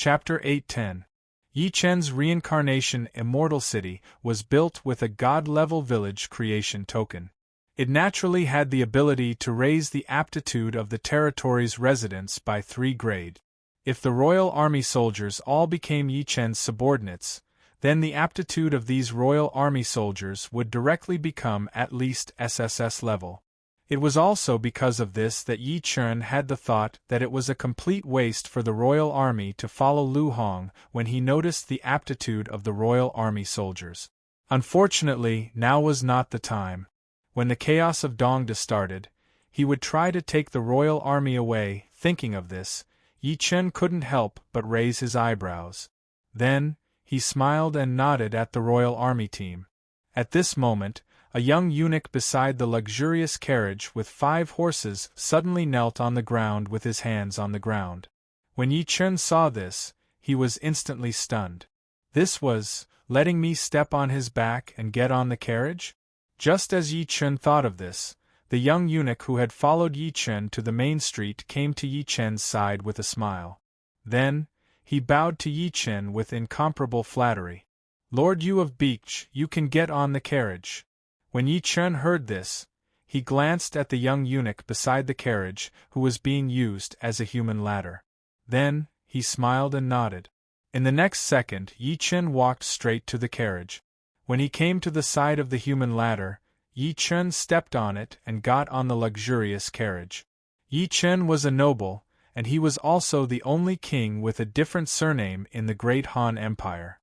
Chapter 810. Yi Chen's reincarnation immortal city was built with a god-level village creation token. It naturally had the ability to raise the aptitude of the territory's residents by 3 grades. If the royal army soldiers all became Yi Chen's subordinates, then the aptitude of these royal army soldiers would directly become at least SSS level. It was also because of this that Yi Chen had the thought that it was a complete waste for the royal army to follow Lu Hong when he noticed the aptitude of the royal army soldiers. Unfortunately, now was not the time. When the chaos of Dongda started, he would try to take the royal army away. Thinking of this, Yi Chen couldn't help but raise his eyebrows. Then, he smiled and nodded at the royal army team. At this moment, a young eunuch beside the luxurious carriage with 5 horses suddenly knelt on the ground with his hands on the ground. When Yi Chen saw this, he was instantly stunned. This was, letting me step on his back and get on the carriage? Just as Yi Chen thought of this, the young eunuch who had followed Yi Chen to the main street came to Yi Chen's side with a smile. Then, he bowed to Yi Chen with incomparable flattery. "Lord Yu of Beech, you can get on the carriage." When Yi Chen heard this, he glanced at the young eunuch beside the carriage who was being used as a human ladder. Then, he smiled and nodded. In the next second, Yi Chen walked straight to the carriage. When he came to the side of the human ladder, Yi Chen stepped on it and got on the luxurious carriage. Yi Chen was a noble, and he was also the only king with a different surname in the Great Han Empire.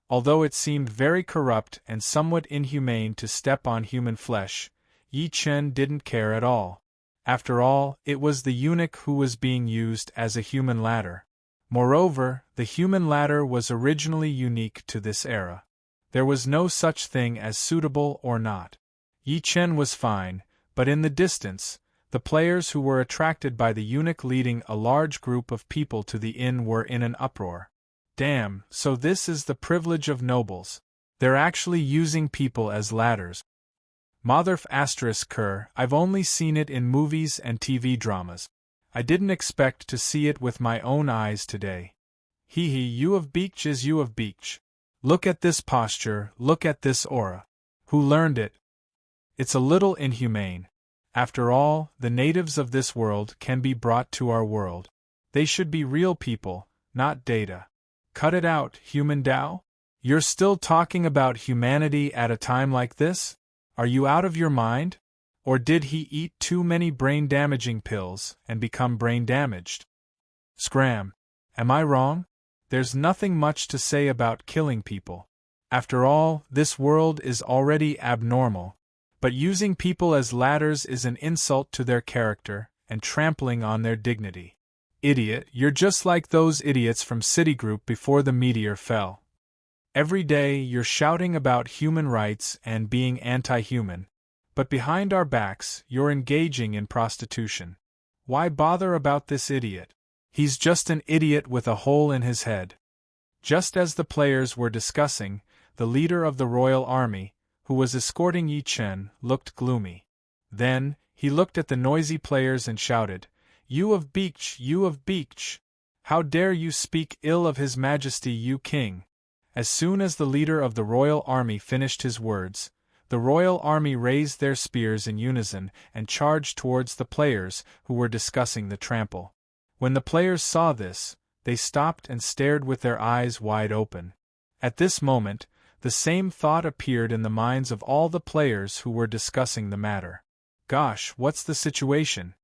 Although it seemed very corrupt and somewhat inhumane to step on human flesh, Yi Chen didn't care at all. After all, it was the eunuch who was being used as a human ladder. Moreover, the human ladder was originally unique to this era. There was no such thing as suitable or not. Yi Chen was fine, but in the distance, the players who were attracted by the eunuch leading a large group of people to the inn were in an uproar. Damn, so this is the privilege of nobles. They're actually using people as ladders. Motherf ***, I've only seen it in movies and TV dramas. I didn't expect to see it with my own eyes today. Hee hee, you of Beech is you of Beech. Look at this posture, look at this aura. Who learned it? It's a little inhumane. After all, the natives of this world can be brought to our world. They should be real people, not data. Cut it out, human Tao? You're still talking about humanity at a time like this? Are you out of your mind? Or did he eat too many brain-damaging pills and become brain-damaged? Scram. Am I wrong? There's nothing much to say about killing people. After all, this world is already abnormal. But using people as ladders is an insult to their character and trampling on their dignity. Idiot, you're just like those idiots from Citigroup before the meteor fell. Every day you're shouting about human rights and being anti-human, but behind our backs you're engaging in prostitution. Why bother about this idiot? He's just an idiot with a hole in his head. Just as the players were discussing, the leader of the royal army, who was escorting Yi Chen, looked gloomy. Then, he looked at the noisy players and shouted, "You of Beech, you of Beech! How dare you speak ill of His Majesty you King!" As soon as the leader of the royal army finished his words, the royal army raised their spears in unison and charged towards the players who were discussing the trample. When the players saw this, they stopped and stared with their eyes wide open. At this moment, the same thought appeared in the minds of all the players who were discussing the matter. Gosh, what's the situation?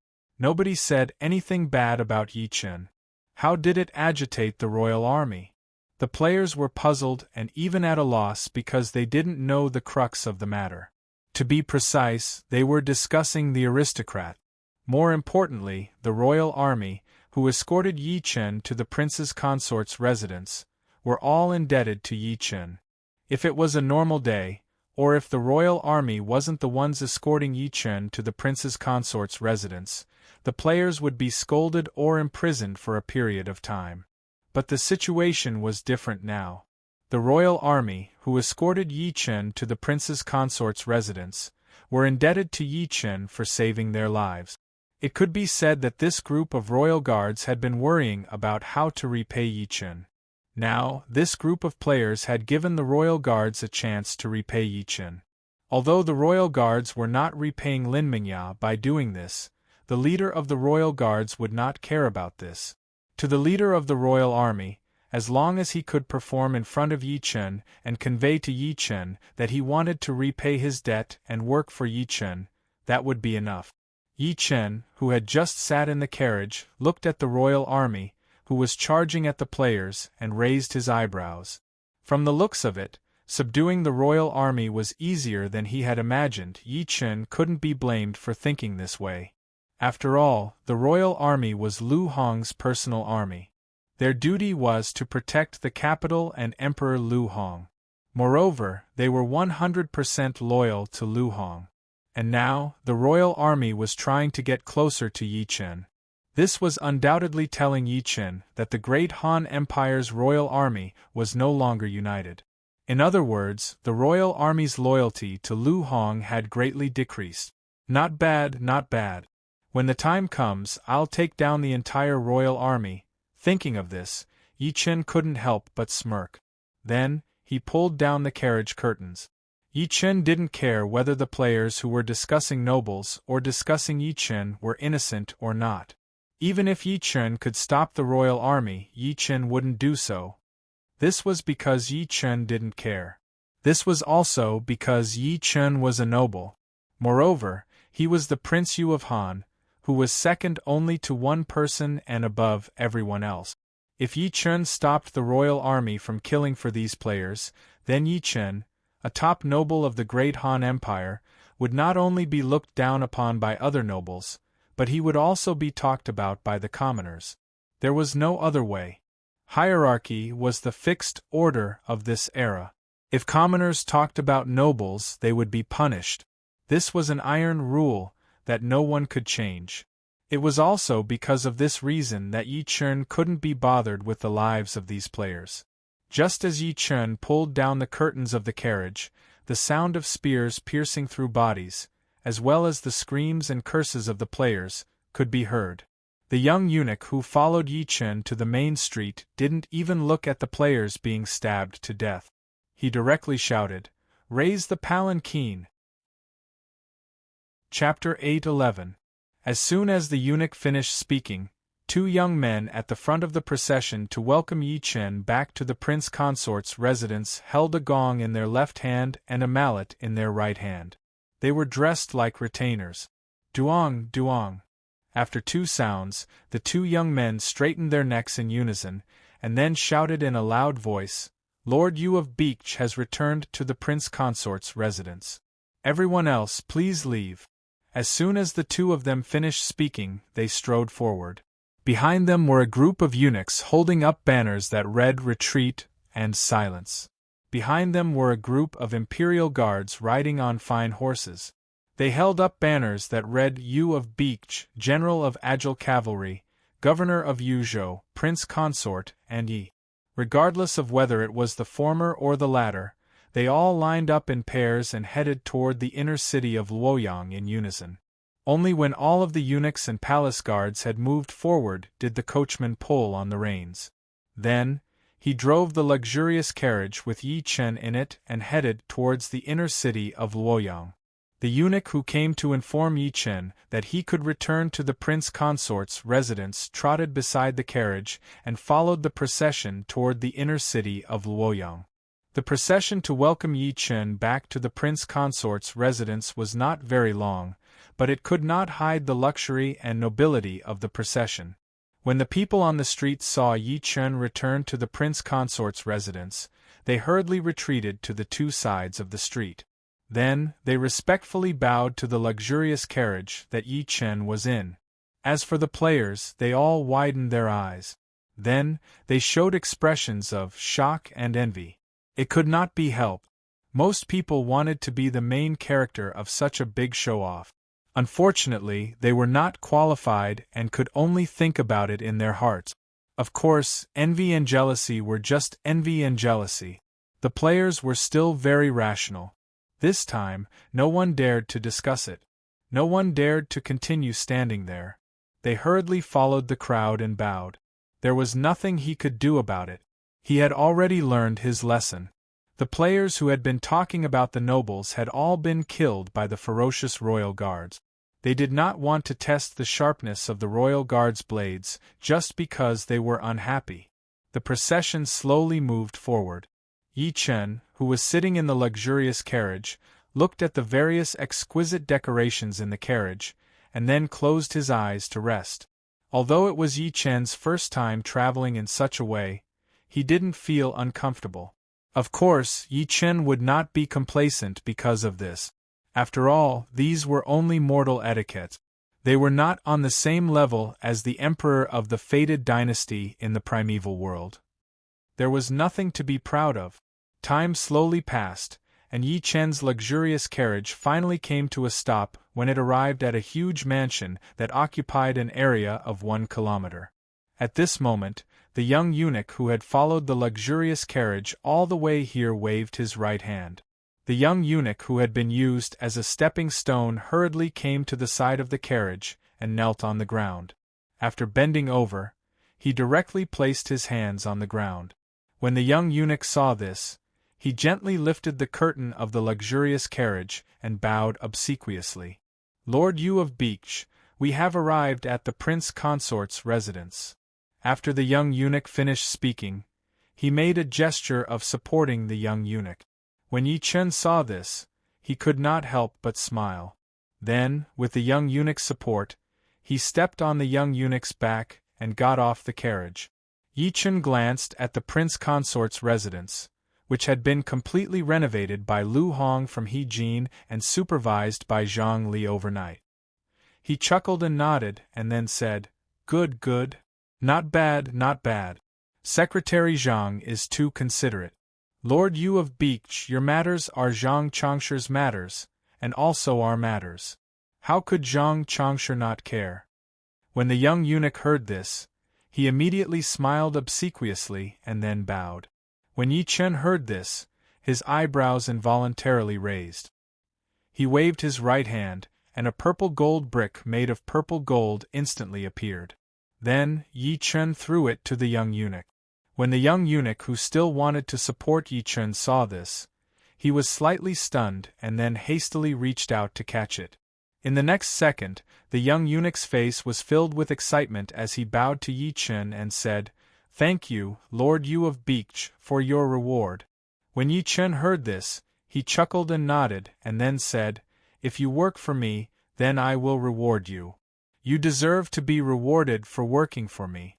Nobody said anything bad about Yi Chen. How did it agitate the royal army? The players were puzzled and even at a loss because they didn't know the crux of the matter. To be precise, they were discussing the aristocrat. More importantly, the royal army, who escorted Yi Chen to the prince's consort's residence, were all indebted to Yi Chen. If it was a normal day, or if the royal army wasn't the ones escorting Yi Chen to the prince's consort's residence, the players would be scolded or imprisoned for a period of time. But the situation was different now. The royal army, who escorted Yi Chen to the prince's consort's residence, were indebted to Yi Chen for saving their lives. It could be said that this group of royal guards had been worrying about how to repay Yi Chen. Now, this group of players had given the royal guards a chance to repay Yi Chen. Although the royal guards were not repaying Lin Mingya by doing this, the leader of the royal guards would not care about this. To the leader of the royal army, as long as he could perform in front of Yi Chen and convey to Yi Chen that he wanted to repay his debt and work for Yi Chen, that would be enough. Yi Chen, who had just sat in the carriage, looked at the royal army, who was charging at the players, and raised his eyebrows. From the looks of it, subduing the royal army was easier than he had imagined. Yi Chen couldn't be blamed for thinking this way. After all, the royal army was Lu Hong's personal army. Their duty was to protect the capital and Emperor Lu Hong. Moreover, they were 100% loyal to Lu Hong. And now, the royal army was trying to get closer to Yi Chen. This was undoubtedly telling Yi Chen that the great Han Empire's royal army was no longer united. In other words, the royal army's loyalty to Lu Hong had greatly decreased. Not bad, not bad. When the time comes, I'll take down the entire royal army. Thinking of this, Yi Chen couldn't help but smirk. Then, he pulled down the carriage curtains. Yi Chen didn't care whether the players who were discussing nobles or discussing Yi Chen were innocent or not. Even if Yi Chen could stop the royal army, Yi Chen wouldn't do so. This was because Yi Chen didn't care. This was also because Yi Chen was a noble. Moreover, he was the Prince Yu of Han, who was second only to one person and above everyone else. If Yi Chen stopped the royal army from killing for these players, then Yi Chen, a top noble of the great Han Empire, would not only be looked down upon by other nobles, but he would also be talked about by the commoners. There was no other way. Hierarchy was the fixed order of this era. If commoners talked about nobles, they would be punished. This was an iron rule that no one could change. It was also because of this reason that Yi Chen couldn't be bothered with the lives of these players. Just as Yi Chen pulled down the curtains of the carriage, the sound of spears piercing through bodies, as well as the screams and curses of the players, could be heard. The young eunuch who followed Yi Chen to the main street didn't even look at the players being stabbed to death. He directly shouted, "Raise the palanquin!" Chapter 8:11. As soon as the eunuch finished speaking, two young men at the front of the procession to welcome Yi Chen back to the prince consort's residence held a gong in their left hand and a mallet in their right hand. They were dressed like retainers. Duong, duong. After two sounds, the two young men straightened their necks in unison, and then shouted in a loud voice, "Lord Yu of Beech has returned to the prince consort's residence. Everyone else, please leave." As soon as the two of them finished speaking, they strode forward. Behind them were a group of eunuchs holding up banners that read "Retreat" and "Silence." Behind them were a group of imperial guards riding on fine horses. They held up banners that read "Yu of Beech, General of Agile Cavalry, Governor of Yuzhou, Prince Consort, and Yi." Regardless of whether it was the former or the latter, they all lined up in pairs and headed toward the inner city of Luoyang in unison. Only when all of the eunuchs and palace guards had moved forward did the coachman pull on the reins. Then, he drove the luxurious carriage with Yi Chen in it and headed towards the inner city of Luoyang. The eunuch who came to inform Yi Chen that he could return to the prince consort's residence trotted beside the carriage and followed the procession toward the inner city of Luoyang. The procession to welcome Yi Chen back to the prince consort's residence was not very long, but it could not hide the luxury and nobility of the procession. When the people on the street saw Yi Chen return to the prince consort's residence, they hurriedly retreated to the two sides of the street. Then, they respectfully bowed to the luxurious carriage that Yi Chen was in. As for the players, they all widened their eyes. Then, they showed expressions of shock and envy. It could not be helped. Most people wanted to be the main character of such a big show-off. Unfortunately, they were not qualified and could only think about it in their hearts. Of course, envy and jealousy were just envy and jealousy. The players were still very rational. This time, no one dared to discuss it. No one dared to continue standing there. They hurriedly followed the crowd and bowed. There was nothing he could do about it. He had already learned his lesson. The players who had been talking about the nobles had all been killed by the ferocious royal guards. They did not want to test the sharpness of the royal guards' blades just because they were unhappy. The procession slowly moved forward. Yi Chen, who was sitting in the luxurious carriage, looked at the various exquisite decorations in the carriage, and then closed his eyes to rest. Although it was Yi Chen's first time traveling in such a way, he didn't feel uncomfortable. Of course, Yi Chen would not be complacent because of this. After all, these were only mortal etiquette. They were not on the same level as the emperor of the fated dynasty in the primeval world. There was nothing to be proud of. Time slowly passed, and Yi Chen's luxurious carriage finally came to a stop when it arrived at a huge mansion that occupied an area of 1 kilometer. At this moment, the young eunuch who had followed the luxurious carriage all the way here waved his right hand. The young eunuch who had been used as a stepping stone hurriedly came to the side of the carriage and knelt on the ground. After bending over, he directly placed his hands on the ground. When the young eunuch saw this, he gently lifted the curtain of the luxurious carriage and bowed obsequiously. "Lord Yu of Beech, we have arrived at the prince consort's residence." After the young eunuch finished speaking, he made a gesture of supporting the young eunuch. When Yi Chen saw this, he could not help but smile. Then, with the young eunuch's support, he stepped on the young eunuch's back and got off the carriage. Yi Chen glanced at the prince consort's residence, which had been completely renovated by Lu Hong from He Jin and supervised by Zhang Li overnight. He chuckled and nodded and then said, "Good, good. Not bad, not bad. Secretary Zhang is too considerate. Lord Yu of Beech, your matters are Zhang Changshi's matters, and also our matters. How could Zhang Changshi not care?" When the young eunuch heard this, he immediately smiled obsequiously and then bowed. When Yi Chen heard this, his eyebrows involuntarily raised. He waved his right hand, and a purple gold brick made of purple gold instantly appeared. Then, Yi Chen threw it to the young eunuch. When the young eunuch who still wanted to support Yi Chen saw this, he was slightly stunned and then hastily reached out to catch it. In the next second, the young eunuch's face was filled with excitement as he bowed to Yi Chen and said, "Thank you, Lord Yu of Beech, for your reward." When Yi Chen heard this, he chuckled and nodded and then said, "If you work for me, then I will reward you. You deserve to be rewarded for working for me.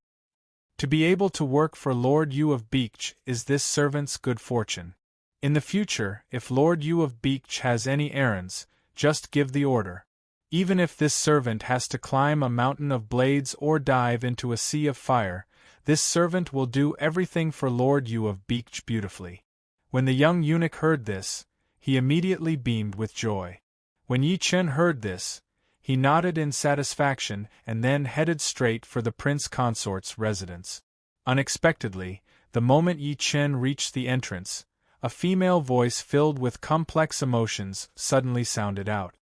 To be able to work for Lord Yu of Beech is this servant's good fortune. In the future, if Lord Yu of Beech has any errands, just give the order. Even if this servant has to climb a mountain of blades or dive into a sea of fire, this servant will do everything for Lord Yu of Beech beautifully." When the young eunuch heard this, he immediately beamed with joy. When Yi Chen heard this, he nodded in satisfaction and then headed straight for the prince consort's residence. Unexpectedly, the moment Yi Chen reached the entrance, a female voice filled with complex emotions suddenly sounded out.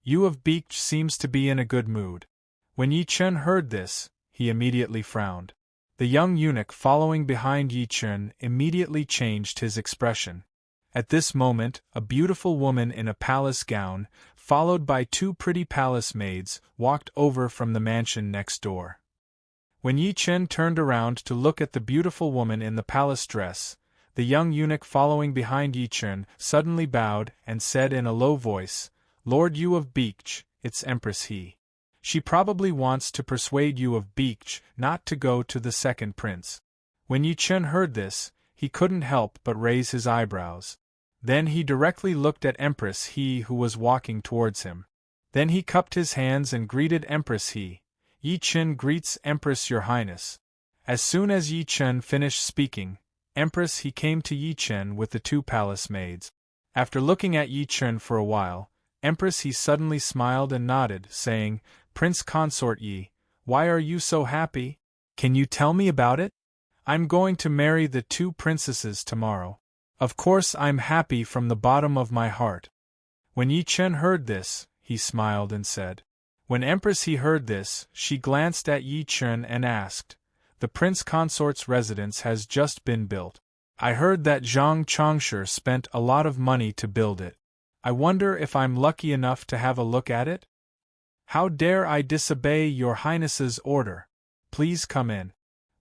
"Yu of Beech seems to be in a good mood." When Yi Chen heard this, he immediately frowned. The young eunuch following behind Yi Chen immediately changed his expression. At this moment, a beautiful woman in a palace gown, followed by 2 pretty palace maids, walked over from the mansion next door. When Yi Chen turned around to look at the beautiful woman in the palace dress, the young eunuch following behind Yi Chen suddenly bowed and said in a low voice, "Lord Yu of Beech, it's Empress He. She probably wants to persuade Yu of Beech not to go to the second prince." When Yi Chen heard this, he couldn't help but raise his eyebrows. Then he directly looked at Empress He who was walking towards him. Then he cupped his hands and greeted Empress He. "Yi Chen greets Empress Your Highness." As soon as Yi Chen finished speaking, Empress He came to Yi Chen with the 2 palace maids. After looking at Yi Chen for a while, Empress He suddenly smiled and nodded, saying, "Prince Consort Yi, why are you so happy? Can you tell me about it? I'm going to marry the 2 princesses tomorrow. Of course I'm happy from the bottom of my heart." When Yi Chen heard this, he smiled and said. When Empress he heard this, she glanced at Yi Chen and asked, "The prince consort's residence has just been built. I heard that Zhang Chongshi spent a lot of money to build it. I wonder if I'm lucky enough to have a look at it? How dare I disobey your highness's order? Please come in."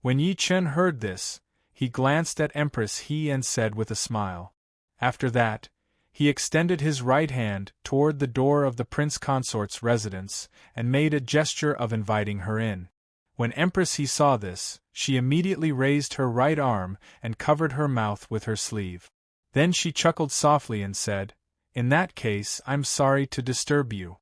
When Yi Chen heard this, he glanced at Empress He and said with a smile. After that, he extended his right hand toward the door of the prince consort's residence and made a gesture of inviting her in. When Empress He saw this, she immediately raised her right arm and covered her mouth with her sleeve. Then she chuckled softly and said, "In that case, I'm sorry to disturb you."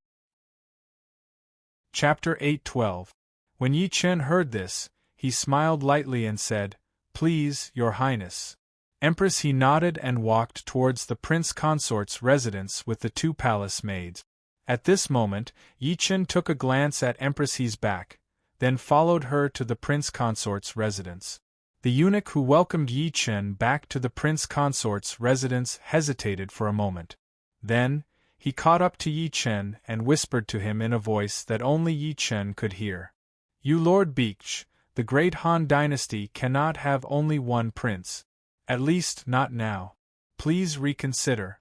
Chapter 8:12. When Yi Chen heard this, he smiled lightly and said, "Please, your highness." Empress He nodded and walked towards the prince consort's residence with the two palace maids. At this moment, Yi Chen took a glance at Empress He's back, then followed her to the prince consort's residence. The eunuch who welcomed Yi Chen back to the prince consort's residence hesitated for a moment. Then, he caught up to Yi Chen and whispered to him in a voice that only Yi Chen could hear. "You Lord Beech, the great Han dynasty cannot have only one prince. At least not now. Please reconsider.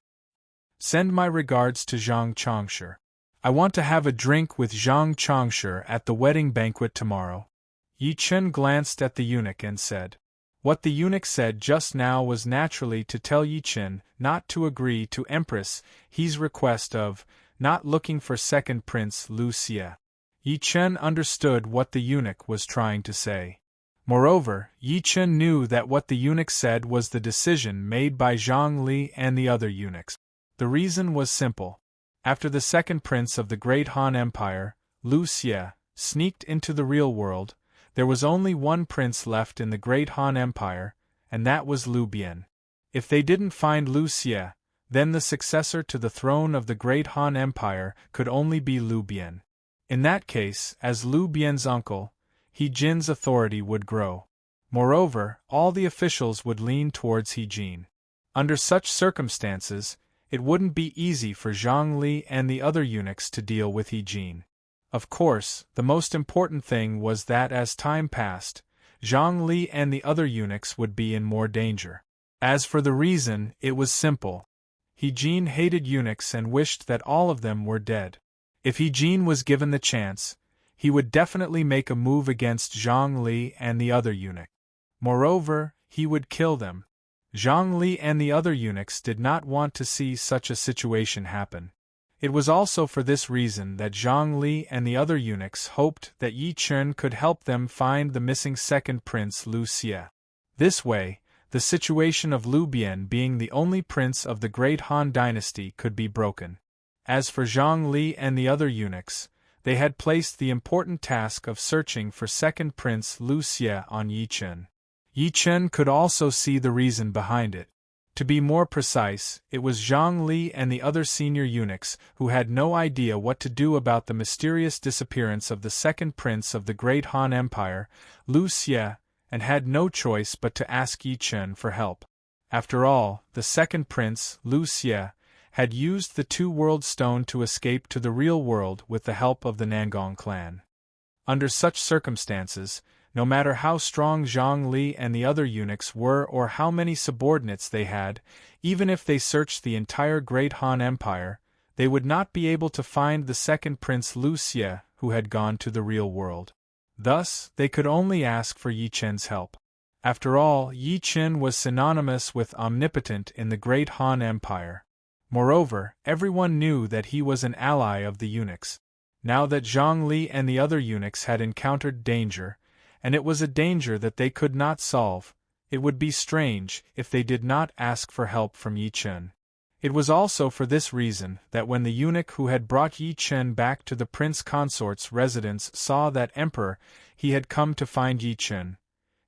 Send my regards to Zhang Chongshi. I want to have a drink with Zhang Chongshi at the wedding banquet tomorrow." Yi Chen glanced at the eunuch and said. What the eunuch said just now was naturally to tell Yi Chen not to agree to Empress He's request of not looking for second Prince Lu Xie. Yi Chen understood what the eunuch was trying to say. Moreover, Yi Chen knew that what the eunuch said was the decision made by Zhang Li and the other eunuchs. The reason was simple. After the second prince of the Great Han Empire, Lu Xie, sneaked into the real world, there was only one prince left in the Great Han Empire, and that was Lu Bian. If they didn't find Lu Xie, then the successor to the throne of the Great Han Empire could only be Lu Bian. In that case, as Lu Bian's uncle, He Jin's authority would grow. Moreover, all the officials would lean towards He Jin. Under such circumstances, it wouldn't be easy for Zhang Li and the other eunuchs to deal with He Jin. Of course, the most important thing was that as time passed, Zhang Li and the other eunuchs would be in more danger. As for the reason, it was simple. He Jin hated eunuchs and wished that all of them were dead. If He Jin was given the chance, he would definitely make a move against Zhang Li and the other eunuch. Moreover, he would kill them. Zhang Li and the other eunuchs did not want to see such a situation happen. It was also for this reason that Zhang Li and the other eunuchs hoped that Yi Chen could help them find the missing second prince Lu Xie. This way, the situation of Lu Bian being the only prince of the Great Han dynasty could be broken. As for Zhang Li and the other eunuchs, they had placed the important task of searching for second Prince Lu Xie on Yi Chen. Yi Chen could also see the reason behind it. To be more precise, it was Zhang Li and the other senior eunuchs who had no idea what to do about the mysterious disappearance of the second prince of the Great Han Empire, Lu Xie, and had no choice but to ask Yi Chen for help. After all, the second prince, Lu Xie, had used the two-world stone to escape to the real world with the help of the Nangong clan. Under such circumstances, no matter how strong Zhang Li and the other eunuchs were or how many subordinates they had, even if they searched the entire Great Han Empire, they would not be able to find the second Prince Lu Xie who had gone to the real world. Thus, they could only ask for Yi Chen's help. After all, Yi Chen was synonymous with omnipotent in the Great Han Empire. Moreover, everyone knew that he was an ally of the eunuchs. Now that Zhang Li and the other eunuchs had encountered danger, and it was a danger that they could not solve, it would be strange if they did not ask for help from Yi Chen. It was also for this reason that when the eunuch who had brought Yi Chen back to the prince consort's residence saw that emperor he had come to find Yi Chen,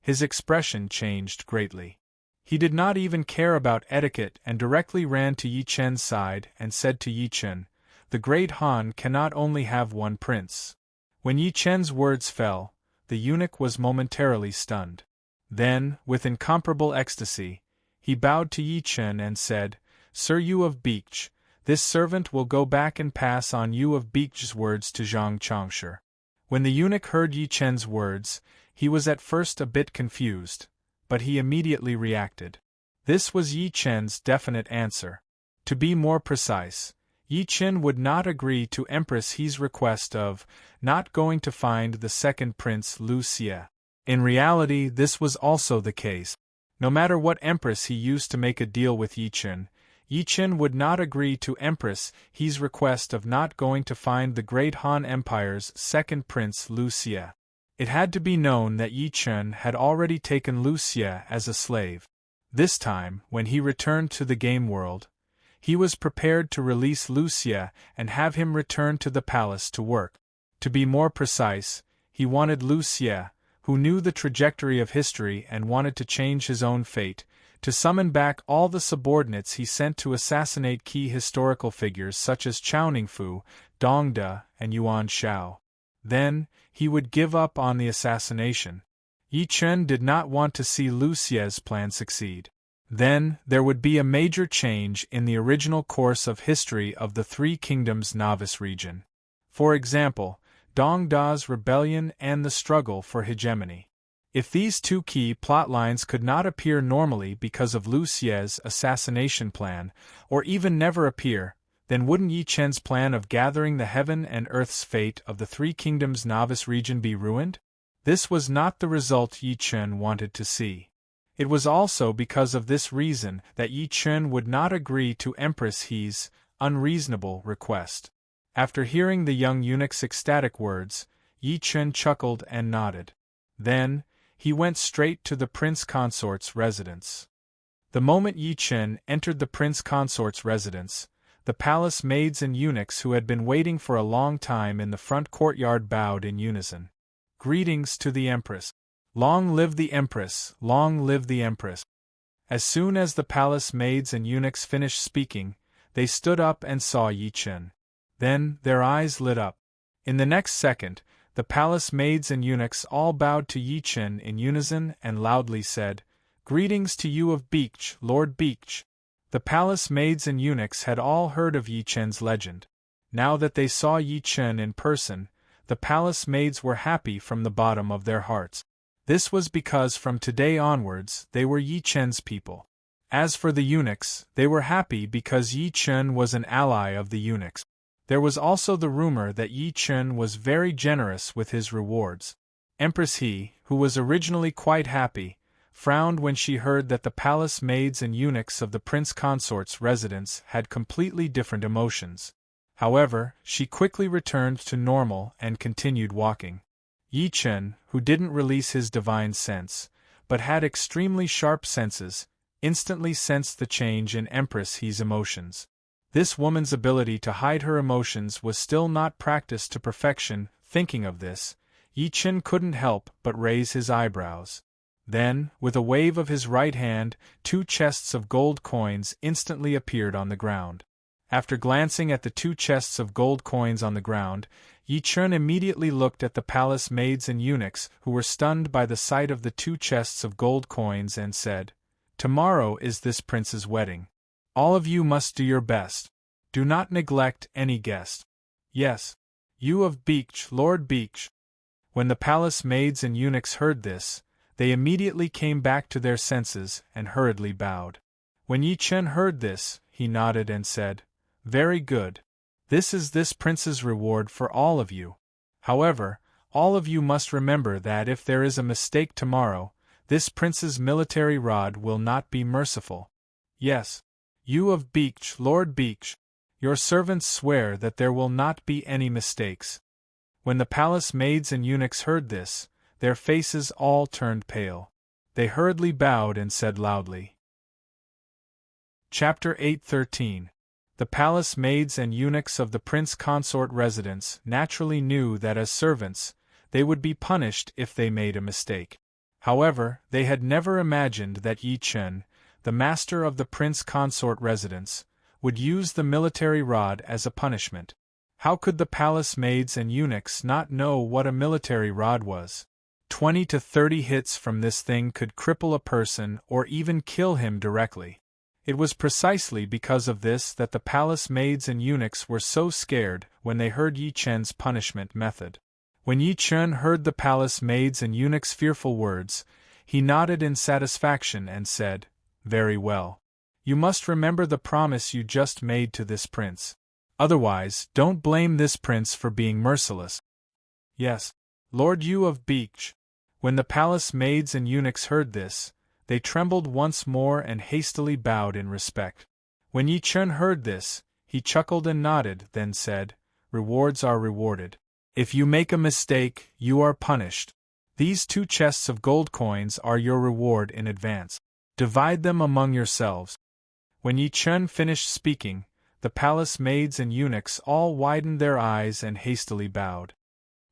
his expression changed greatly. He did not even care about etiquette and directly ran to Yi Chen's side and said to Yi Chen, "The Great Han cannot only have one prince." When Yi Chen's words fell, the eunuch was momentarily stunned. Then, with incomparable ecstasy, he bowed to Yi Chen and said, "Sir, you of Beech, this servant will go back and pass on you of Beek's words to Zhang Chongshi." When the eunuch heard Yi Chen's words, he was at first a bit confused, but he immediately reacted. This was Yi Chen's definite answer. To be more precise, Yi Chen would not agree to Empress He's request of not going to find the second prince Lu Xie. In reality, this was also the case. No matter what Empress He used to make a deal with Yi Chen would not agree to Empress He's request of not going to find the great Han Empire's second prince Lu Xie. It had to be known that Yi Chen had already taken Lu Xie as a slave. This time, when he returned to the game world, he was prepared to release Lu Xie and have him return to the palace to work. To be more precise, he wanted Lu Xie, who knew the trajectory of history and wanted to change his own fate, to summon back all the subordinates he sent to assassinate key historical figures such as Chao Ningfu, Dong De, and Yuan Shao. Then, he would give up on the assassination. Yi Chen did not want to see Lu Xie's plan succeed. Then, there would be a major change in the original course of history of the Three Kingdoms novice region. For example, Dong Da's rebellion and the struggle for hegemony. If these two key plot lines could not appear normally because of Lu Xie's assassination plan, or even never appear, then wouldn't Yi Chen's plan of gathering the heaven and earth's fate of the Three Kingdoms novice region be ruined? This was not the result Yi Chen wanted to see. It was also because of this reason that Yi Chen would not agree to Empress He's unreasonable request. After hearing the young eunuch's ecstatic words, Yi Chen chuckled and nodded. Then, he went straight to the prince consort's residence. The moment Yi Chen entered the prince consort's residence, the palace maids and eunuchs who had been waiting for a long time in the front courtyard bowed in unison. "Greetings to the Empress. Long live the Empress, long live the Empress." As soon as the palace maids and eunuchs finished speaking, they stood up and saw Yi Chen. Then, their eyes lit up. In the next second, the palace maids and eunuchs all bowed to Yi Chen in unison and loudly said, "Greetings to you of Beek, Lord Beek." The palace maids and eunuchs had all heard of Yi Chen's legend. Now that they saw Yi Chen in person, the palace maids were happy from the bottom of their hearts. This was because from today onwards they were Yi Chen's people. As for the eunuchs, they were happy because Yi Chen was an ally of the eunuchs. There was also the rumor that Yi Chen was very generous with his rewards. Empress He, who was originally quite happy, frowned when she heard that the palace maids and eunuchs of the prince consort's residence had completely different emotions. However, she quickly returned to normal and continued walking. Yi Chen, who didn't release his divine sense, but had extremely sharp senses, instantly sensed the change in Empress He's emotions. This woman's ability to hide her emotions was still not practiced to perfection. Thinking of this, Yi Chen couldn't help but raise his eyebrows. Then, with a wave of his right hand, 2 chests of gold coins instantly appeared on the ground. After glancing at the 2 chests of gold coins on the ground, Yi Chen immediately looked at the palace maids and eunuchs who were stunned by the sight of the 2 chests of gold coins and said, "Tomorrow is this prince's wedding. All of you must do your best. Do not neglect any guest. Yes, you of Beek, Lord Beek." When the palace maids and eunuchs heard this, they immediately came back to their senses and hurriedly bowed. When Yi Chen heard this, he nodded and said, "Very good. This is this prince's reward for all of you. However, all of you must remember that if there is a mistake tomorrow, this prince's military rod will not be merciful. Yes, you of Beek, Lord Beek, your servants swear that there will not be any mistakes." When the palace maids and eunuchs heard this, their faces all turned pale. They hurriedly bowed and said loudly. Chapter 8:13. The palace maids and eunuchs of the prince consort residence naturally knew that as servants, they would be punished if they made a mistake. However, they had never imagined that Yi Chen, the master of the prince consort residence, would use the military rod as a punishment. How could the palace maids and eunuchs not know what a military rod was? 20 to 30 hits from this thing could cripple a person or even kill him directly. It was precisely because of this that the palace maids and eunuchs were so scared when they heard Yi Chen's punishment method. When Yi Chen heard the palace maids and eunuchs' fearful words, he nodded in satisfaction and said, "Very well. You must remember the promise you just made to this prince. Otherwise, don't blame this prince for being merciless." "Yes, Lord Yu of Beech." When the palace maids and eunuchs heard this, they trembled once more and hastily bowed in respect. When Yi Chen heard this, he chuckled and nodded, then said, "Rewards are rewarded. If you make a mistake, you are punished. These 2 chests of gold coins are your reward in advance. Divide them among yourselves." When Yi Chen finished speaking, the palace maids and eunuchs all widened their eyes and hastily bowed.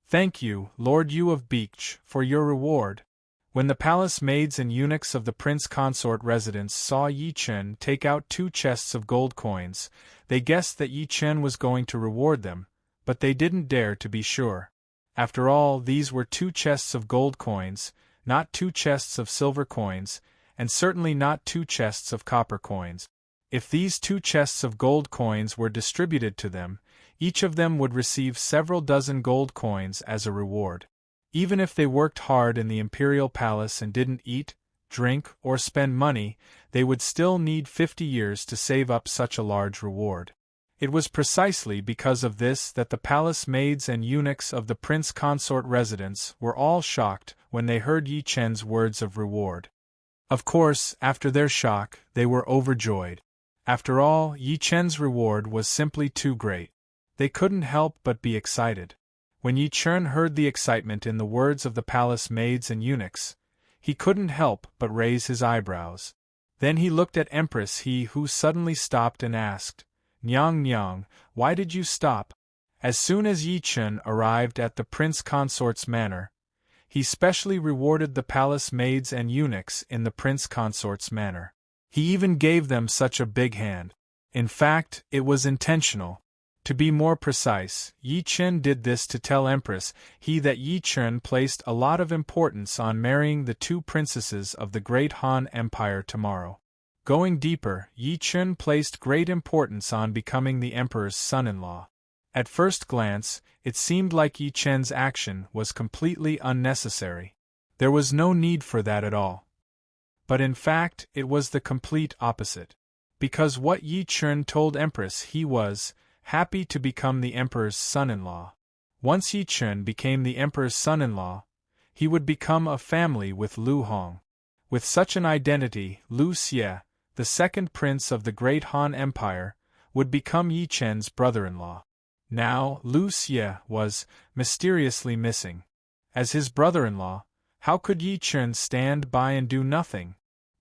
"Thank you, Lord Yu of Beech, for your reward." When the palace maids and eunuchs of the prince consort residence saw Yi Chen take out 2 chests of gold coins, they guessed that Yi Chen was going to reward them, but they didn't dare to be sure. After all, these were 2 chests of gold coins, not 2 chests of silver coins, and certainly not 2 chests of copper coins. If these 2 chests of gold coins were distributed to them, each of them would receive several dozen gold coins as a reward. Even if they worked hard in the imperial palace and didn't eat, drink, or spend money, they would still need 50 years to save up such a large reward. It was precisely because of this that the palace maids and eunuchs of the prince consort residence were all shocked when they heard Yi Chen's words of reward. Of course, after their shock, they were overjoyed. After all, Yi Chen's reward was simply too great. They couldn't help but be excited. When Yi Chen heard the excitement in the words of the palace maids and eunuchs, he couldn't help but raise his eyebrows. Then he looked at Empress He, who suddenly stopped and asked, "Nyang Nyang, why did you stop?" As soon as Yi Chen arrived at the prince consort's manor, he specially rewarded the palace maids and eunuchs in the prince consort's manor. He even gave them such a big hand. In fact, it was intentional. To be more precise, Yi Chen did this to tell Empress He that Yi Chen placed a lot of importance on marrying the 2 princesses of the great Han Empire tomorrow. Going deeper, Yi Chen placed great importance on becoming the emperor's son-in-law. At first glance, it seemed like Yi Chen's action was completely unnecessary. There was no need for that at all. But in fact, it was the complete opposite. Because what Yi Chen told Empress He was happy to become the emperor's son-in-law. Once Yi Chen became the emperor's son-in-law, he would become a family with Lu Hong. With such an identity, Lu Xie, the second prince of the great Han Empire, would become Yi Chen's brother-in-law. Now, Lu Xie was mysteriously missing. As his brother-in-law, how could Yi Chen stand by and do nothing?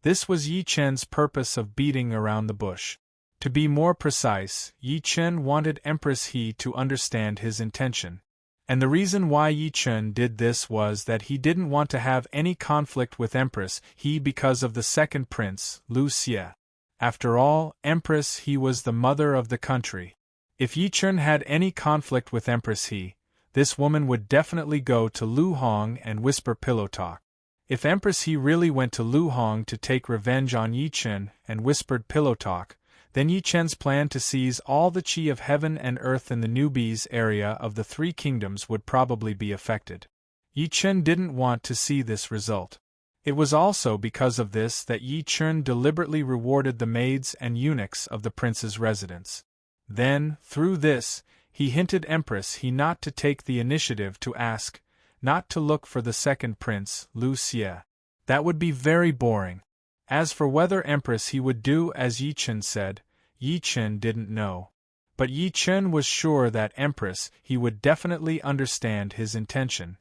This was Yi Chen's purpose of beating around the bush. To be more precise, Yi Chen wanted Empress He to understand his intention. And the reason why Yi Chen did this was that he didn't want to have any conflict with Empress He because of the second prince, Lu Xie. After all, Empress He was the mother of the country. If Yi Chen had any conflict with Empress He, this woman would definitely go to Lu Hong and whisper pillow talk. If Empress He really went to Lu Hong to take revenge on Yi Chen and whispered pillow talk, then Yi Chen's plan to seize all the qi of heaven and earth in the newbies area of the 3 kingdoms would probably be affected. Yi Chen didn't want to see this result. It was also because of this that Yi Chen deliberately rewarded the maids and eunuchs of the prince's residence. Then, through this, he hinted Empress He not to take the initiative to ask, not to look for the second prince, Lu Xie. That would be very boring. As for whether Empress He would do as Yi Chen said, Yi Chen didn't know. But Yi Chen was sure that Empress He would definitely understand his intention.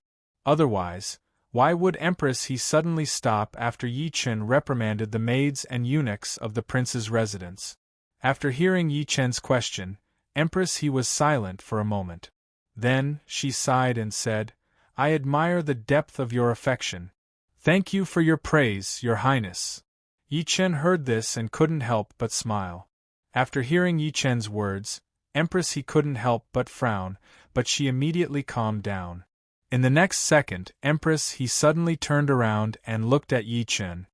Otherwise, why would Empress He suddenly stop after Yi Chen reprimanded the maids and eunuchs of the prince's residence? After hearing Yi Chen's question, Empress He was silent for a moment. Then, she sighed and said, "I admire the depth of your affection. Thank you for your praise, Your Highness." Yi Chen heard this and couldn't help but smile. After hearing Yi Chen's words, Empress He couldn't help but frown, but she immediately calmed down. In the next second, Empress He suddenly turned around and looked at Yi Chen.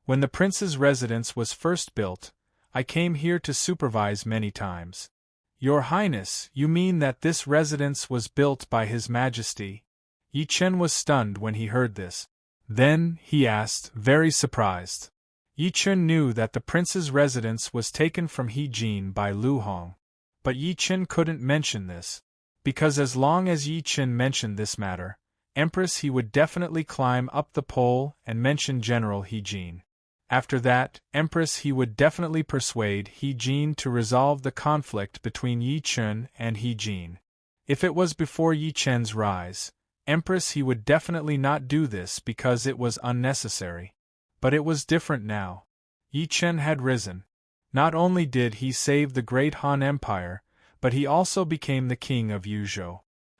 When the prince's residence was first built, I came here to supervise many times. Your Highness, you mean that this residence was built by His Majesty? Yi Chen was stunned when he heard this. Then, he asked, very surprised. Yi Chen knew that the prince's residence was taken from He Jin by Lu Hong. But Yi Chen couldn't mention this, because as long as Yi Chen mentioned this matter, Empress he would definitely climb up the pole and mention General He Jin. After that, Empress he would definitely persuade He Jin to resolve the conflict between Yi Chen and He Jin. If it was before Yi Chen's rise, Empress he would definitely not do this because it was unnecessary. But it was different now. Yi Chen had risen. Not only did he save the great Han Empire, but he also became the king of Yuzhou.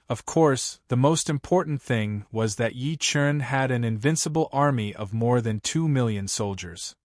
Of course, the most important thing was that Yi Chen had an invincible army of more than 2 million soldiers.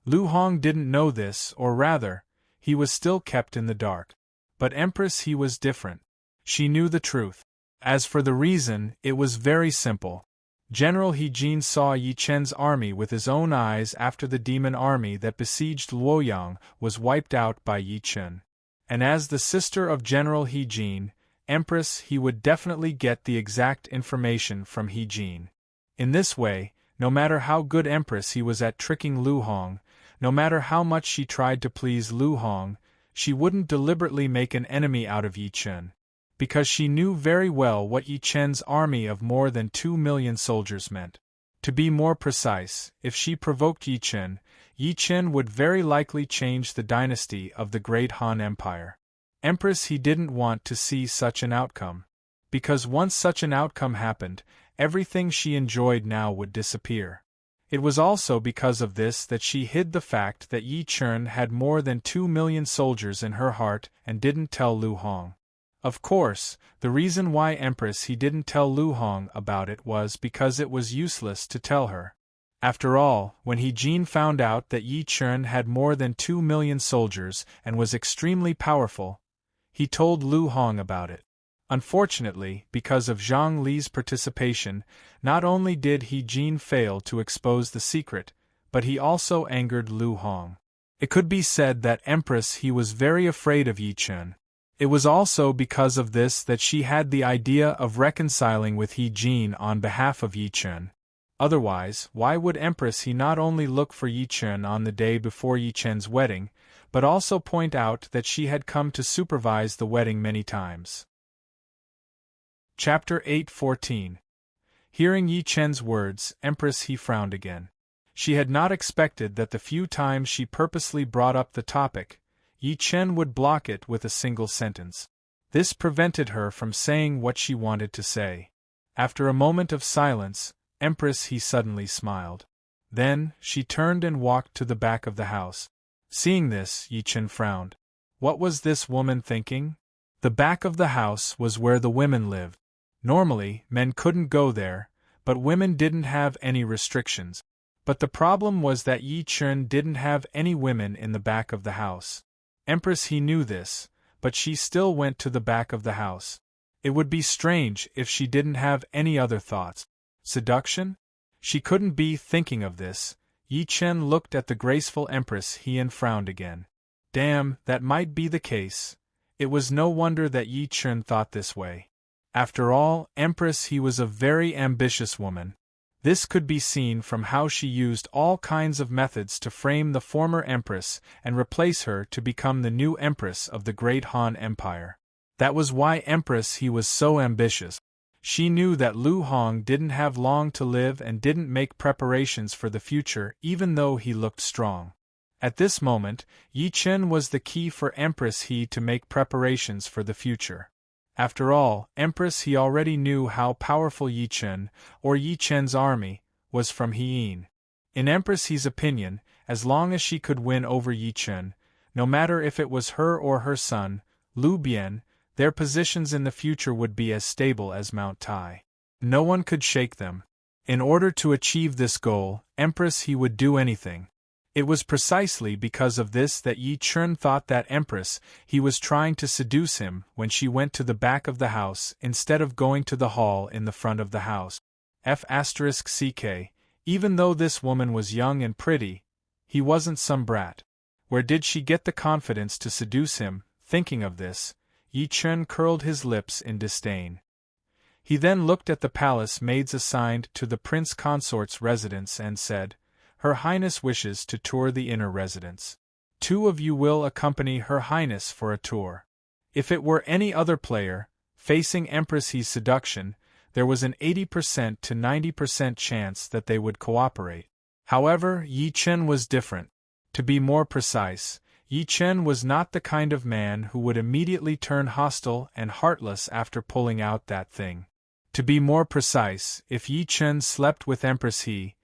Lu Hong didn't know this, or rather, he was still kept in the dark. But Empress he was different. She knew the truth. As for the reason, it was very simple. General He Jin saw Yi Chen's army with his own eyes after the demon army that besieged Luoyang was wiped out by Yi Chen. And as the sister of General He Jin, Empress he would definitely get the exact information from He Jin. In this way, no matter how good Empress he was at tricking Lu Hong, no matter how much she tried to please Lu Hong, she wouldn't deliberately make an enemy out of Yi Chen. Because she knew very well what Yi Chen's army of more than 2 million soldiers meant. To be more precise, if she provoked Yi Chen would very likely change the dynasty of the great Han Empire. Empress he didn't want to see such an outcome. Because once such an outcome happened, everything she enjoyed now would disappear. It was also because of this that she hid the fact that Yi Chen had more than 2 million soldiers in her heart and didn't tell Lu Hong. Of course, the reason why Empress he didn't tell Lu Hong about it was because it was useless to tell her. After all, when He Jin found out that Yi Chen had more than 2 million soldiers and was extremely powerful, he told Lu Hong about it. Unfortunately, because of Zhang Li's participation, not only did He Jin fail to expose the secret, but he also angered Lu Hong. It could be said that Empress he was very afraid of Yi Chen. It was also because of this that she had the idea of reconciling with He Jin on behalf of Yi Chen. Otherwise, why would Empress he not only look for Yi Chen on the day before Yi Chen's wedding, but also point out that she had come to supervise the wedding many times? Chapter 8:14. Hearing Yi Chen's words, Empress he frowned again. She had not expected that the few times she purposely brought up the topic, Yi Chen would block it with a single sentence. This prevented her from saying what she wanted to say. After a moment of silence, Empress he suddenly smiled. Then, she turned and walked to the back of the house. Seeing this, Yi Chen frowned. What was this woman thinking? The back of the house was where the women lived. Normally, men couldn't go there, but women didn't have any restrictions. But the problem was that Yi Chen didn't have any women in the back of the house. Empress he knew this, but she still went to the back of the house. It would be strange if she didn't have any other thoughts. Seduction? She couldn't be thinking of this. Yi Chen looked at the graceful Empress he and frowned again. Damn, that might be the case. It was no wonder that Yi Chen thought this way. After all, Empress he was a very ambitious woman. This could be seen from how she used all kinds of methods to frame the former Empress and replace her to become the new Empress of the great Han Empire. That was why Empress he was so ambitious. She knew that Lu Hong didn't have long to live and didn't make preparations for the future even though he looked strong. At this moment, Yi Chen was the key for Empress he to make preparations for the future. After all, Empress he already knew how powerful Yi Chen, or Yi Chen's army, was from Heian. In Empress he's opinion, as long as she could win over Yi Chen, no matter if it was her or her son, Lu Bian, their positions in the future would be as stable as Mount Tai. No one could shake them. In order to achieve this goal, Empress he would do anything. It was precisely because of this that Yi Chen thought that Empress he was trying to seduce him when she went to the back of the house instead of going to the hall in the front of the house. F***ck, even though this woman was young and pretty, he wasn't some brat. Where did she get the confidence to seduce him? Thinking of this, Yi Chen curled his lips in disdain. He then looked at the palace maids assigned to the prince consort's residence and said, Her Highness wishes to tour the inner residence. 2 of you will accompany Her Highness for a tour. If it were any other player, facing Empress He's seduction, there was an 80% to 90% chance that they would cooperate. However, Yi Chen was different. To be more precise, Yi Chen was not the kind of man who would immediately turn hostile and heartless after pulling out that thing. To be more precise, if Yi Chen slept with Empress He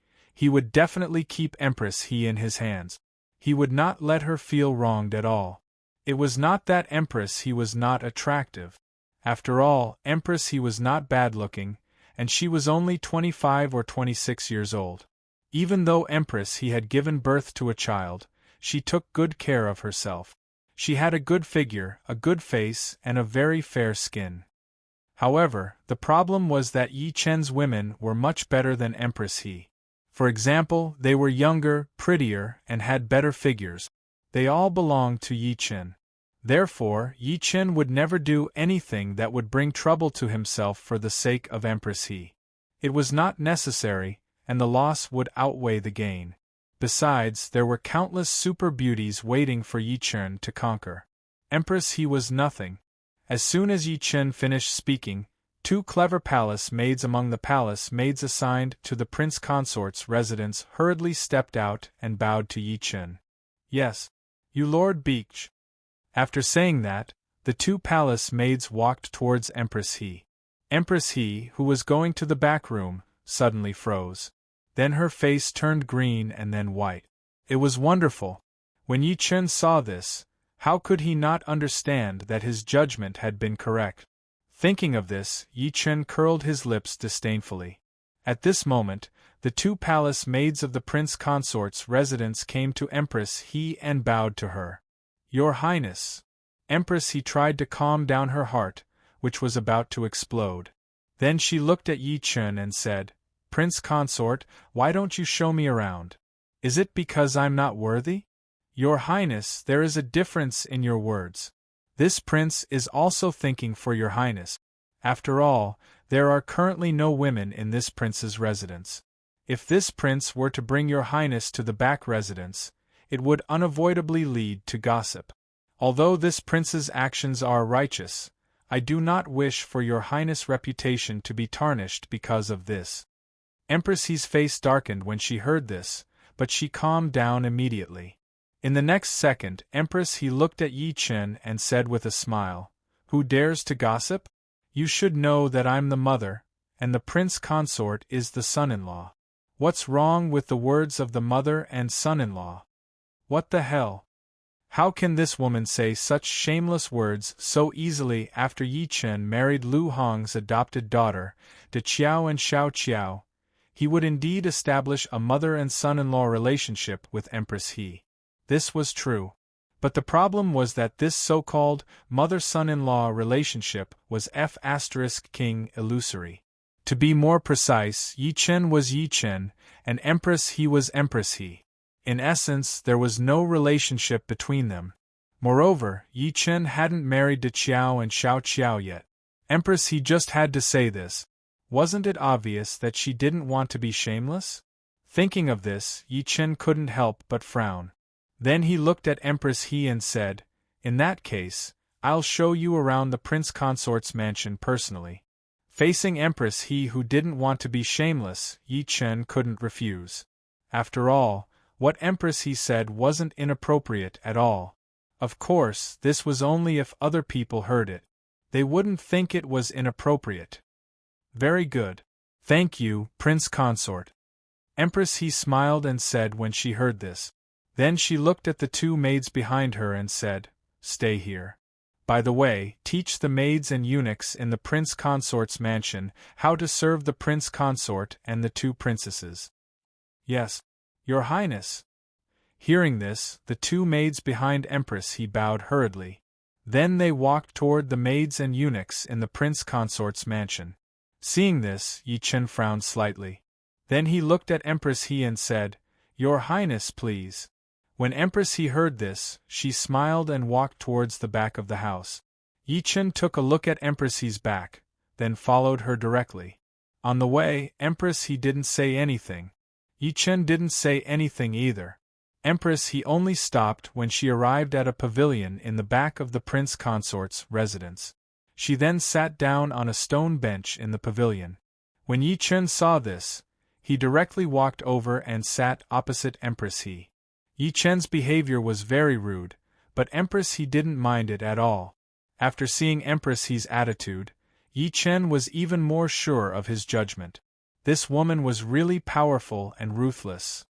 would definitely keep Empress He in his hands. He would not let her feel wronged at all. It was not that Empress He was not attractive. After all, Empress He was not bad-looking, and she was only 25 or 26 years old. Even though Empress He had given birth to a child, she took good care of herself. She had a good figure, a good face, and a very fair skin. However, the problem was that Yi Chen's women were much better than Empress He. For example, they were younger, prettier, and had better figures. They all belonged to Yi Chen. Therefore, Yi Chen would never do anything that would bring trouble to himself for the sake of Empress He. It was not necessary, and the loss would outweigh the gain. Besides, there were countless super beauties waiting for Yi Chen to conquer. Empress He was nothing. As soon as Yi Chen finished speaking, 2 clever palace maids among the palace maids assigned to the prince consort's residence hurriedly stepped out and bowed to Yi Chen. Yes, you Lord Beach. After saying that, the 2 palace maids walked towards Empress He. Empress He, who was going to the back room, suddenly froze. Then her face turned green and then white. It was wonderful. When Yi Chen saw this, how could he not understand that his judgment had been correct? Thinking of this, Yi Chen curled his lips disdainfully. At this moment, the 2 palace maids of the prince consort's residence came to Empress He and bowed to her. Your Highness. Empress He tried to calm down her heart, which was about to explode. Then she looked at Yi Chen and said, Prince consort, why don't you show me around? Is it because I'm not worthy? Your Highness, there is a difference in your words. This prince is also thinking for your Highness. After all, there are currently no women in this prince's residence. If this prince were to bring your Highness to the back residence, it would unavoidably lead to gossip. Although this prince's actions are righteous, I do not wish for your Highness' reputation to be tarnished because of this. Empress He's face darkened when she heard this, but she calmed down immediately. In the next second, Empress He looked at Yi Chen and said with a smile, Who dares to gossip? You should know that I'm the mother, and the prince consort is the son-in-law. What's wrong with the words of the mother and son-in-law? What the hell? How can this woman say such shameless words so easily after Yi Chen married Lu Hong's adopted daughter, De Qiao and Xiao Qiao? He would indeed establish a mother and son-in-law relationship with Empress He. This was true. But the problem was that this so-called mother-son-in-law relationship was F***king illusory. To be more precise, Yi Chen was Yi Chen, and Empress He was Empress He. In essence, there was no relationship between them. Moreover, Yi Chen hadn't married De Qiao and Xiao Qiao yet. Empress He just had to say this. Wasn't it obvious that she didn't want to be shameless? Thinking of this, Yi Chen couldn't help but frown. Then he looked at Empress He and said, In that case, I'll show you around the prince consort's mansion personally. Facing Empress He who didn't want to be shameless, Yi Chen couldn't refuse. After all, what Empress He said wasn't inappropriate at all. Of course, this was only if other people heard it. They wouldn't think it was inappropriate. Very good. Thank you, Prince Consort. Empress He smiled and said when she heard this. Then she looked at the 2 maids behind her and said, Stay here. By the way, teach the maids and eunuchs in the prince consort's mansion how to serve the prince consort and the 2 princesses. Yes, Your Highness. Hearing this, the 2 maids behind Empress He bowed hurriedly. Then they walked toward the maids and eunuchs in the prince consort's mansion. Seeing this, Yi Chen frowned slightly. Then he looked at Empress He and said, Your Highness, please. When Empress He heard this, she smiled and walked towards the back of the house. Yi Chen took a look at Empress He's back, then followed her directly. On the way, Empress He didn't say anything. Yi Chen didn't say anything either. Empress He only stopped when she arrived at a pavilion in the back of the prince consort's residence. She then sat down on a stone bench in the pavilion. When Yi Chen saw this, he directly walked over and sat opposite Empress He. Yi Chen's behavior was very rude, but Empress He didn't mind it at all. After seeing Empress He's attitude, Yi Chen was even more sure of his judgment. This woman was really powerful and ruthless.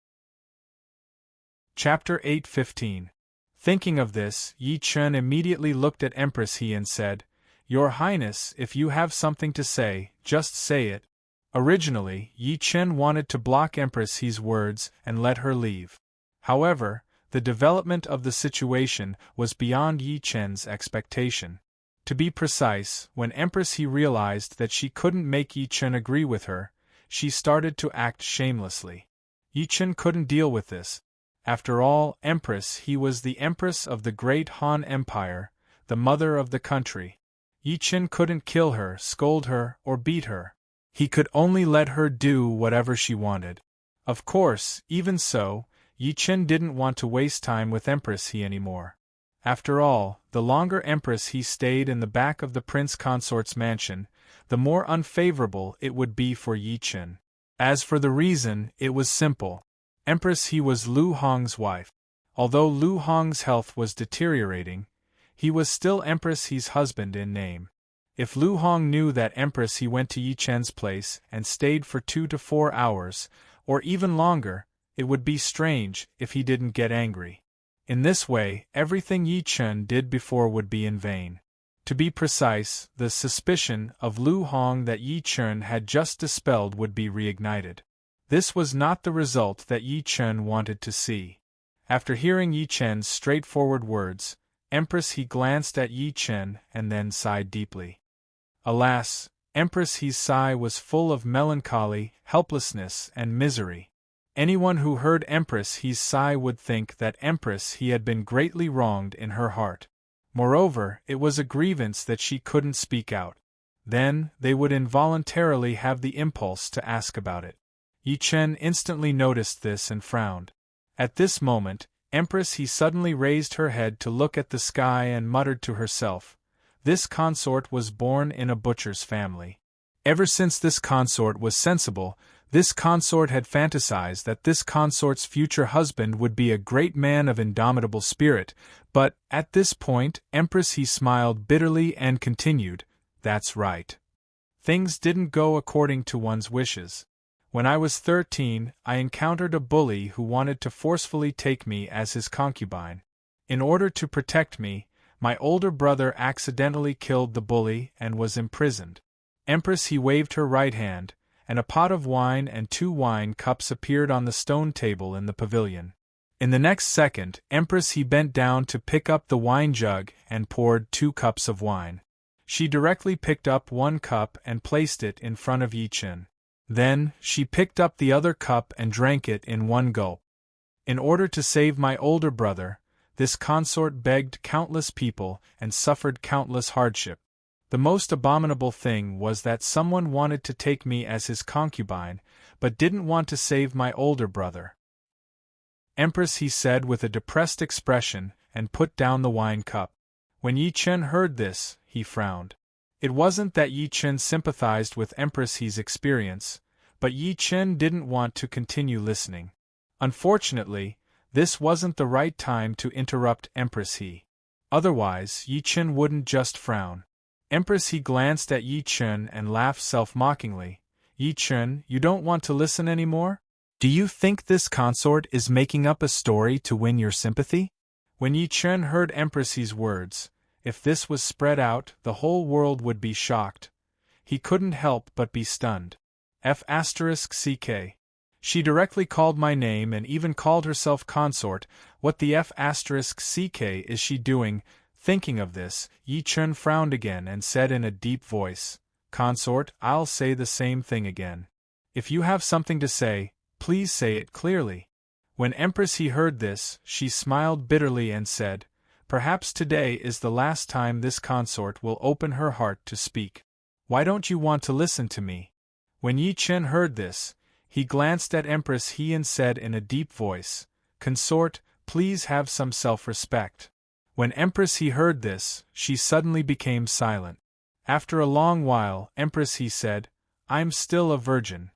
Chapter 8:15. Thinking of this, Yi Chen immediately looked at Empress He and said, "Your Highness, if you have something to say, just say it." Originally, Yi Chen wanted to block Empress He's words and let her leave. However, the development of the situation was beyond Yi Chen's expectation. To be precise, when Empress He realized that she couldn't make Yi Chen agree with her, she started to act shamelessly. Yi Chen couldn't deal with this. After all, Empress He was the Empress of the great Han Empire, the mother of the country. Yi Chen couldn't kill her, scold her, or beat her. He could only let her do whatever she wanted. Of course, even so, Yi Chen didn't want to waste time with Empress He anymore. After all, the longer Empress He stayed in the back of the prince consort's mansion, the more unfavorable it would be for Yi Chen. As for the reason, it was simple. Empress He was Lu Hong's wife. Although Lu Hong's health was deteriorating, he was still Empress He's husband in name. If Lu Hong knew that Empress He went to Yi Chen's place and stayed for 2 to 4 hours, or even longer, it would be strange if he didn't get angry. In this way, everything Yi Chen did before would be in vain. To be precise, the suspicion of Lu Hong that Yi Chen had just dispelled would be reignited. This was not the result that Yi Chen wanted to see. After hearing Yi Chen's straightforward words, Empress He glanced at Yi Chen and then sighed deeply. Alas, Empress He's sigh was full of melancholy, helplessness, and misery. Anyone who heard Empress He's sigh would think that Empress He had been greatly wronged in her heart. Moreover, it was a grievance that she couldn't speak out. Then, they would involuntarily have the impulse to ask about it. Yi Chen instantly noticed this and frowned. At this moment, Empress He suddenly raised her head to look at the sky and muttered to herself, "This consort was born in a butcher's family." Ever since this consort was sensible, this consort had fantasized that this consort's future husband would be a great man of indomitable spirit, but, at this point, Empress He smiled bitterly and continued, "That's right. Things didn't go according to one's wishes. When I was 13, I encountered a bully who wanted to forcefully take me as his concubine. In order to protect me, my older brother accidentally killed the bully and was imprisoned." Empress He waved her right hand, and a pot of wine and 2 wine cups appeared on the stone table in the pavilion. In the next second, Empress He bent down to pick up the wine jug and poured 2 cups of wine. She directly picked up 1 cup and placed it in front of Yi Chen. Then, she picked up the other cup and drank it in 1 gulp. In order to save my older brother, this consort begged countless people and suffered countless hardship. The most abominable thing was that someone wanted to take me as his concubine, but didn't want to save my older brother. Empress He said with a depressed expression and put down the wine cup. When Yi Chen heard this, he frowned. It wasn't that Yi Chen sympathized with Empress He's experience, but Yi Chen didn't want to continue listening. Unfortunately, this wasn't the right time to interrupt Empress He. Otherwise, Yi Chen wouldn't just frown. Empress He glanced at Yi Chen and laughed self-mockingly. "Yi Chen, you don't want to listen anymore? Do you think this consort is making up a story to win your sympathy?" When Yi Chen heard Empress He's words, if this was spread out, the whole world would be shocked. He couldn't help but be stunned. F***ck. She directly called my name and even called herself consort. What the F***ck is she doing? Thinking of this, Yi Chen frowned again and said in a deep voice, "Consort, I'll say the same thing again. If you have something to say, please say it clearly." When Empress He heard this, she smiled bitterly and said, "Perhaps today is the last time this consort will open her heart to speak. Why don't you want to listen to me?" When Yi Chen heard this, he glanced at Empress He and said in a deep voice, "Consort, please have some self-respect." When Empress He heard this, she suddenly became silent. After a long while, Empress He said, "I'm still a virgin.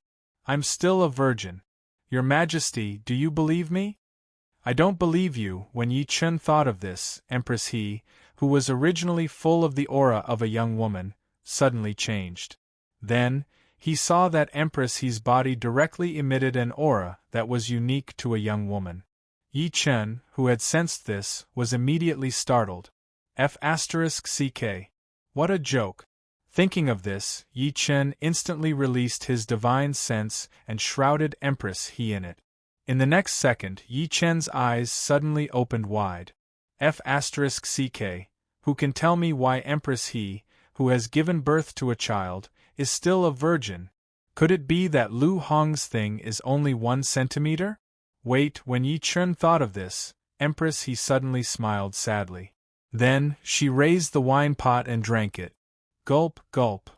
I'm still a virgin. Your Majesty, do you believe me?" "I don't believe you." When Yi Chen thought of this, Empress He, who was originally full of the aura of a young woman, suddenly changed. Then, he saw that Empress He's body directly emitted an aura that was unique to a young woman. Yi Chen, who had sensed this, was immediately startled. F***ck. What a joke. Thinking of this, Yi Chen instantly released his divine sense and shrouded Empress He in it. In the next second, Yi Chen's eyes suddenly opened wide. F***ck. Who can tell me why Empress He, who has given birth to a child, is still a virgin? Could it be that Lu Hong's thing is only 1 centimeter? Wait, when Yi Chen thought of this, Empress He suddenly smiled sadly. Then, she raised the wine pot and drank it. Gulp, gulp.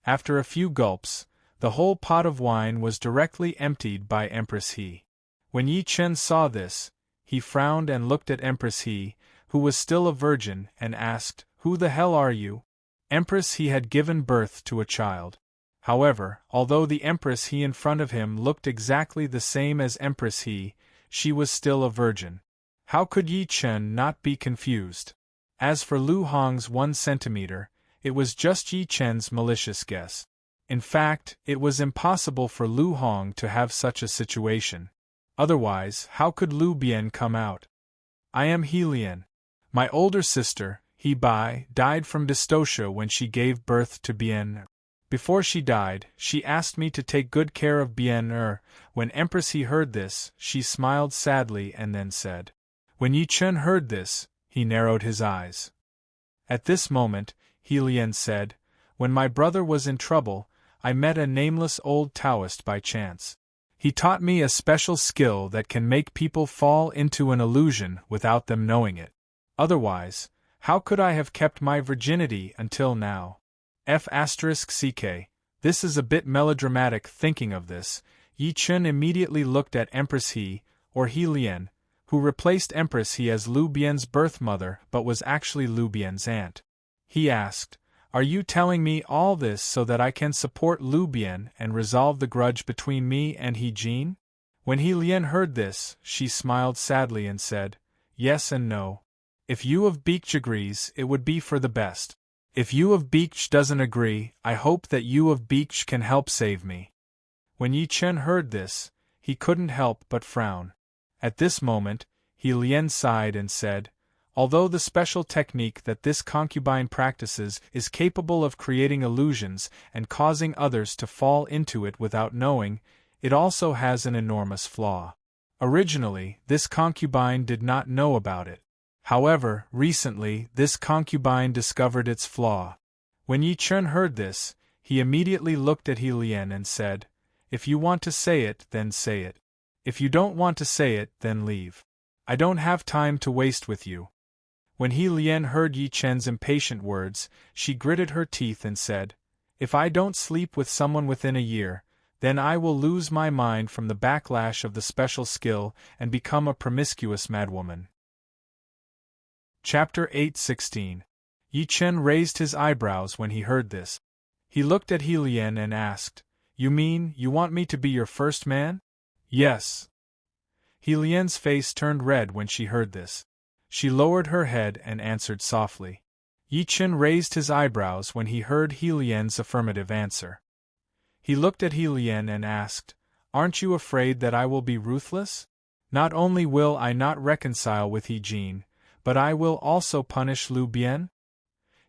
After a few gulps, the whole pot of wine was directly emptied by Empress He. When Yi Chen saw this, he frowned and looked at Empress He, who was still a virgin, and asked, "Who the hell are you?" Empress He had given birth to a child. However, although the Empress He in front of him looked exactly the same as Empress He, she was still a virgin. How could Yi Chen not be confused? As for Lu Hong's 1 centimeter, it was just Yi Chen's malicious guess. In fact, it was impossible for Lu Hong to have such a situation. Otherwise, how could Lu Bian come out? "I am He Lian. My older sister, He Bai, died from dystocia when she gave birth to Bian. Before she died, she asked me to take good care of Bian. When Empress He heard this, she smiled sadly and then said. When Yi Chen heard this, he narrowed his eyes. At this moment, He Lian said, "When my brother was in trouble, I met a nameless old Taoist by chance. He taught me a special skill that can make people fall into an illusion without them knowing it. Otherwise, how could I have kept my virginity until now?" F***ck. This is a bit melodramatic. Thinking of this, Yi Chen immediately looked at Empress He, or He Lian, who replaced Empress He as Lu Bian's birth mother but was actually Lu Bian's aunt. He asked, "Are you telling me all this so that I can support Lu Bian and resolve the grudge between me and He Jin?" When He Lian heard this, she smiled sadly and said, "Yes and no. If Yu of Beach agrees, it would be for the best. If Yu of Beach doesn't agree, I hope that Yu of Beach can help save me." When Yi Chen heard this, he couldn't help but frown. At this moment, He Lian sighed and said, "Although the special technique that this concubine practices is capable of creating illusions and causing others to fall into it without knowing, it also has an enormous flaw. Originally, this concubine did not know about it. However, recently, this concubine discovered its flaw." When Yi Chen heard this, he immediately looked at He Lian and said, "If you want to say it, then say it. If you don't want to say it, then leave. I don't have time to waste with you." When He Lian heard Yi Chen's impatient words, she gritted her teeth and said, "If I don't sleep with someone within a year, then I will lose my mind from the backlash of the special skill and become a promiscuous madwoman." Chapter 8:16. Yi Chen raised his eyebrows when he heard this. He looked at He Lian and asked, "You mean, you want me to be your first man?" "Yes." He Lian's face turned red when she heard this. She lowered her head and answered softly. Yi Chen raised his eyebrows when he heard He Lian's affirmative answer. He looked at He Lian and asked, "Aren't you afraid that I will be ruthless? Not only will I not reconcile with He Jin, but I will also punish Lu Bian?"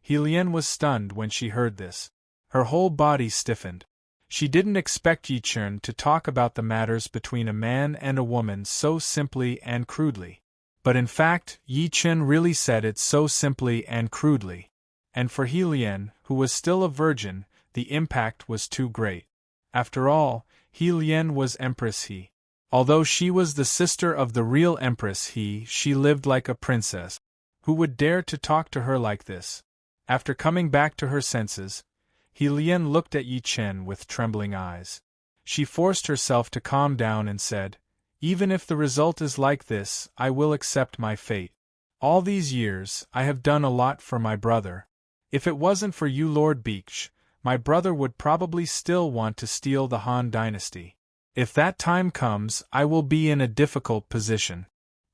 He Lian was stunned when she heard this. Her whole body stiffened. She didn't expect Yi Chen to talk about the matters between a man and a woman so simply and crudely. But in fact, Yi Chen really said it so simply and crudely. And for He Lian, who was still a virgin, the impact was too great. After all, He Lian was Empress He. Although she was the sister of the real empress, she lived like a princess. Who would dare to talk to her like this? After coming back to her senses, He Lian looked at Yi Chen with trembling eyes. She forced herself to calm down and said, "Even if the result is like this, I will accept my fate. All these years, I have done a lot for my brother. If it wasn't for you, Lord Beech, my brother would probably still want to steal the Han dynasty. If that time comes, I will be in a difficult position."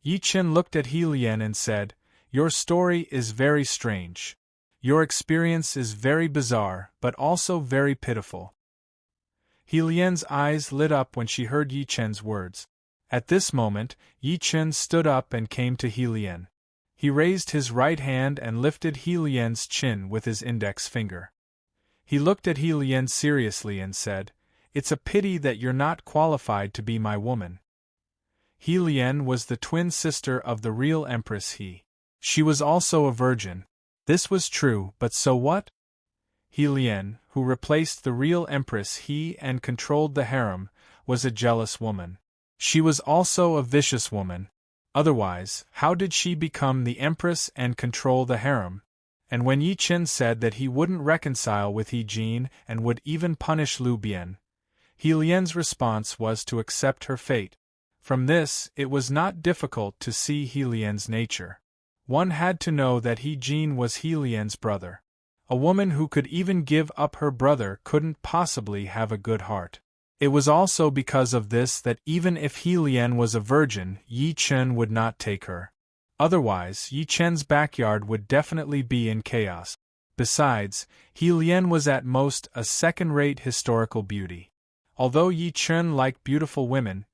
Yi Chen looked at He Lian and said, "Your story is very strange. Your experience is very bizarre, but also very pitiful." He Lian's eyes lit up when she heard Yi Chen's words. At this moment, Yi Chen stood up and came to He Lian. He raised his right hand and lifted He Lian's chin with his index finger. He looked at He Lian seriously and said, "It's a pity that you're not qualified to be my woman." He Lian was the twin sister of the real Empress He. She was also a virgin. This was true, but so what? He Lian, who replaced the real Empress He and controlled the harem, was a jealous woman. She was also a vicious woman. Otherwise, how did she become the Empress and control the harem? And when Yi Chen said that he wouldn't reconcile with He Jin and would even punish Liu Bian, He Lian's response was to accept her fate. From this, it was not difficult to see He Lian's nature. One had to know that He Jin was He Lian's brother. A woman who could even give up her brother couldn't possibly have a good heart. It was also because of this that even if He Lian was a virgin, Yi Chen would not take her. Otherwise, Yi Chen's backyard would definitely be in chaos. Besides, He Lian was at most a second-rate historical beauty. Although Yi Chen liked beautiful women,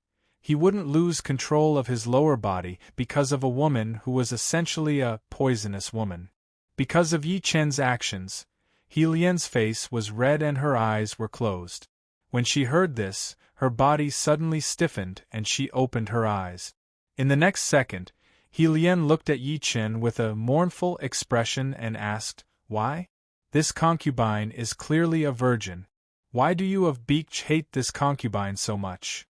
he wouldn't lose control of his lower body because of a woman who was essentially a poisonous woman. Because of Yi Chen's actions, He Lian's face was red and her eyes were closed. When she heard this, her body suddenly stiffened and she opened her eyes. In the next second, He Lian looked at Yi Chen with a mournful expression and asked, "Why? This concubine is clearly a virgin. Why do you of Beech hate this concubine so much?"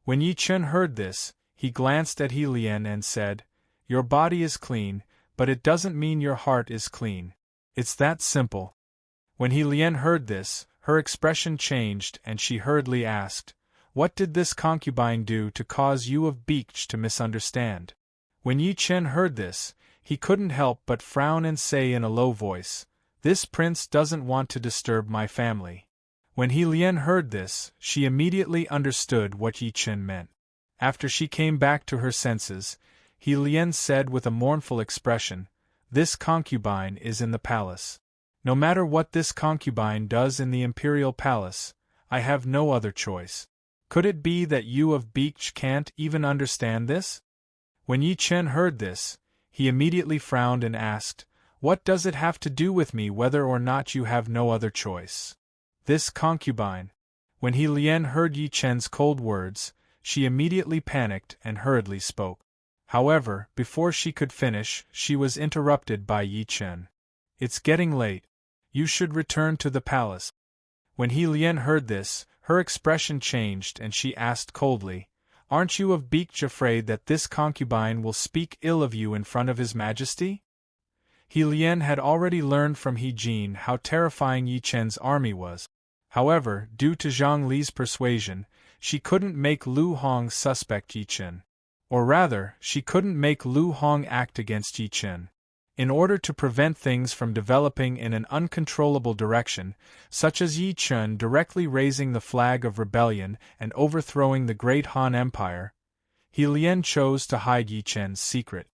When Yi Chen heard this, he glanced at He Lian and said, "Your body is clean, but it doesn't mean your heart is clean. It's that simple." When He Lian heard this, her expression changed and she hurriedly asked, "What did this concubine do to cause you of Beech to misunderstand?" When Yi Chen heard this, he couldn't help but frown and say in a low voice, "This prince doesn't want to disturb my family." When He Lian heard this, she immediately understood what Yi Chen meant. After she came back to her senses, He Lian said with a mournful expression, "This concubine is in the palace. No matter what this concubine does in the imperial palace, I have no other choice. Could it be that you of Beech can't even understand this?" When Yi Chen heard this, he immediately frowned and asked, "What does it have to do with me whether or not you have no other choice? This concubine." When He Lian heard Yi Chen's cold words, she immediately panicked and hurriedly spoke. However, before she could finish, she was interrupted by Yi Chen. "It's getting late. You should return to the palace." When He Lian heard this, her expression changed and she asked coldly, "Aren't you of Beech afraid that this concubine will speak ill of you in front of His Majesty?" He Lian had already learned from He Jin how terrifying Yi Chen's army was. However, due to Zhang Li's persuasion, she couldn't make Lu Hong suspect Yi Chen. Or rather, she couldn't make Lu Hong act against Yi Chen. In order to prevent things from developing in an uncontrollable direction, such as Yi Chen directly raising the flag of rebellion and overthrowing the great Han Empire, He Lian chose to hide Yi Chen's secret.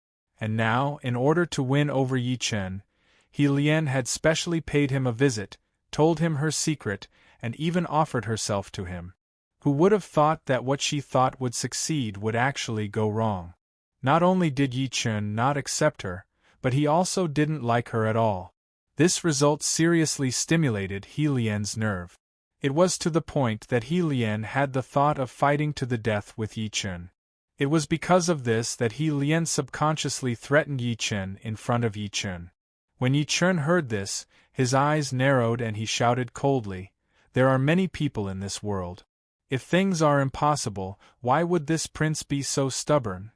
And now, in order to win over Yi Chen, He Lian had specially paid him a visit, told him her secret, and even offered herself to him. Who would have thought that what she thought would succeed would actually go wrong? Not only did Yi Chen not accept her, but he also didn't like her at all. This result seriously stimulated He Lian's nerve. It was to the point that He Lian had the thought of fighting to the death with Yi Chen. It was because of this that He Lian subconsciously threatened Yi Chen in front of Yi Chen. When Yi Chen heard this, his eyes narrowed and he shouted coldly, "There are many people in this world. If things are impossible, why would this prince be so stubborn?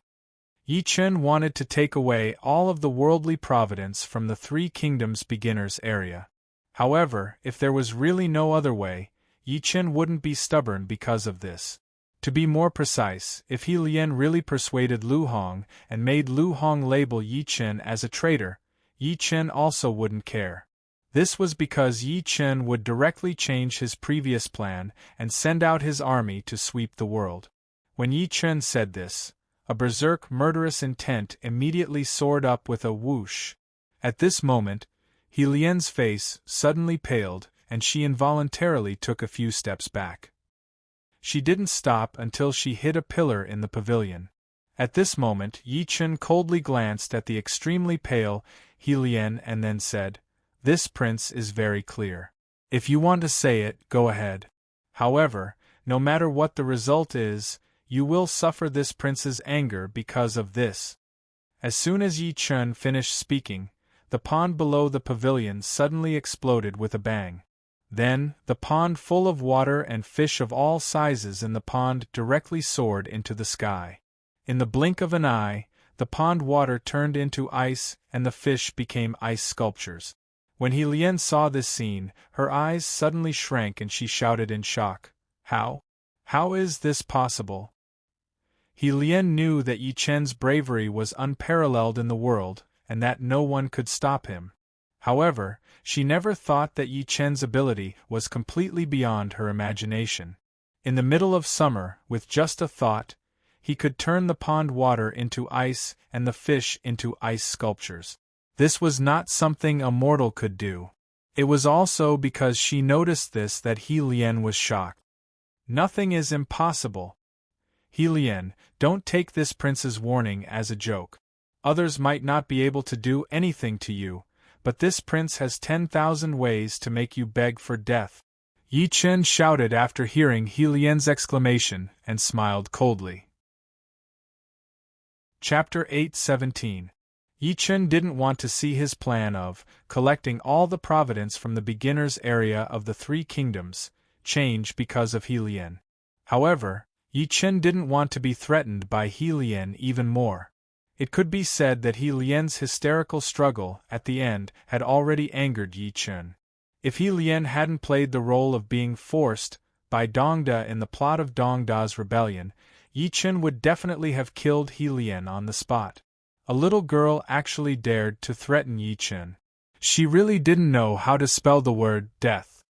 Yi Chen wanted to take away all of the worldly providence from the Three Kingdoms beginners area. However, if there was really no other way, Yi Chen wouldn't be stubborn because of this. To be more precise, if He Lian really persuaded Lu Hong and made Lu Hong label Yi Chen as a traitor, Yi Chen also wouldn't care. This was because Yi Chen would directly change his previous plan and send out his army to sweep the world. When Yi Chen said this, a berserk murderous intent immediately soared up with a whoosh. At this moment, He Lian's face suddenly paled, and she involuntarily took a few steps back. She didn't stop until she hit a pillar in the pavilion. At this moment, Yi Chen coldly glanced at the extremely pale He Lian and then said, "This prince is very clear. If you want to say it, go ahead. However, no matter what the result is, you will suffer this prince's anger because of this." As soon as Yi Chen finished speaking, the pond below the pavilion suddenly exploded with a bang. Then, the pond full of water and fish of all sizes in the pond directly soared into the sky. In the blink of an eye, the pond water turned into ice and the fish became ice sculptures. When He Lian saw this scene, her eyes suddenly shrank and she shouted in shock, "How? How is this possible?" He Lian knew that Yi Chen's bravery was unparalleled in the world, and that no one could stop him. However, she never thought that Yi Chen's ability was completely beyond her imagination. In the middle of summer, with just a thought, he could turn the pond water into ice and the fish into ice sculptures. This was not something a mortal could do. It was also because she noticed this that He Lian was shocked. Nothing is impossible. He Lian, don't take this prince's warning as a joke. Others might not be able to do anything to you, but this prince has 10,000 ways to make you beg for death. Yi Chen shouted after hearing He Lian's exclamation and smiled coldly. Chapter 8:17. Yi Chen didn't want to see his plan of collecting all the providence from the beginner's area of the Three Kingdoms change because of He Lian. However, Yi Chen didn't want to be threatened by He Lian even more. It could be said that He Lian's hysterical struggle at the end had already angered Yi Chen. If He Lian hadn't played the role of being forced by Dongda in the plot of Dongda's rebellion, Yi Chen would definitely have killed He Lian on the spot. A little girl actually dared to threaten Yi Chen. She really didn't know how to spell the word death.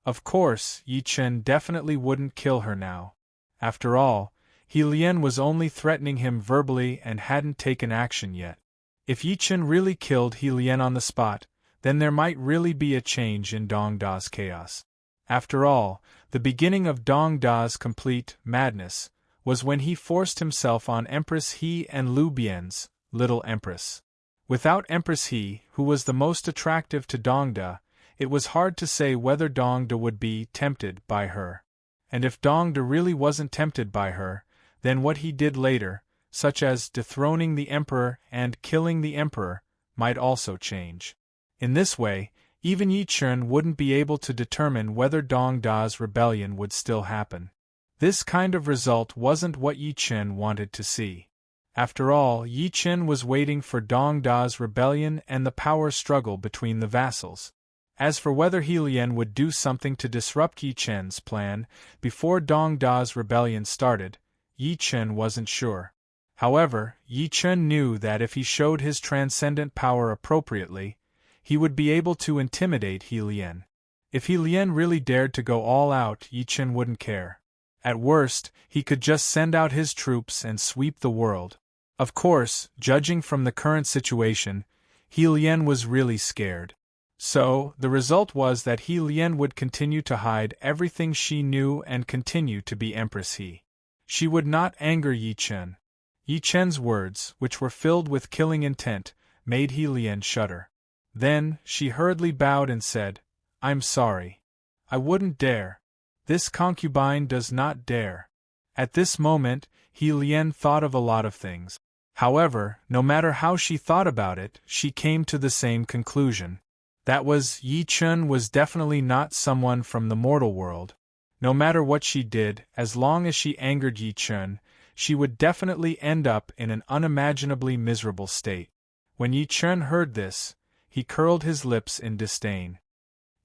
Of course, Yi Chen definitely wouldn't kill her now. After all, He Lian was only threatening him verbally and hadn't taken action yet. If Yi Chen really killed He Lian on the spot, then there might really be a change in Dongda's chaos. After all, the beginning of Dongda's complete madness was when he forced himself on Empress He and Lu Bian's little empress. Without Empress He, who was the most attractive to Dongda, it was hard to say whether Dongda would be tempted by her. And if Dongda really wasn't tempted by her, then what he did later, such as dethroning the emperor and killing the emperor, might also change. In this way, even Yi Chen wouldn't be able to determine whether Dongda's rebellion would still happen. This kind of result wasn't what Yi Chen wanted to see. After all, Yi Chen was waiting for Dongda's rebellion and the power struggle between the vassals. As for whether He Lian would do something to disrupt Yi Chen's plan before Dongda's rebellion started, Yi Chen wasn't sure. However, Yi Chen knew that if he showed his transcendent power appropriately, he would be able to intimidate He Lian. If He Lian really dared to go all out, Yi Chen wouldn't care. At worst, he could just send out his troops and sweep the world. Of course, judging from the current situation, He Lian was really scared. So, the result was that He Lian would continue to hide everything she knew and continue to be Empress He. She would not anger Yi Chen. Yi Chen's words, which were filled with killing intent, made He Lian shudder. Then, she hurriedly bowed and said, "I'm sorry. I wouldn't dare. This concubine does not dare." At this moment, He Lian thought of a lot of things. However, no matter how she thought about it, she came to the same conclusion. That was, Yi Chen was definitely not someone from the mortal world. No matter what she did, as long as she angered Yi Chen, she would definitely end up in an unimaginably miserable state. When Yi Chen heard this, he curled his lips in disdain.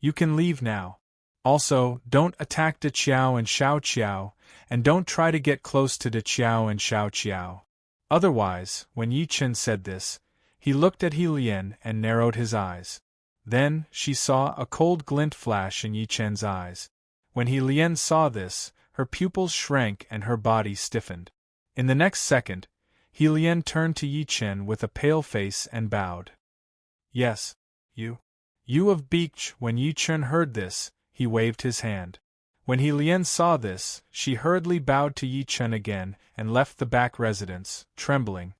You can leave now. Also, don't attack De Qiao and Xiao Qiao, and don't try to get close to De Qiao and Xiao Qiao. Otherwise, when Yi Chen said this, he looked at He Lian and narrowed his eyes. Then, she saw a cold glint flash in Yi Chen's eyes. When He Lian saw this, her pupils shrank and her body stiffened. In the next second, He Lian turned to Yi Chen with a pale face and bowed. Yes, you. You of Beech. When Yi Chen heard this, he waved his hand. When He Lian saw this, she hurriedly bowed to Yi Chen again and left the back residence, trembling.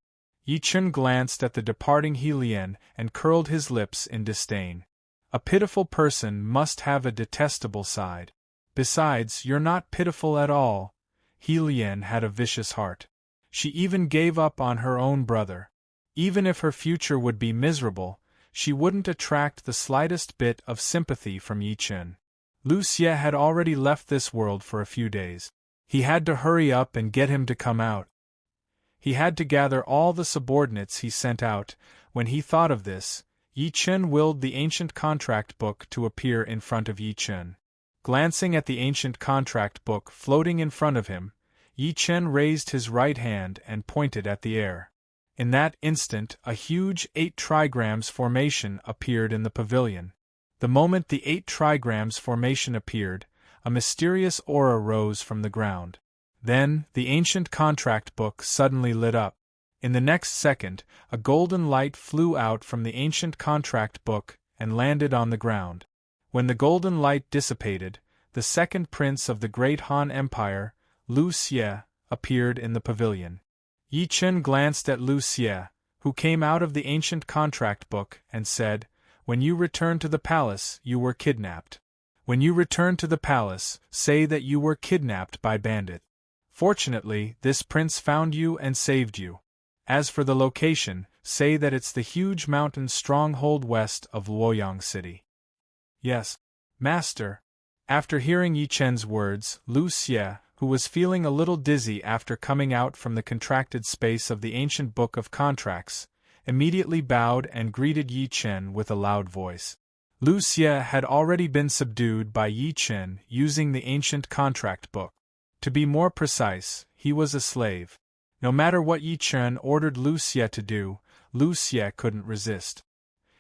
Yi Chen glanced at the departing He Lian and curled his lips in disdain. A pitiful person must have a detestable side. Besides, you're not pitiful at all. He Lian had a vicious heart. She even gave up on her own brother. Even if her future would be miserable, she wouldn't attract the slightest bit of sympathy from Yi Chen. Lu Xie had already left this world for a few days. He had to hurry up and get him to come out. He had to gather all the subordinates he sent out. When he thought of this, Yi Chen willed the ancient contract book to appear in front of Yi Chen. Glancing at the ancient contract book floating in front of him, Yi Chen raised his right hand and pointed at the air. In that instant, a huge 8 trigrams formation appeared in the pavilion. The moment the 8 trigrams formation appeared, a mysterious aura rose from the ground. Then, the ancient contract book suddenly lit up. In the next second, a golden light flew out from the ancient contract book and landed on the ground. When the golden light dissipated, the second prince of the Great Han Empire, Lu Xie, appeared in the pavilion. Yi Chen glanced at Lu Xie, who came out of the ancient contract book, and said, "When you return to the palace, you were kidnapped. When you return to the palace, say that you were kidnapped by bandit. Fortunately, this prince found you and saved you. As for the location, say that it's the huge mountain stronghold west of Luoyang City." "Yes, master." After hearing Yi Chen's words, Lu Xie, who was feeling a little dizzy after coming out from the contracted space of the ancient book of contracts, immediately bowed and greeted Yi Chen with a loud voice. Lu Xie had already been subdued by Yi Chen using the ancient contract book. To be more precise, he was a slave. No matter what Yi Chen ordered Lu Xie to do, Lu Xie couldn't resist.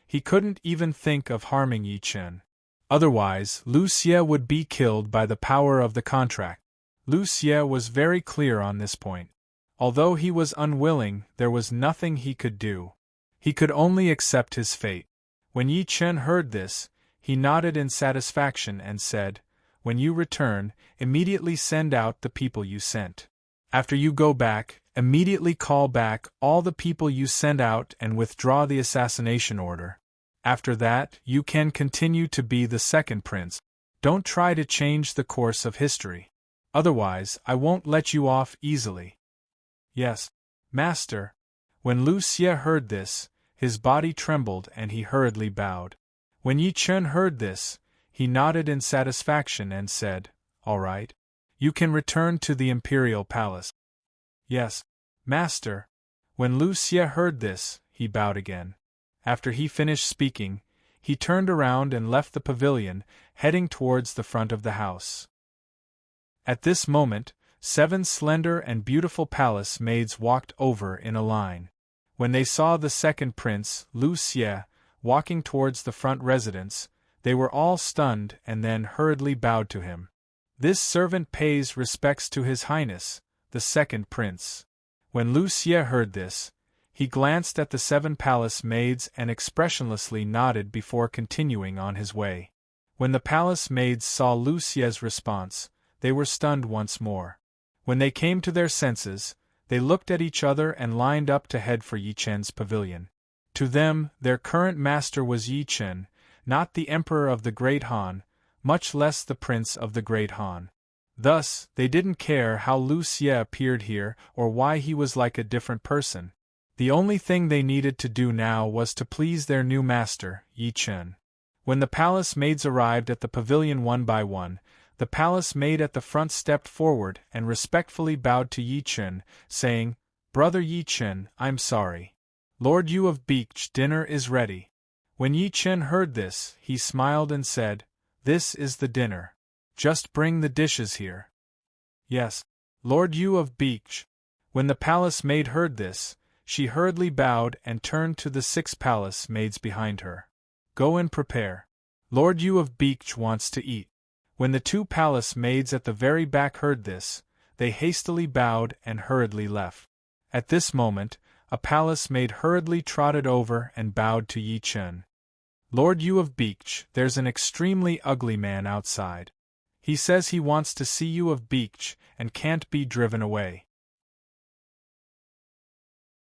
He couldn't even think of harming Yi Chen. Otherwise, Lu Xie would be killed by the power of the contract. Lu Xie was very clear on this point. Although he was unwilling, there was nothing he could do. He could only accept his fate. When Yi Chen heard this, he nodded in satisfaction and said, "When you return, immediately send out the people you sent. After you go back, immediately call back all the people you sent out and withdraw the assassination order. After that, you can continue to be the second prince. Don't try to change the course of history. Otherwise, I won't let you off easily." "Yes, master." When Lu Xie heard this, his body trembled and he hurriedly bowed. When Yi Chen heard this, he nodded in satisfaction and said, "All right. You can return to the imperial palace." "Yes, master." When Lu Xie heard this, he bowed again. After he finished speaking, he turned around and left the pavilion, heading towards the front of the house. At this moment, 7 slender and beautiful palace maids walked over in a line. When they saw the second prince, Lu Xie, walking towards the front residence, they were all stunned and then hurriedly bowed to him. This servant pays respects to His Highness, the second prince. When Lu Xie heard this, he glanced at the 7 palace maids and expressionlessly nodded before continuing on his way. When the palace maids saw Lu Xie's response, they were stunned once more. When they came to their senses, they looked at each other and lined up to head for Yi Chen's pavilion. To them, their current master was Yi Chen, not the Emperor of the Great Han, much less the Prince of the Great Han. Thus, they didn't care how Lu Xie appeared here or why he was like a different person. The only thing they needed to do now was to please their new master, Yi Chen. When the palace maids arrived at the pavilion one by one, The palace maid at the front stepped forward and respectfully bowed to Yi Chen, saying, "Brother Yi Chen, I'm sorry. Lord Yu of Beech, dinner is ready." When Yi Chen heard this, he smiled and said, "This is the dinner. Just bring the dishes here." "Yes, Lord Yu of Beech." When the palace maid heard this, she hurriedly bowed and turned to the 6 palace maids behind her. "Go and prepare. Lord Yu of Beech wants to eat." When the 2 palace maids at the very back heard this, they hastily bowed and hurriedly left. At this moment, a palace maid hurriedly trotted over and bowed to Yi Chen. "Lord Yu of Beech, there's an extremely ugly man outside. He says he wants to see you of Beech and can't be driven away."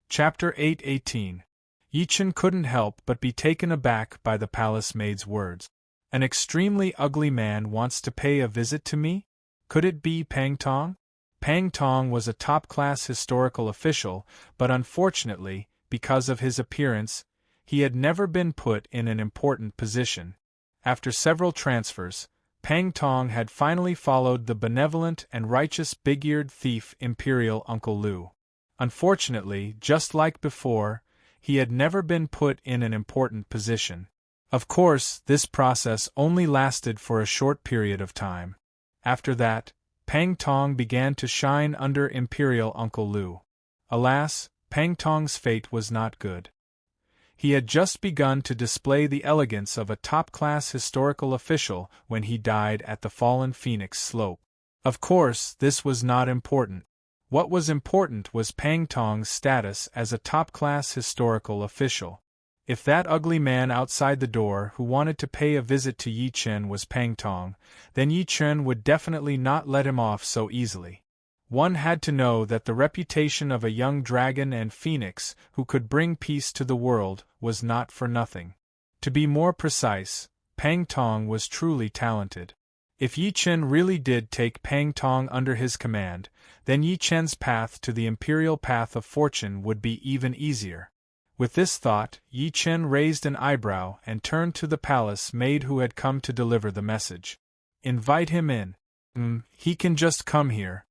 Chapter 8:18. Yi Chen couldn't help but be taken aback by the palace maid's words. "An extremely ugly man wants to pay a visit to me? Could it be Pang Tong?" Pang Tong was a top-class historical official, but unfortunately, because of his appearance, he had never been put in an important position. After several transfers, Pang Tong had finally followed the benevolent and righteous big-eared thief Imperial Uncle Liu. Unfortunately, just like before, he had never been put in an important position. Of course, this process only lasted for a short period of time. After that, Pang Tong began to shine under Imperial Uncle Liu. Alas, Pang Tong's fate was not good. He had just begun to display the elegance of a top-class historical official when he died at the fallen Phoenix Slope. Of course, this was not important. What was important was Pang Tong's status as a top-class historical official. If that ugly man outside the door who wanted to pay a visit to Yi Chen was Pang Tong, then Yi Chen would definitely not let him off so easily. One had to know that the reputation of a young dragon and phoenix who could bring peace to the world was not for nothing. To be more precise, Pang Tong was truly talented. If Yi Chen really did take Pang Tong under his command, then Yi Chen's path to the imperial path of fortune would be even easier. With this thought, Yi Chen raised an eyebrow and turned to the palace maid who had come to deliver the message. "Invite him in. He can just come here."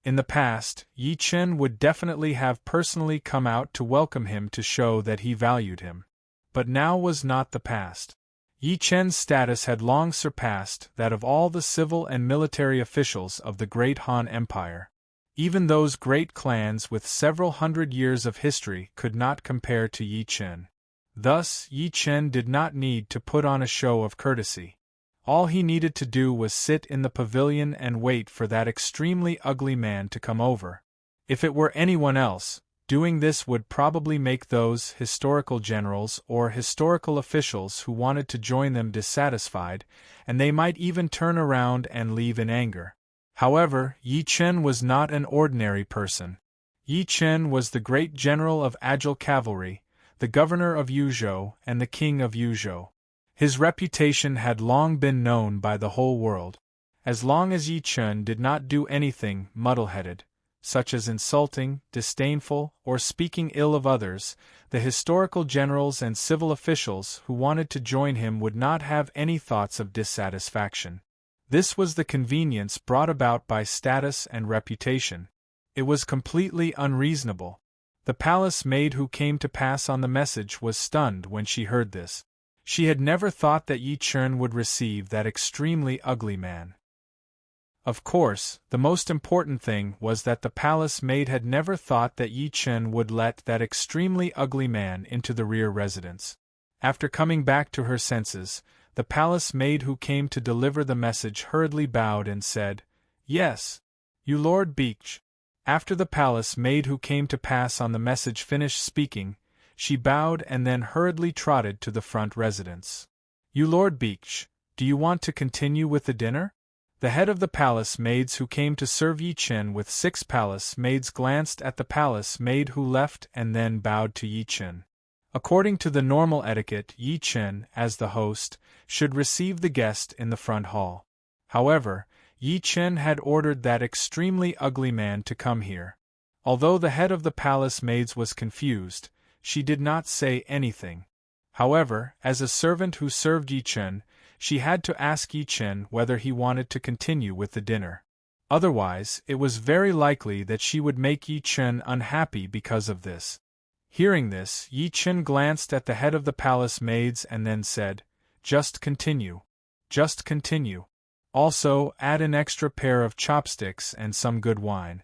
In the past, Yi Chen would definitely have personally come out to welcome him to show that he valued him. But now was not the past. Yi Chen's status had long surpassed that of all the civil and military officials of the Great Han Empire. Even those great clans with several hundred years of history could not compare to Yi Chen. Thus, Yi Chen did not need to put on a show of courtesy. All he needed to do was sit in the pavilion and wait for that extremely ugly man to come over. If it were anyone else, doing this would probably make those historical generals or historical officials who wanted to join them dissatisfied, and they might even turn around and leave in anger. However, Yi Chen was not an ordinary person. Yi Chen was the great general of agile cavalry, the governor of Yuzhou and the king of Yuzhou. His reputation had long been known by the whole world. As long as Yi Chen did not do anything muddle-headed, such as insulting, disdainful, or speaking ill of others, the historical generals and civil officials who wanted to join him would not have any thoughts of dissatisfaction. This was the convenience brought about by status and reputation. It was completely unreasonable. The palace maid who came to pass on the message was stunned when she heard this. She had never thought that Yi Chen would receive that extremely ugly man. Of course, the most important thing was that the palace maid had never thought that Yi Chen would let that extremely ugly man into the rear residence. After coming back to her senses, the palace maid who came to deliver the message hurriedly bowed and said, "Yes, you Lord Beech." After the palace maid who came to pass on the message finished speaking, she bowed and then hurriedly trotted to the front residence. "You Lord Beech, do you want to continue with the dinner?" The head of the palace maids who came to serve Yi Chen with 6 palace maids glanced at the palace maid who left and then bowed to Yi Chen. According to the normal etiquette, Yi Chen, as the host, should receive the guest in the front hall. However, Yi Chen had ordered that extremely ugly man to come here. Although the head of the palace maids was confused, she did not say anything. However, as a servant who served Yi Chen, she had to ask Yi Chen whether he wanted to continue with the dinner. Otherwise, it was very likely that she would make Yi Chen unhappy because of this. Hearing this, Yi Chen glanced at the head of the palace maids and then said, "Just continue. Just continue. Also, add an extra pair of chopsticks and some good wine."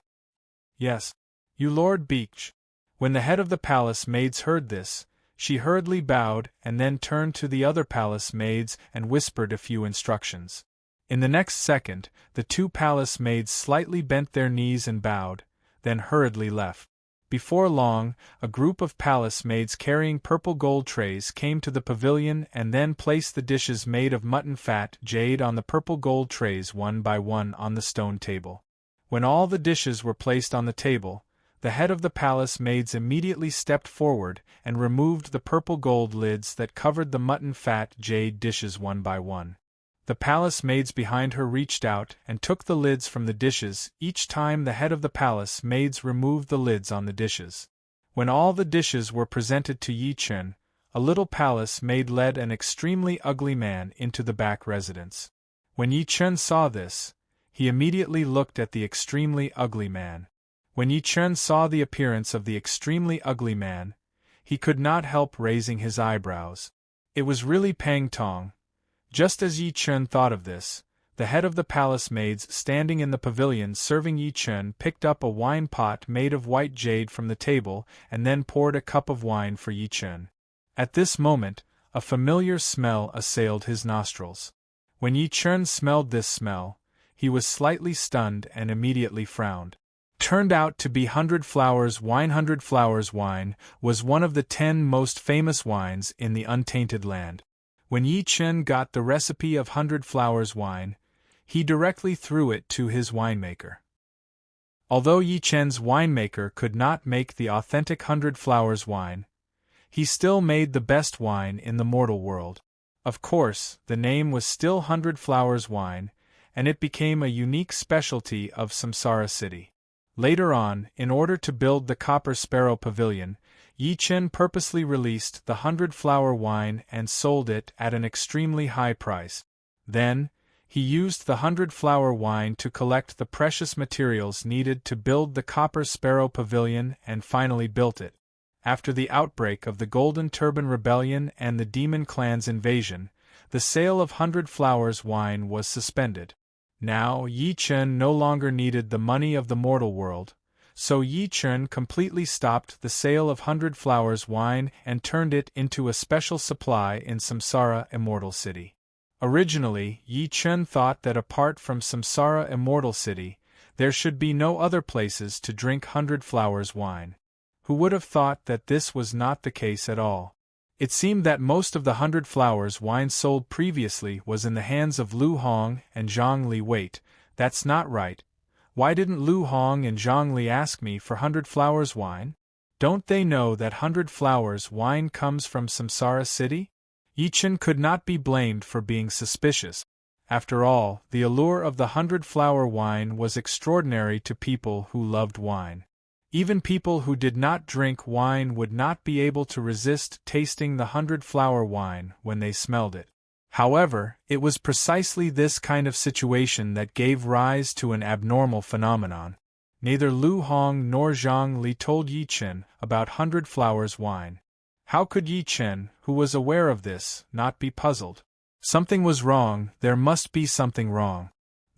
"Yes, you Lord Beach." When the head of the palace maids heard this, she hurriedly bowed and then turned to the other palace maids and whispered a few instructions. In the next second, the two palace maids slightly bent their knees and bowed, then hurriedly left. Before long, a group of palace maids carrying purple gold trays came to the pavilion and then placed the dishes made of mutton fat jade on the purple gold trays one by one on the stone table. When all the dishes were placed on the table, the head of the palace maids immediately stepped forward and removed the purple gold lids that covered the mutton fat jade dishes one by one. The palace maids behind her reached out and took the lids from the dishes each time the head of the palace maids removed the lids on the dishes. When all the dishes were presented to Yi Chen, a little palace maid led an extremely ugly man into the back residence. When Yi Chen saw this, he immediately looked at the extremely ugly man. When Yi Chen saw the appearance of the extremely ugly man, he could not help raising his eyebrows. It was really Pang Tong. Just as Yi Chen thought of this, the head of the palace maids standing in the pavilion serving Yi Chen picked up a wine pot made of white jade from the table and then poured a cup of wine for Yi Chen. At this moment, a familiar smell assailed his nostrils. When Yi Chen smelled this smell, he was slightly stunned and immediately frowned. Turned out to be 100 Flowers wine. 100 Flowers wine was one of the 10 most famous wines in the Untainted Land. When Yi Chen got the recipe of 100 Flowers wine, he directly threw it to his winemaker. Although Yi Chen's winemaker could not make the authentic 100 Flowers wine, he still made the best wine in the mortal world. Of course, the name was still 100 Flowers wine, and it became a unique specialty of Samsara City. Later on, in order to build the Copper Sparrow Pavilion, Yi Chen purposely released the 100-flower wine and sold it at an extremely high price. Then, he used the 100-flower wine to collect the precious materials needed to build the Copper Sparrow Pavilion and finally built it. After the outbreak of the Golden Turban Rebellion and the Demon Clan's invasion, the sale of 100 Flowers wine was suspended. Now, Yi Chen no longer needed the money of the mortal world, so Yi Chen completely stopped the sale of 100 Flowers wine and turned it into a special supply in Samsara Immortal City. Originally, Yi Chen thought that apart from Samsara Immortal City, there should be no other places to drink 100 Flowers wine. Who would have thought that this was not the case at all? It seemed that most of the 100 Flowers wine sold previously was in the hands of Lu Hong and Zhang Li. Wait, that's not right. Why didn't Lu Hong and Zhang Li ask me for 100 Flowers wine? Don't they know that 100 Flowers wine comes from Samsara City? Yi Chen could not be blamed for being suspicious. After all, the allure of the 100-flower wine was extraordinary to people who loved wine. Even people who did not drink wine would not be able to resist tasting the 100-flower wine when they smelled it. However, it was precisely this kind of situation that gave rise to an abnormal phenomenon. Neither Lu Hong nor Zhang Li told Yi Chen about 100 Flowers wine. How could Yi Chen, who was aware of this, not be puzzled? Something was wrong, there must be something wrong.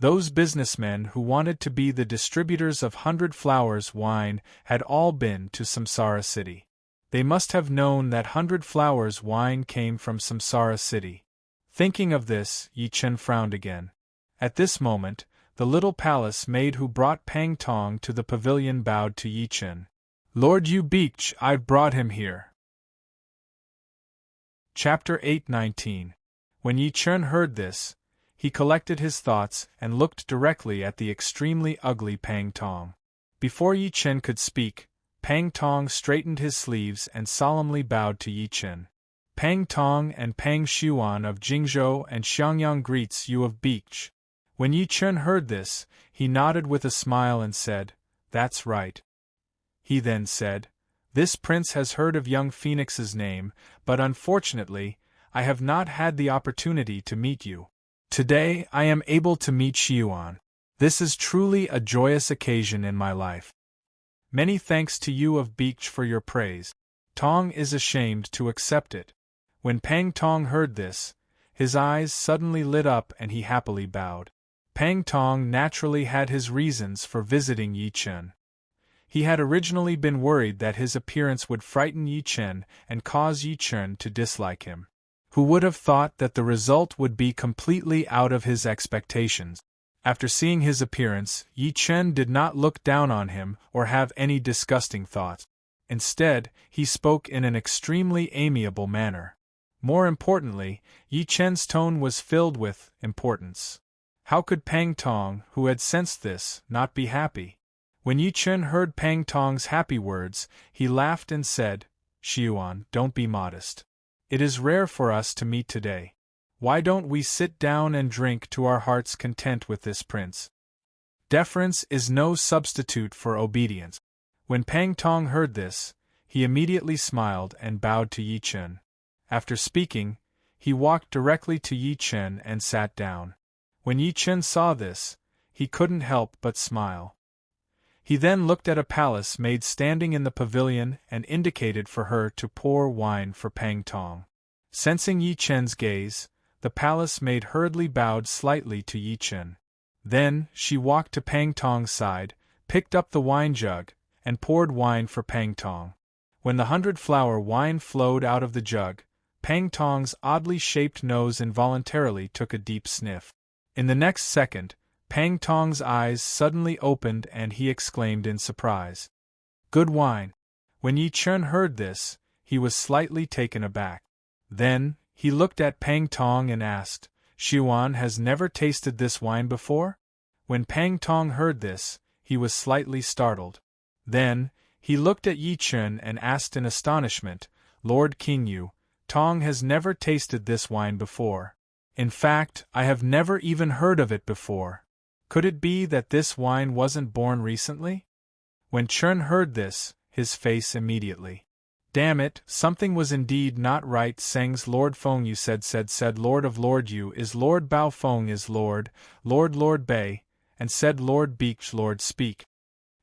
Those businessmen who wanted to be the distributors of 100 Flowers wine had all been to Samsara City. They must have known that 100 Flowers wine came from Samsara City. Thinking of this, Yi Chen frowned again. At this moment, the little palace maid who brought Pang Tong to the pavilion bowed to Yi Chen. "Lord Yu Beach, I've brought him here." Chapter 8:19. When Yi Chen heard this, he collected his thoughts and looked directly at the extremely ugly Pang Tong. Before Yi Chen could speak, Pang Tong straightened his sleeves and solemnly bowed to Yi Chen. "Pang Tong and Pang Xuan of Jingzhou and Xiangyang greets you of Beach." When Yi Chen heard this, he nodded with a smile and said, "That's right." He then said, "This prince has heard of young Phoenix's name, but unfortunately, I have not had the opportunity to meet you. Today I am able to meet Xiuan. This is truly a joyous occasion in my life. Many thanks to you of Beach for your praise. Tong is ashamed to accept it. When Pang Tong heard this, his eyes suddenly lit up and he happily bowed. Pang Tong naturally had his reasons for visiting Yi Chen. He had originally been worried that his appearance would frighten Yi Chen and cause Yi Chen to dislike him. Who would have thought that the result would be completely out of his expectations? After seeing his appearance, Yi Chen did not look down on him or have any disgusting thoughts. Instead, he spoke in an extremely amiable manner. More importantly, Yi Chen's tone was filled with importance. How could Pang Tong, who had sensed this, not be happy? When Yi Chen heard Pang Tong's happy words, he laughed and said, "Xiuan, don't be modest. It is rare for us to meet today. Why don't we sit down and drink to our heart's content with this prince?" Deference is no substitute for obedience. When Pang Tong heard this, he immediately smiled and bowed to Yi Chen. After speaking, he walked directly to Yi Chen and sat down. When Yi Chen saw this, he couldn't help but smile. He then looked at a palace maid standing in the pavilion and indicated for her to pour wine for Pang Tong. Sensing Yi Chen's gaze, the palace maid hurriedly bowed slightly to Yi Chen. Then, she walked to Pang Tong's side, picked up the wine jug, and poured wine for Pang Tong. When the 100-flower wine flowed out of the jug, Pang Tong's oddly shaped nose involuntarily took a deep sniff. In the next second, Pang Tong's eyes suddenly opened and he exclaimed in surprise, "Good wine!" When Yi Chen heard this, he was slightly taken aback. Then, he looked at Pang Tong and asked, "Xiuan has never tasted this wine before?" When Pang Tong heard this, he was slightly startled. Then, he looked at Yi Chen and asked in astonishment, "Lord King Yu, Tong has never tasted this wine before. In fact, I have never even heard of it before. Could it be that this wine wasn't born recently?" When Chen heard this, his face immediately. "Damn it, something was indeed not right." Seng's Lord Feng Yu said Lord of Lord Yu is Lord Bao Feng is Lord Bei, and said Lord Beach Lord Speak.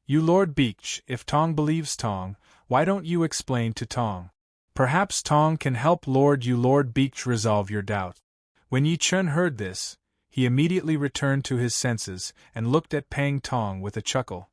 You Lord Beach, if Tong believes Tong, why don't you explain to Tong? Perhaps Tong can help Lord Yu Lord Beach resolve your doubt. When Yi Chen heard this, he immediately returned to his senses and looked at Pang Tong with a chuckle.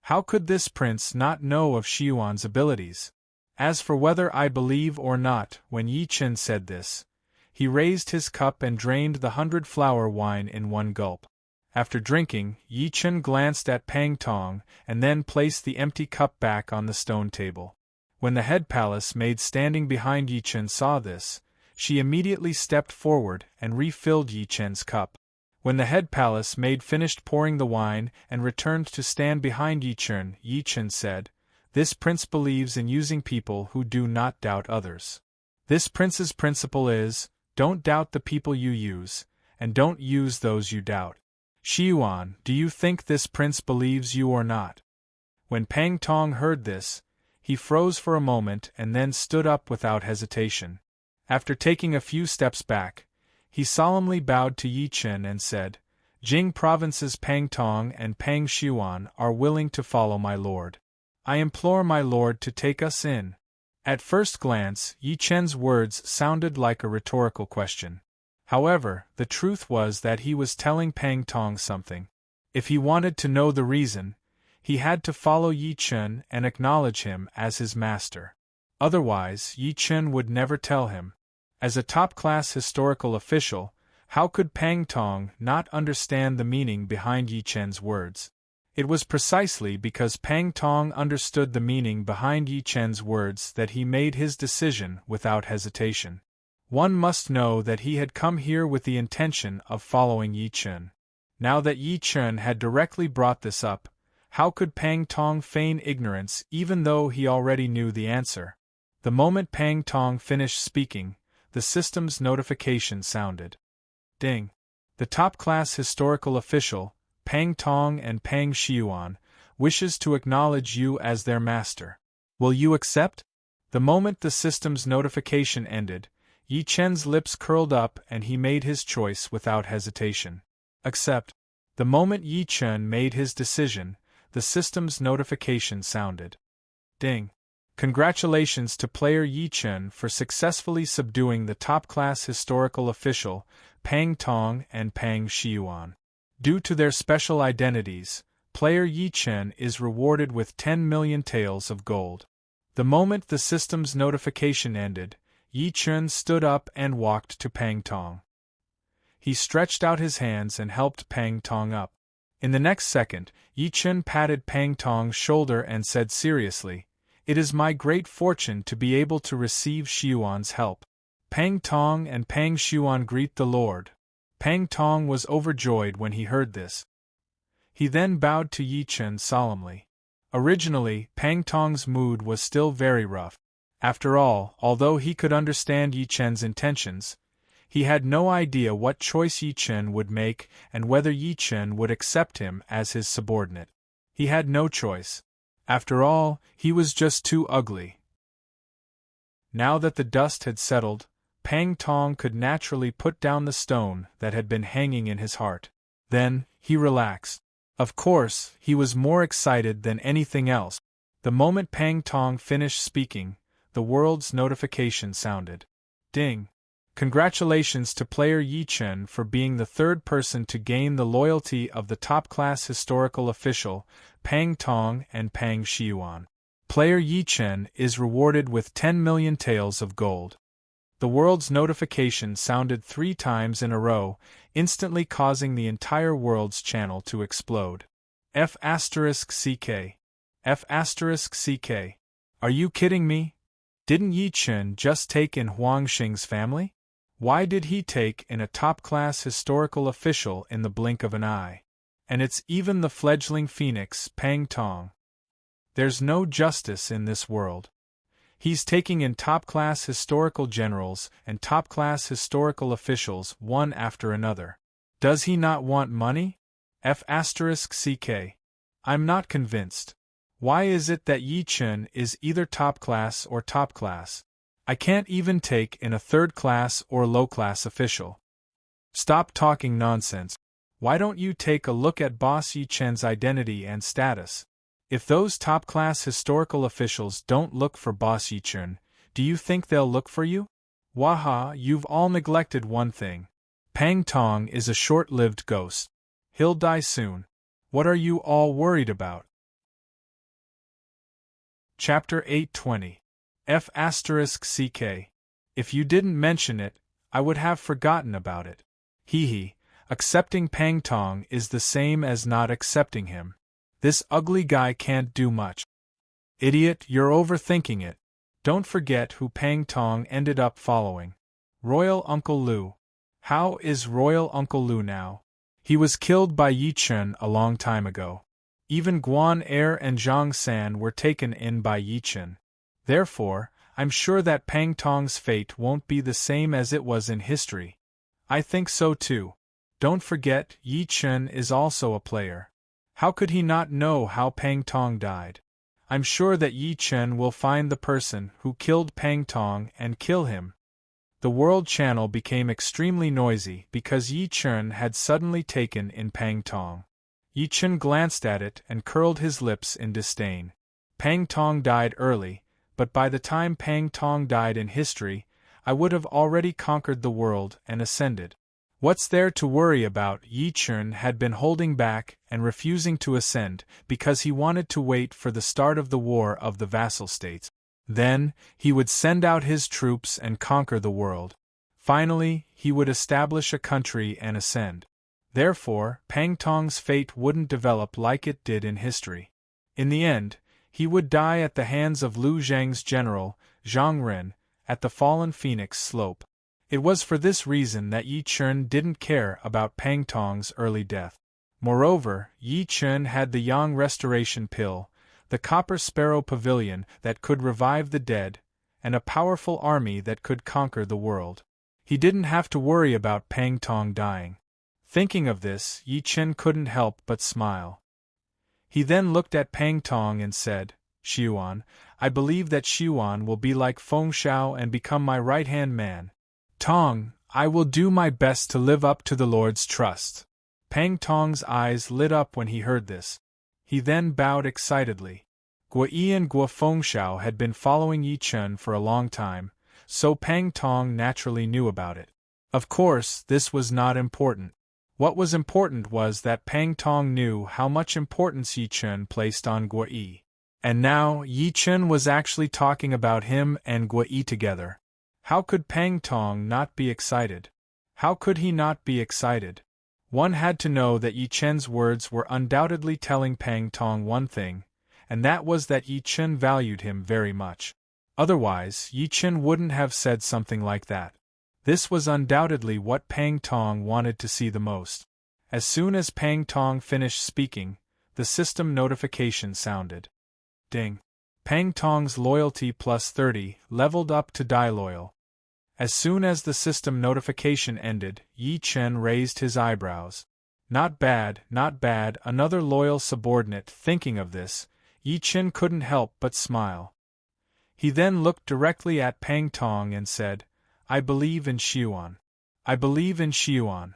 How could this prince not know of Xiuan's abilities? As for whether I believe or not, when Yi Chen said this, he raised his cup and drained the 100-flower wine in one gulp. After drinking, Yi Chen glanced at Pang Tong and then placed the empty cup back on the stone table. When the head palace maid standing behind Yi Chen saw this, she immediately stepped forward and refilled Yi Chen's cup. When the head palace maid finished pouring the wine and returned to stand behind Yi Chen said, "This prince believes in using people who do not doubt others. This prince's principle is, don't doubt the people you use, and don't use those you doubt. Xiuan, do you think this prince believes you or not?" When Pang Tong heard this, he froze for a moment and then stood up without hesitation. After taking a few steps back, he solemnly bowed to Yi Chen and said, "Jing Province's Pang Tong and Pang Xiuan are willing to follow my lord. I implore my lord to take us in." At first glance, Yi Chen's words sounded like a rhetorical question. However, the truth was that he was telling Pang Tong something. If he wanted to know the reason, he had to follow Yi Chen and acknowledge him as his master. Otherwise, Yi Chen would never tell him. As a top-class historical official, how could Pang Tong not understand the meaning behind Yi Chen's words? It was precisely because Pang Tong understood the meaning behind Yi Chen's words that he made his decision without hesitation. One must know that he had come here with the intention of following Yi Chen. Now that Yi Chen had directly brought this up, how could Pang Tong feign ignorance even though he already knew the answer? The moment Pang Tong finished speaking, the system's notification sounded. Ding! The top-class historical official, Pang Tong and Pang Xiuan, wishes to acknowledge you as their master. Will you accept? The moment the system's notification ended, Yi Chen's lips curled up and he made his choice without hesitation. Except, the moment Yi Chen made his decision, the system's notification sounded. Ding! Congratulations to player Yi Chen for successfully subduing the top-class historical official, Pang Tong and Pang Shiyuan. Due to their special identities, player Yi Chen is rewarded with 10 million taels of gold. The moment the system's notification ended, Yi Chen stood up and walked to Pang Tong. He stretched out his hands and helped Pang Tong up. In the next second, Yi Chen patted Pang Tong's shoulder and said seriously, "It is my great fortune to be able to receive Shiyuan's help." Pang Tong and Pang Shiyuan greet the Lord. Pang Tong was overjoyed when he heard this. He then bowed to Yi Chen solemnly. Originally, Pang Tong's mood was still very rough. After all, although he could understand Yi Chen's intentions, he had no idea what choice Yi Chen would make and whether Yi Chen would accept him as his subordinate. He had no choice. After all, he was just too ugly. Now that the dust had settled, Pang Tong could naturally put down the stone that had been hanging in his heart. Then, he relaxed. Of course, he was more excited than anything else. The moment Pang Tong finished speaking, the world's notification sounded. Ding! Congratulations to player Yi Chen for being the third person to gain the loyalty of the top-class historical official, Pang Tong and Pang Shiyuan. Player Yi Chen is rewarded with 10 million taels of gold. The world's notification sounded 3 times in a row, instantly causing the entire world's channel to explode. F***CK. F***CK. Are you kidding me? Didn't Yi Chen just take in Huang Xing's family? Why did he take in a top-class historical official in the blink of an eye? And it's even the fledgling phoenix, Pang Tong. There's no justice in this world. He's taking in top-class historical generals and top-class historical officials one after another. Does he not want money? F***CK. I'm not convinced. Why is it that Yi Chen is either top-class or top-class? I can't even take in a third-class or low-class official. Stop talking nonsense. Why don't you take a look at Boss Yi Chen's identity and status? If those top-class historical officials don't look for Boss Yi Chen, do you think they'll look for you? Waha, you've all neglected one thing. Pang Tong is a short-lived ghost. He'll die soon. What are you all worried about? Chapter 820. F***CK. If you didn't mention it, I would have forgotten about it. Hee. Accepting Pang Tong is the same as not accepting him. This ugly guy can't do much. Idiot, you're overthinking it. Don't forget who Pang Tong ended up following. Royal Uncle Lu. How is Royal Uncle Lu now? He was killed by Yi Chen a long time ago. Even Guan Er and Zhang San were taken in by Yi Chen. Therefore, I'm sure that Pang Tong's fate won't be the same as it was in history. I think so too. Don't forget, Yi Chen is also a player. How could he not know how Pang Tong died? I'm sure that Yi Chen will find the person who killed Pang Tong and kill him. The World Channel became extremely noisy because Yi Chen had suddenly taken in Pang Tong. Yi Chen glanced at it and curled his lips in disdain. Pang Tong died early, but by the time Pang Tong died in history, I would have already conquered the world and ascended. What's there to worry about? Yi Chen had been holding back and refusing to ascend because he wanted to wait for the start of the war of the vassal states. Then, he would send out his troops and conquer the world. Finally, he would establish a country and ascend. Therefore, Pang Tong's fate wouldn't develop like it did in history. In the end, he would die at the hands of Lu Zhang's general, Zhang Ren, at the fallen Phoenix Slope. It was for this reason that Yi Chen didn't care about Pang Tong's early death. Moreover, Yi Chen had the Yang Restoration Pill, the Copper Sparrow Pavilion that could revive the dead, and a powerful army that could conquer the world. He didn't have to worry about Pang Tong dying. Thinking of this, Yi Chen couldn't help but smile. He then looked at Pang Tong and said, "Shiyuan, I believe that Shiyuan will be like Feng Shao and become my right-hand man. Tong, I will do my best to live up to the Lord's trust. Pang Tong's eyes lit up when he heard this. He then bowed excitedly. Guo Yi and Guo Fengshao had been following Yi Chen for a long time, so Pang Tong naturally knew about it. Of course, this was not important. What was important was that Pang Tong knew how much importance Yi Chen placed on Guo Yi. And now, Yi Chen was actually talking about him and Guo Yi together. How could Pang Tong not be excited? How could he not be excited? One had to know that Yi Chen's words were undoubtedly telling Pang Tong one thing, and that was that Yi Chen valued him very much. Otherwise, Yi Chen wouldn't have said something like that. This was undoubtedly what Pang Tong wanted to see the most. As soon as Pang Tong finished speaking, the system notification sounded. Ding. Pang Tong's loyalty plus 30 leveled up to die loyal. As soon as the system notification ended, Yi Chen raised his eyebrows. Not bad, not bad. Another loyal subordinate. Thinking of this, Yi Chen couldn't help but smile. He then looked directly at Pang Tong and said, I believe in Xiuan. I believe in Xiuan.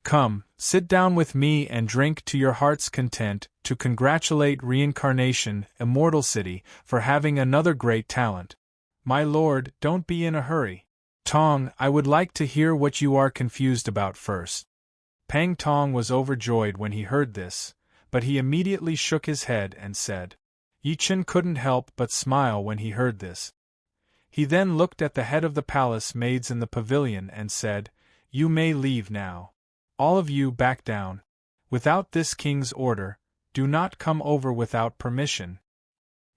Come, sit down with me and drink to your heart's content, to congratulate Reincarnation, Immortal City, for having another great talent. My lord, don't be in a hurry. Tong, I would like to hear what you are confused about first. Pang Tong was overjoyed when he heard this, but he immediately shook his head and said. Yi Chen couldn't help but smile when he heard this. He then looked at the head of the palace maids in the pavilion and said, You may leave now. All of you back down. Without this king's order, do not come over without permission.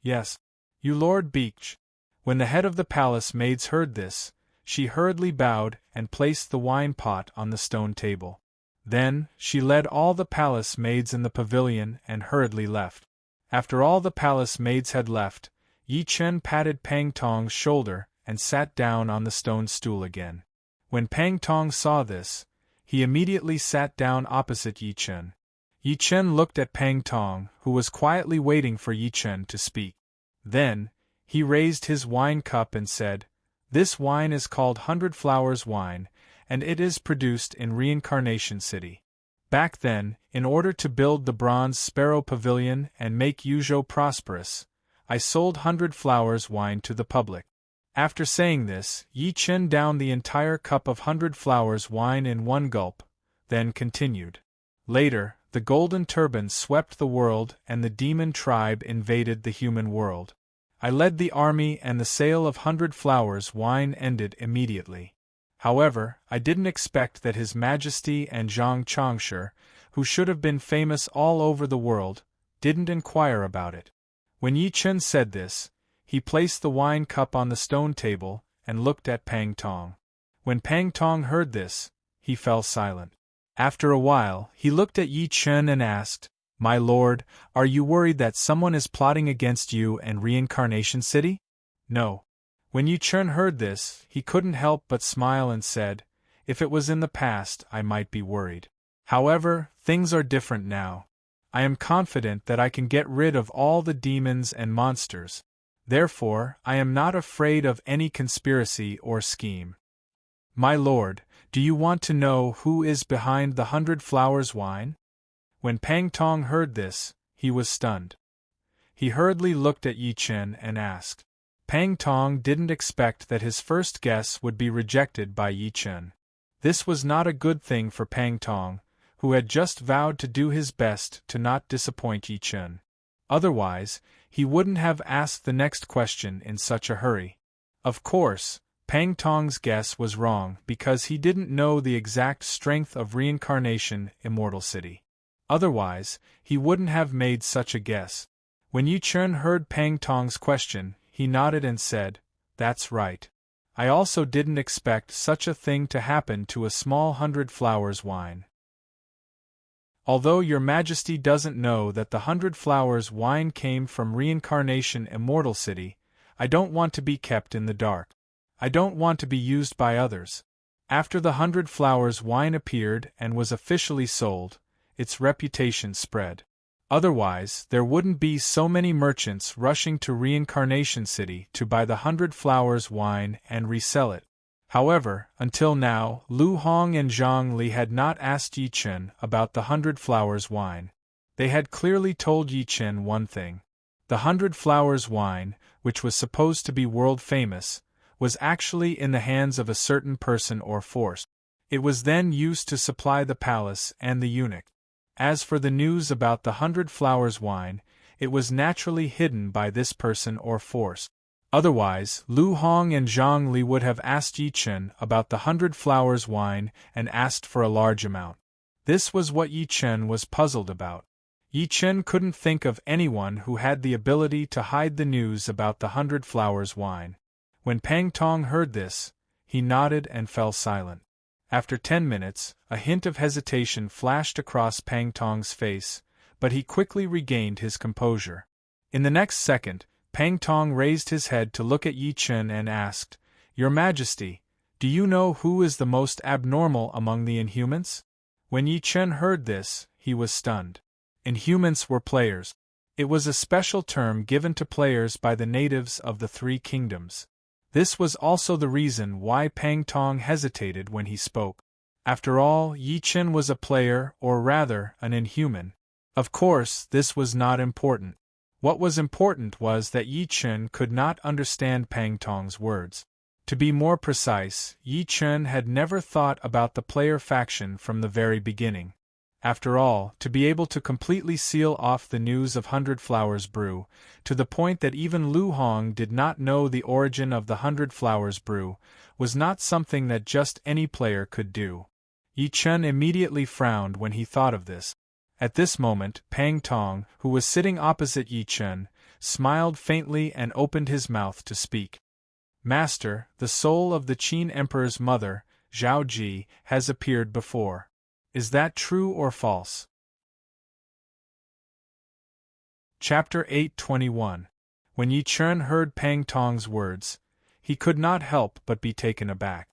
Yes, you Lord Beach. When the head of the palace maids heard this, she hurriedly bowed and placed the wine pot on the stone table. Then, she led all the palace maids in the pavilion and hurriedly left. After all the palace maids had left, Yi Chen patted Pang Tong's shoulder and sat down on the stone stool again. When Pang Tong saw this, he immediately sat down opposite Yi Chen. Yi Chen looked at Pang Tong, who was quietly waiting for Yi Chen to speak. Then, he raised his wine cup and said, This wine is called 100 Flowers wine, and it is produced in Reincarnation City. Back then, in order to build the Bronze Sparrow Pavilion and make Yuzhou prosperous, I sold 100 Flowers wine to the public. After saying this, Yi Chen downed the entire cup of 100 Flowers wine in one gulp, then continued. Later, the Golden Turban swept the world and the demon tribe invaded the human world. I led the army and the sale of 100 Flowers wine ended immediately. However, I didn't expect that His Majesty and Zhang Chongshi, who should have been famous all over the world, didn't inquire about it. When Yi Chen said this, he placed the wine cup on the stone table and looked at Pang Tong. When Pang Tong heard this, he fell silent. After a while, he looked at Yi Chen and asked, My lord, are you worried that someone is plotting against you and Reincarnation City? No. When Yi Chen heard this, he couldn't help but smile and said, If it was in the past, I might be worried. However, things are different now. I am confident that I can get rid of all the demons and monsters. Therefore, I am not afraid of any conspiracy or scheme. My lord, do you want to know who is behind the 100 Flowers wine? When Pang Tong heard this, he was stunned. He hurriedly looked at Yi Chen and asked. Pang Tong didn't expect that his first guess would be rejected by Yi Chen. This was not a good thing for Pang Tong, who had just vowed to do his best to not disappoint Yi Chen. Otherwise, he wouldn't have asked the next question in such a hurry. Of course, Pang Tong's guess was wrong because he didn't know the exact strength of Reincarnation Immortal City. Otherwise, he wouldn't have made such a guess. When Yi Chen heard Pang Tong's question, he nodded and said, That's right. I also didn't expect such a thing to happen to a small 100 Flowers wine. Although your Majesty doesn't know that the 100 Flowers wine came from Reincarnation Immortal City, I don't want to be kept in the dark. I don't want to be used by others. After the 100 Flowers wine appeared and was officially sold, its reputation spread. Otherwise, there wouldn't be so many merchants rushing to Reincarnation City to buy the 100 Flowers wine and resell it. However, until now, Lu Hong and Zhang Li had not asked Yi Chen about the 100 Flowers wine. They had clearly told Yi Chen one thing. The 100 Flowers wine, which was supposed to be world famous, was actually in the hands of a certain person or force. It was then used to supply the palace and the eunuch. As for the news about the 100 Flowers wine, it was naturally hidden by this person or force. Otherwise, Lu Hong and Zhang Li would have asked Yi Chen about the 100 Flowers wine and asked for a large amount. This was what Yi Chen was puzzled about. Yi Chen couldn't think of anyone who had the ability to hide the news about the 100 Flowers wine. When Pang Tong heard this, he nodded and fell silent. After 10 minutes, a hint of hesitation flashed across Pang Tong's face, but he quickly regained his composure. In the next second, Pang Tong raised his head to look at Yi Chen and asked, "Your Majesty, do you know who is the most abnormal among the Inhumans?" When Yi Chen heard this, he was stunned. Inhumans were players. It was a special term given to players by the natives of the Three Kingdoms. This was also the reason why Pang Tong hesitated when he spoke. After all, Yi Chen was a player, or rather, an Inhuman. Of course, this was not important. What was important was that Yi Chen could not understand Pang Tong's words. To be more precise, Yi Chen had never thought about the player faction from the very beginning. After all, to be able to completely seal off the news of 100 Flowers brew, to the point that even Lu Hong did not know the origin of the 100 Flowers brew, was not something that just any player could do. Yi Chen immediately frowned when he thought of this. At this moment, Pang Tong, who was sitting opposite Yi Chen, smiled faintly and opened his mouth to speak. "Master, the soul of the Qin Emperor's mother, Zhao Ji, has appeared before. Is that true or false?" Chapter 8:21. When Yi Chen heard Pang Tong's words, he could not help but be taken aback.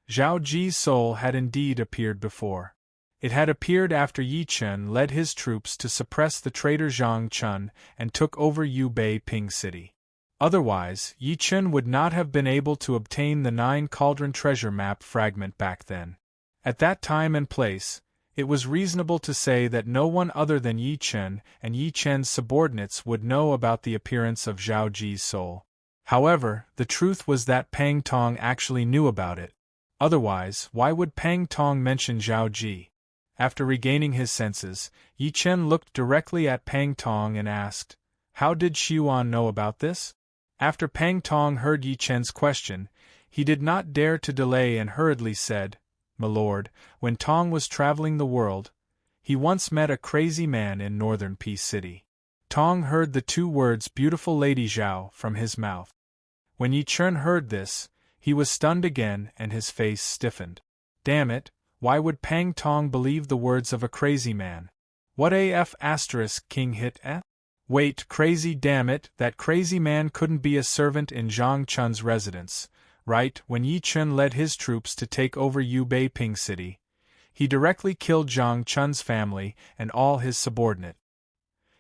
Zhao Ji's soul had indeed appeared before. It had appeared after Yi Chen led his troops to suppress the traitor Zhang Chun and took over Yubei Ping City. Otherwise, Yi Chen would not have been able to obtain the 9 Cauldron treasure map fragment back then. At that time and place, it was reasonable to say that no one other than Yi Chen and Yi Chen's subordinates would know about the appearance of Zhao Ji's soul. However, the truth was that Pang Tong actually knew about it. Otherwise, why would Pang Tong mention Zhao Ji? After regaining his senses, Yi Chen looked directly at Pang Tong and asked, "How did Xiuan know about this?" After Pang Tong heard Yi Chen's question, he did not dare to delay and hurriedly said, "My lord, when Tong was traveling the world, he once met a crazy man in northern Peace City." Tong heard the 2 words "beautiful Lady Zhao" from his mouth. When Yi Chen heard this, he was stunned again and his face stiffened. Damn it, why would Pang Tong believe the words of a crazy man? What AF * King hit eh? Wait, crazy, damn it, that crazy man couldn't be a servant in Zhang Chun's residence, right? When Yi Chen led his troops to take over Yubei Ping City, he directly killed Zhang Chun's family and all his subordinate.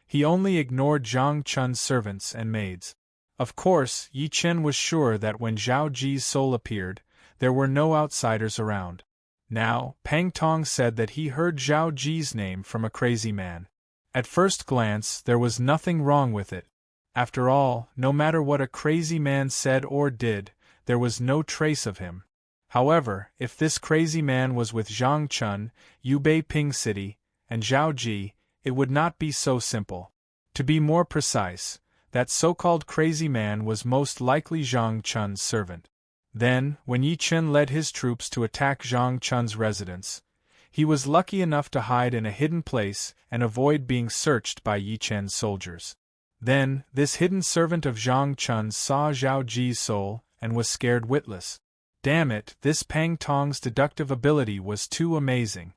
He only ignored Zhang Chun's servants and maids. Of course, Yi Chen was sure that when Zhao Ji's soul appeared, there were no outsiders around. Now, Pang Tong said that he heard Zhao Ji's name from a crazy man. At first glance, there was nothing wrong with it. After all, no matter what a crazy man said or did, there was no trace of him. However, if this crazy man was with Zhang Chun, Yubei Ping City, and Zhao Ji, it would not be so simple. To be more precise, that so-called crazy man was most likely Zhang Chun's servant. Then, when Yi Chen led his troops to attack Zhang Chun's residence, he was lucky enough to hide in a hidden place and avoid being searched by Yi Chen's soldiers. Then, this hidden servant of Zhang Chun's saw Zhao Ji's soul and was scared witless. Damn it, this Pang Tong's deductive ability was too amazing.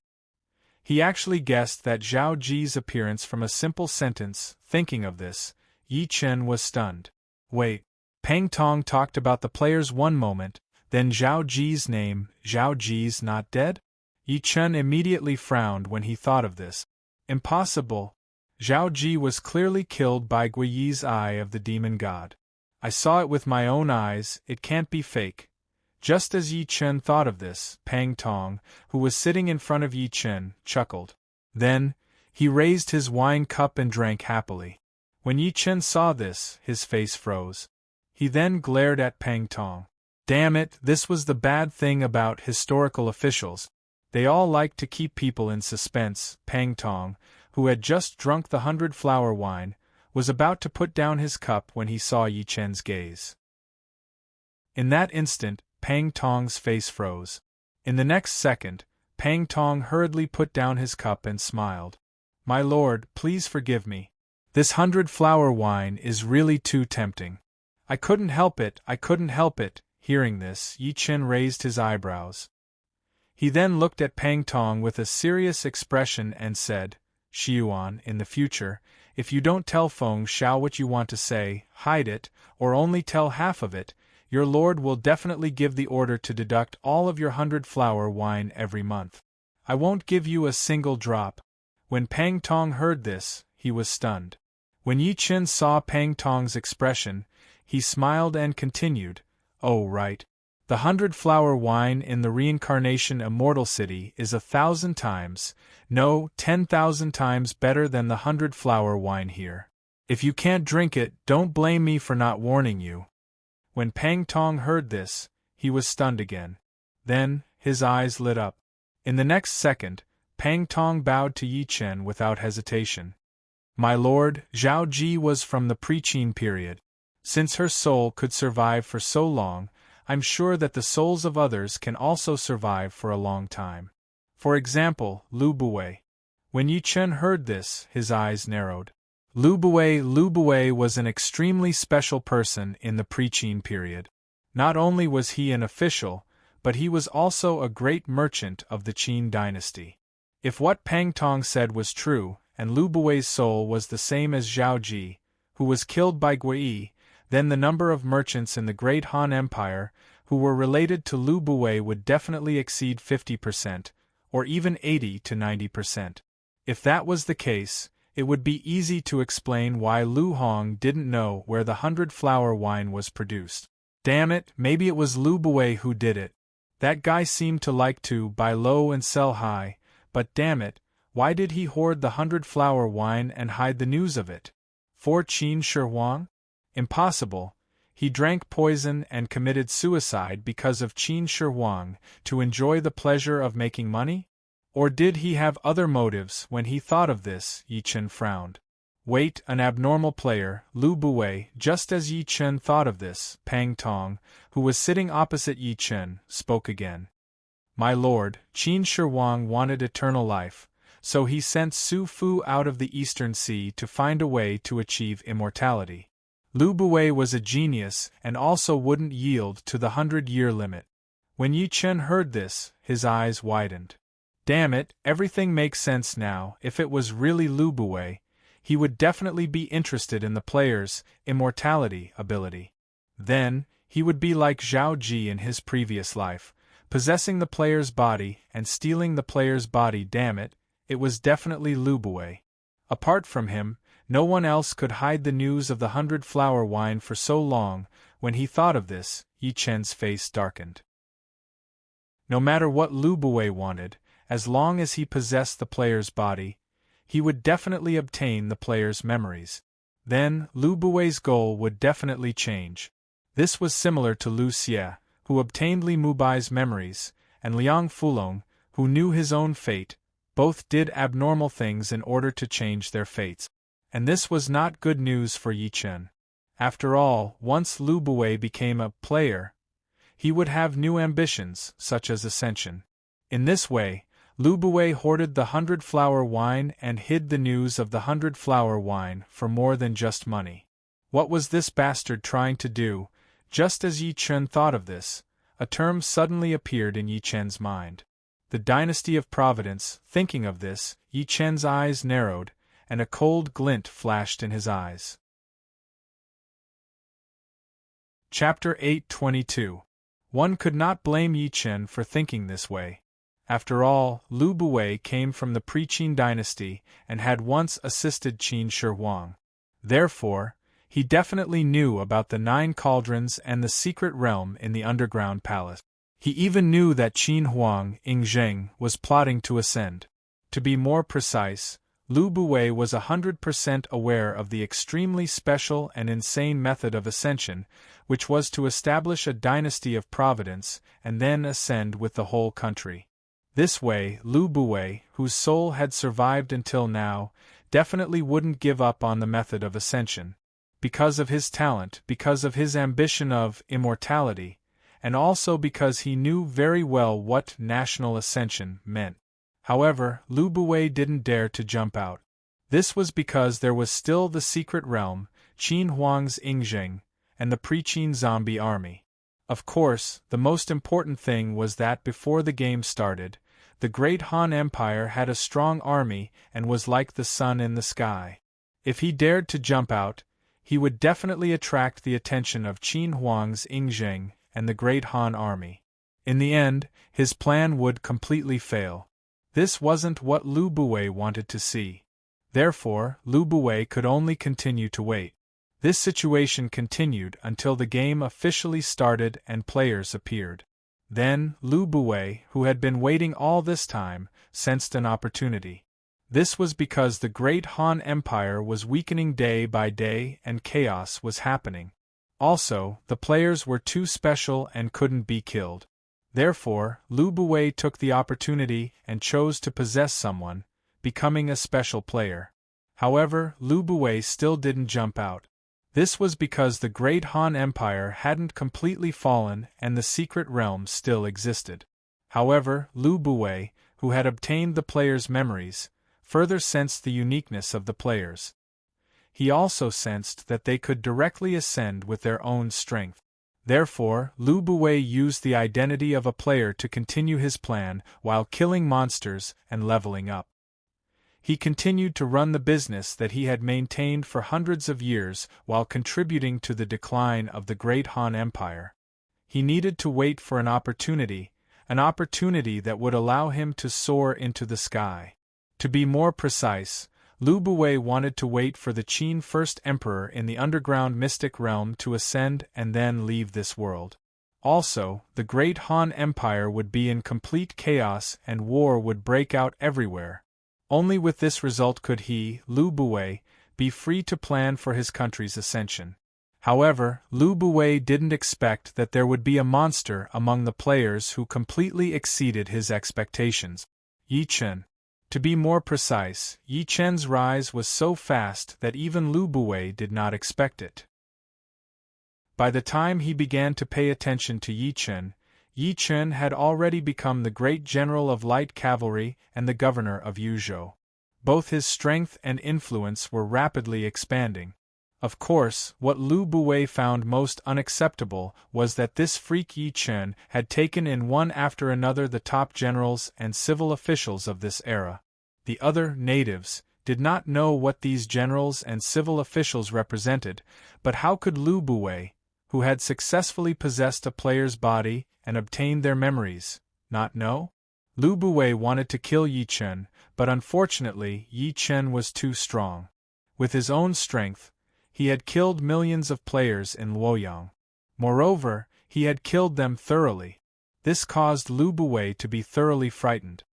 He actually guessed that Zhao Ji's appearance from a simple sentence. Thinking of this, Yi Chen was stunned. Wait. Pang Tong talked about the players one moment, then Zhao Ji's name. Zhao Ji's not dead? Yi Chen immediately frowned when he thought of this. Impossible. Zhao Ji was clearly killed by Guiyi's eye of the demon god. I saw it with my own eyes, it can't be fake. Just as Yi Chen thought of this, Pang Tong, who was sitting in front of Yi Chen, chuckled. Then, he raised his wine cup and drank happily. When Yi Chen saw this, his face froze. He then glared at Pang Tong. Damn it, this was the bad thing about historical officials. They all like to keep people in suspense. Pang Tong, who had just drunk the 100-flower wine, was about to put down his cup when he saw Yi Chen's gaze. In that instant, Pang Tong's face froze. In the next second, Pang Tong hurriedly put down his cup and smiled. My lord, please forgive me. This 100-flower wine is really too tempting. I couldn't help it. Hearing this, Yi Chen raised his eyebrows. He then looked at Pang Tong with a serious expression and said, Xiyuan, in the future, if you don't tell Feng Xiao what you want to say, hide it, or only tell half of it, your lord will definitely give the order to deduct all of your 100-flower wine every month. I won't give you a single drop. When Pang Tong heard this, he was stunned. When Yi Chen saw Pang Tong's expression, he smiled and continued, Oh right. The 100-flower wine in the reincarnation immortal city is 1,000 times, no, 10,000 times better than the 100-flower wine here. If you can't drink it, don't blame me for not warning you. When Pang Tong heard this, he was stunned again. Then, his eyes lit up. In the next second, Pang Tong bowed to Yi Chen without hesitation. My lord, Zhao Ji was from the pre-Qin period. Since her soul could survive for so long, I'm sure that the souls of others can also survive for a long time. For example, Lu Buwei. When Yi Chen heard this, his eyes narrowed. Lu Buwei was an extremely special person in the pre-Qin period. Not only was he an official, but he was also a great merchant of the Qin dynasty. If what Pang Tong said was true, and Lu Buwei's soul was the same as Zhao Ji, who was killed by Gui, then the number of merchants in the Great Han Empire who were related to Lu Buwei would definitely exceed 50%, or even 80 to 90%. If that was the case, it would be easy to explain why Lu Hong didn't know where the 100-flower wine was produced. Damn it, maybe it was Lu Buwei who did it. That guy seemed to like to buy low and sell high, but damn it, why did he hoard the 100-flower wine and hide the news of it? For Qin Shi Huang? Impossible. He drank poison and committed suicide because of Qin Shi Huang to enjoy the pleasure of making money? Or did he have other motives? When he thought of this, Yi Chen frowned. Wait, an abnormal player, Lu Buwei. Just as Yi Chen thought of this, Pang Tong, who was sitting opposite Yi Chen, spoke again. My lord, Qin Shi Huang wanted eternal life, so he sent Su Fu out of the Eastern Sea to find a way to achieve immortality. Lu Buwei was a genius and also wouldn't yield to the 100-year limit. When Yi Chen heard this, his eyes widened. Damn it, everything makes sense now. If it was really Lu Buwei, he would definitely be interested in the player's immortality ability. Then, he would be like Zhao Ji in his previous life, possessing the player's body and stealing the player's body. Damn it, it was definitely Lu Buwei. Apart from him, no one else could hide the news of the 100-flower wine for so long. When he thought of this, Yi Chen's face darkened. No matter what Lu Buwei wanted, as long as he possessed the player's body, he would definitely obtain the player's memories. Then, Lu Buwei's goal would definitely change. This was similar to Lu Xie, who obtained Li Mubai's memories, and Liang Fulong, who knew his own fate. Both did abnormal things in order to change their fates. And this was not good news for Yi Chen. After all, once Lu Buwei became a player, he would have new ambitions, such as ascension. In this way, Lu Buwei hoarded the 100-flower wine and hid the news of the 100-flower wine for more than just money. What was this bastard trying to do? Just as Yi Chen thought of this, a term suddenly appeared in Yi Chen's mind. The Dynasty of Providence. Thinking of this, Yi Chen's eyes narrowed, and a cold glint flashed in his eyes. Chapter 822. One could not blame Yi Chen for thinking this way. After all, Lu Buwei came from the pre-Qin dynasty and had once assisted Qin Shi Huang. Therefore, he definitely knew about the 9 cauldrons and the secret realm in the underground palace. He even knew that Qin Huang Yingzheng was plotting to ascend. To be more precise, Lu Buwei was 100% aware of the extremely special and insane method of ascension, which was to establish a dynasty of providence and then ascend with the whole country. This way, Lu Buwei, whose soul had survived until now, definitely wouldn't give up on the method of ascension. Because of his talent, because of his ambition of immortality, and also because he knew very well what national ascension meant. However, Lu Buwei didn't dare to jump out. This was because there was still the secret realm, Qin Huang's Yingzheng, and the pre-Qin zombie army. Of course, the most important thing was that before the game started, the Great Han Empire had a strong army and was like the sun in the sky. If he dared to jump out, he would definitely attract the attention of Qin Huang's Yingzheng and the Great Han army. In the end, his plan would completely fail. This wasn't what Lu Buwei wanted to see. Therefore, Lu Buwei could only continue to wait. This situation continued until the game officially started and players appeared. Then, Lu Buwei, who had been waiting all this time, sensed an opportunity. This was because the Great Han Empire was weakening day by day and chaos was happening. Also, the players were too special and couldn't be killed. Therefore, Lu Buwei took the opportunity and chose to possess someone, becoming a special player. However, Lu Buwei still didn't jump out. This was because the Great Han Empire hadn't completely fallen and the secret realm still existed. However, Lu Buwei, who had obtained the players' memories, further sensed the uniqueness of the players. He also sensed that they could directly ascend with their own strength. Therefore, Lu Buwei used the identity of a player to continue his plan while killing monsters and leveling up. He continued to run the business that he had maintained for hundreds of years while contributing to the decline of the Great Han Empire. He needed to wait for an opportunity that would allow him to soar into the sky. To be more precise, Lu Buwei wanted to wait for the Qin First Emperor in the underground mystic realm to ascend and then leave this world. Also, the Great Han Empire would be in complete chaos and war would break out everywhere. Only with this result could he, Lu Buwei, be free to plan for his country's ascension. However, Lu Buwei didn't expect that there would be a monster among the players who completely exceeded his expectations. Yi Chen. To be more precise, Yi Chen's rise was so fast that even Lu Buwei did not expect it. By the time he began to pay attention to Yi Chen had already become the great general of light cavalry and the governor of Yuzhou. Both his strength and influence were rapidly expanding. Of course, what Lu Buwei found most unacceptable was that this freak Yi Chen had taken in one after another the top generals and civil officials of this era. The other natives did not know what these generals and civil officials represented, but how could Lu Buwei, who had successfully possessed a player's body and obtained their memories, not know? Lu Buwei wanted to kill Yi Chen, but unfortunately Yi Chen was too strong. With his own strength, he had killed millions of players in Luoyang. Moreover, he had killed them thoroughly. This caused Lu Buwei to be thoroughly frightened.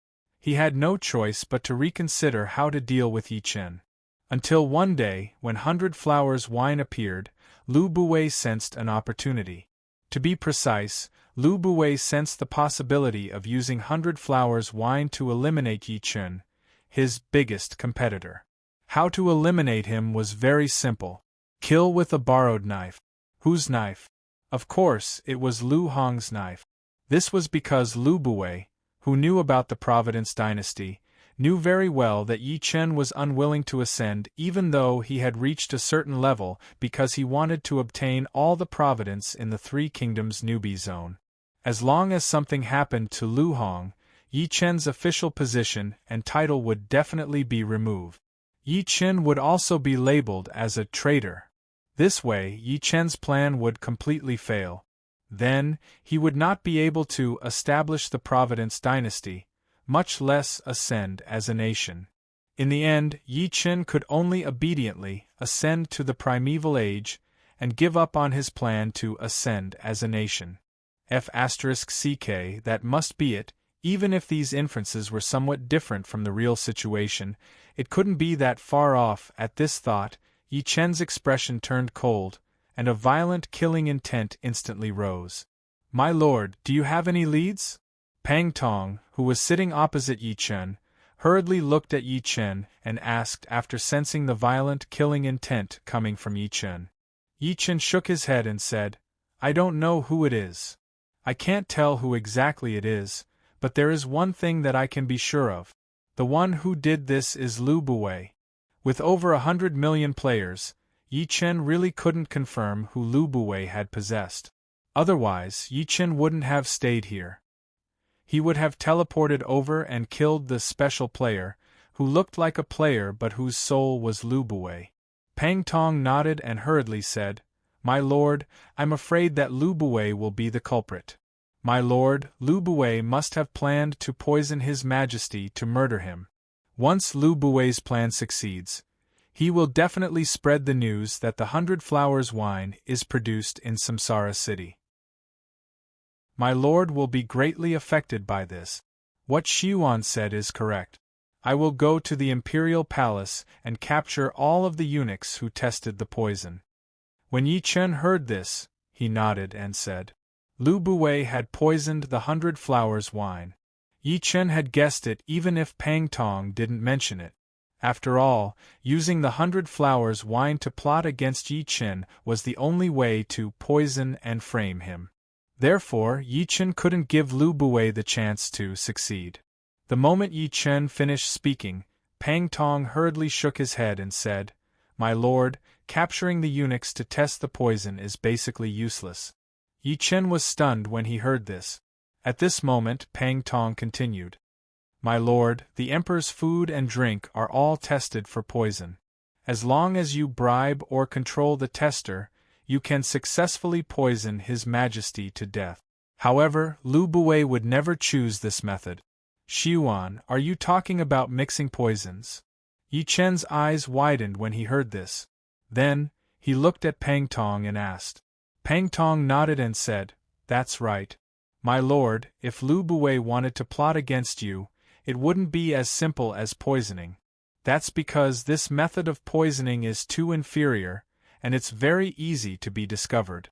He had no choice but to reconsider how to deal with Yi Chen. Until one day, when 100 Flowers wine appeared, Lu Buwei sensed an opportunity. To be precise, Lu Buwei sensed the possibility of using 100 Flowers wine to eliminate Yi Chen, his biggest competitor. How to eliminate him was very simple. Kill with a borrowed knife. Whose knife? Of course, it was Lu Hong's knife. This was because Lu Buwei, who knew about the Providence dynasty, knew very well that Yi Chen was unwilling to ascend even though he had reached a certain level because he wanted to obtain all the Providence in the Three Kingdoms newbie zone. As long as something happened to Lu Hong, Yi Chen's official position and title would definitely be removed. Yi Chen would also be labeled as a traitor. This way, Yi Chen's plan would completely fail. Then, he would not be able to establish the Providence dynasty, much less ascend as a nation. In the end, Yi Chen could only obediently ascend to the primeval age and give up on his plan to ascend as a nation. F*ck, that must be it. Even if these inferences were somewhat different from the real situation, it couldn't be that far off. At this thought, Yi Chen's expression turned cold, and a violent killing intent instantly rose. "My lord, do you have any leads?" Pang Tong, who was sitting opposite Yi Chen, hurriedly looked at Yi Chen and asked after sensing the violent killing intent coming from Yi Chen. Yi Chen shook his head and said, "I don't know who it is. I can't tell who exactly it is, but there is one thing that I can be sure of. The one who did this is Lu Buwei." With over 100 million players, Yi Chen really couldn't confirm who Lu Buwei had possessed. Otherwise, Yi Chen wouldn't have stayed here. He would have teleported over and killed the special player, who looked like a player but whose soul was Lu Buwei. Pang Tong nodded and hurriedly said, "My lord, I'm afraid that Lu Buwei will be the culprit. My lord, Lu Buwei must have planned to poison His Majesty to murder him. Once Lu Buwei's plan succeeds, he will definitely spread the news that the 100 Flowers wine is produced in Samsara City. My lord will be greatly affected by this. What Xiuan said is correct. I will go to the Imperial Palace and capture all of the eunuchs who tested the poison." When Yi Chen heard this, he nodded and said, Lu Buwei had poisoned the 100 Flowers wine. Yi Chen had guessed it even if Pang Tong didn't mention it. After all, using the 100 Flowers wine to plot against Yi Chen was the only way to poison and frame him. Therefore, Yi Chen couldn't give Lu Buwei the chance to succeed. The moment Yi Chen finished speaking, Pang Tong hurriedly shook his head and said, "My lord, capturing the eunuchs to test the poison is basically useless." Yi Chen was stunned when he heard this. At this moment, Pang Tong continued, "My lord, the Emperor's food and drink are all tested for poison. As long as you bribe or control the tester, you can successfully poison His Majesty to death. However, Lu Buwei would never choose this method." "Xiuan, are you talking about mixing poisons?" Yi Chen's eyes widened when he heard this. Then, he looked at Pang Tong and asked. Pang Tong nodded and said, "That's right. My lord, if Lu Buwei wanted to plot against you, it wouldn't be as simple as poisoning. That's because this method of poisoning is too inferior, and it's very easy to be discovered."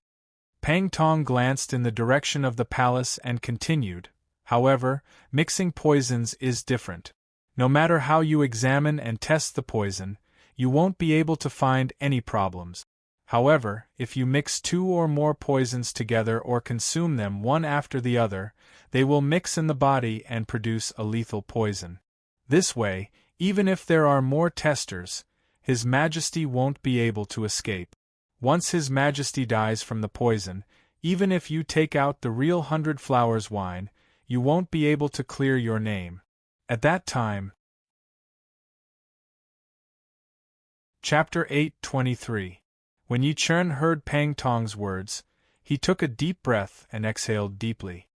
Pang Tong glanced in the direction of the palace and continued, "However, mixing poisons is different. No matter how you examine and test the poison, you won't be able to find any problems. However, if you mix 2 or more poisons together or consume them one after the other, they will mix in the body and produce a lethal poison. This way, even if there are more testers, His Majesty won't be able to escape. Once His Majesty dies from the poison, even if you take out the real 100 Flowers wine, you won't be able to clear your name. At that time." Chapter 8:23. When Yi Chen heard Pang Tong's words, he took a deep breath and exhaled deeply.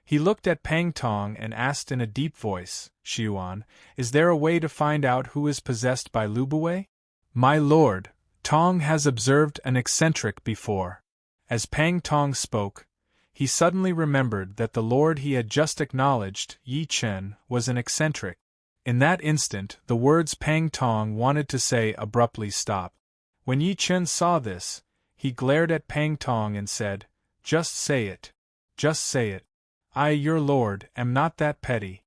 He looked at Pang Tong and asked in a deep voice, "Xiuan, is there a way to find out who is possessed by Lu Buwei?" "My lord, Tong has observed an eccentric before." As Pang Tong spoke, he suddenly remembered that the lord he had just acknowledged, Yi Chen, was an eccentric. In that instant, the words Pang Tong wanted to say abruptly stopped. When Yi Chen saw this, he glared at Pang Tong and said, "Just say it. Just say it. I, your lord, am not that petty."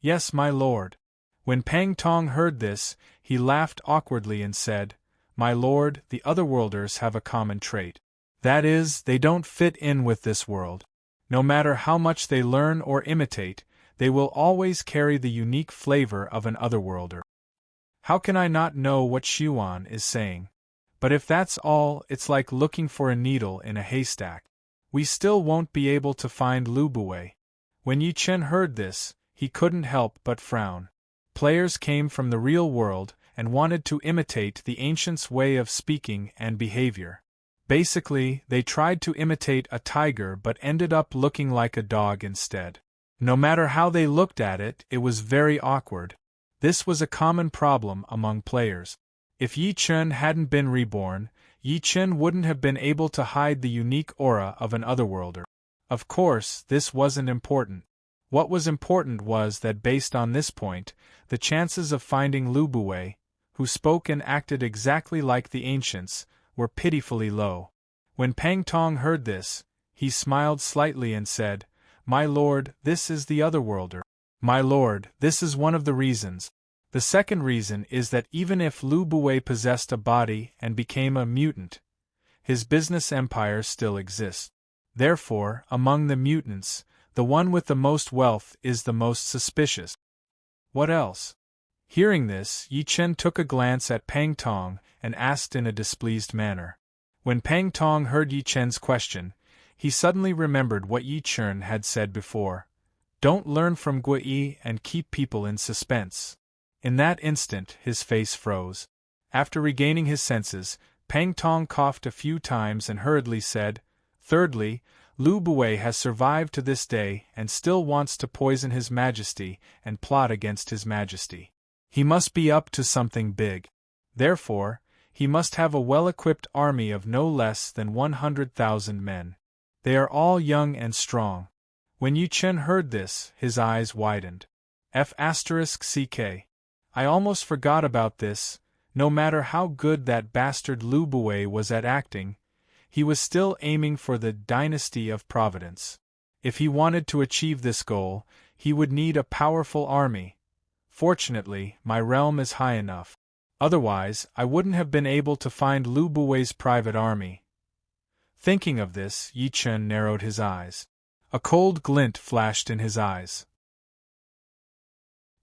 "Yes, my lord." When Pang Tong heard this, he laughed awkwardly and said, "My lord, the otherworlders have a common trait. That is, they don't fit in with this world. No matter how much they learn or imitate, they will always carry the unique flavor of an otherworlder. How can I not know what Xiuan is saying? But if that's all, it's like looking for a needle in a haystack. We still won't be able to find Lu Buwei." When Yi Chen heard this, he couldn't help but frown. Players came from the real world and wanted to imitate the ancients' way of speaking and behavior. Basically, they tried to imitate a tiger but ended up looking like a dog instead. No matter how they looked at it, it was very awkward. This was a common problem among players. If Yi Chen hadn't been reborn, Yi Chen wouldn't have been able to hide the unique aura of an otherworlder. Of course, this wasn't important. What was important was that based on this point, the chances of finding Lu Buwei, who spoke and acted exactly like the ancients, were pitifully low. When Pang Tong heard this, he smiled slightly and said, "My lord, this is the otherworlder. My lord, this is one of the reasons. The second reason is that even if Lu Buwei possessed a body and became a mutant, his business empire still exists. Therefore, among the mutants, the one with the most wealth is the most suspicious." What else? Hearing this, Yi Chen took a glance at Pang Tong and asked in a displeased manner. When Pang Tong heard Yi Chen's question, he suddenly remembered what Yi Chen had said before. Don't learn from Gui Yi and keep people in suspense. In that instant, his face froze. After regaining his senses, Pang Tong coughed a few times and hurriedly said, "Thirdly, Lu Buwei has survived to this day and still wants to poison His Majesty and plot against His Majesty. He must be up to something big. Therefore, he must have a well-equipped army of no less than 100,000 men. They are all young and strong." When Yi Chen heard this, his eyes widened. F***ck. I almost forgot about this. No matter how good that bastard Lu Buwei was at acting, he was still aiming for the dynasty of Providence. If he wanted to achieve this goal, he would need a powerful army. Fortunately, my realm is high enough. Otherwise, I wouldn't have been able to find Lu Buwei's private army. Thinking of this, Yi Chen narrowed his eyes. A cold glint flashed in his eyes.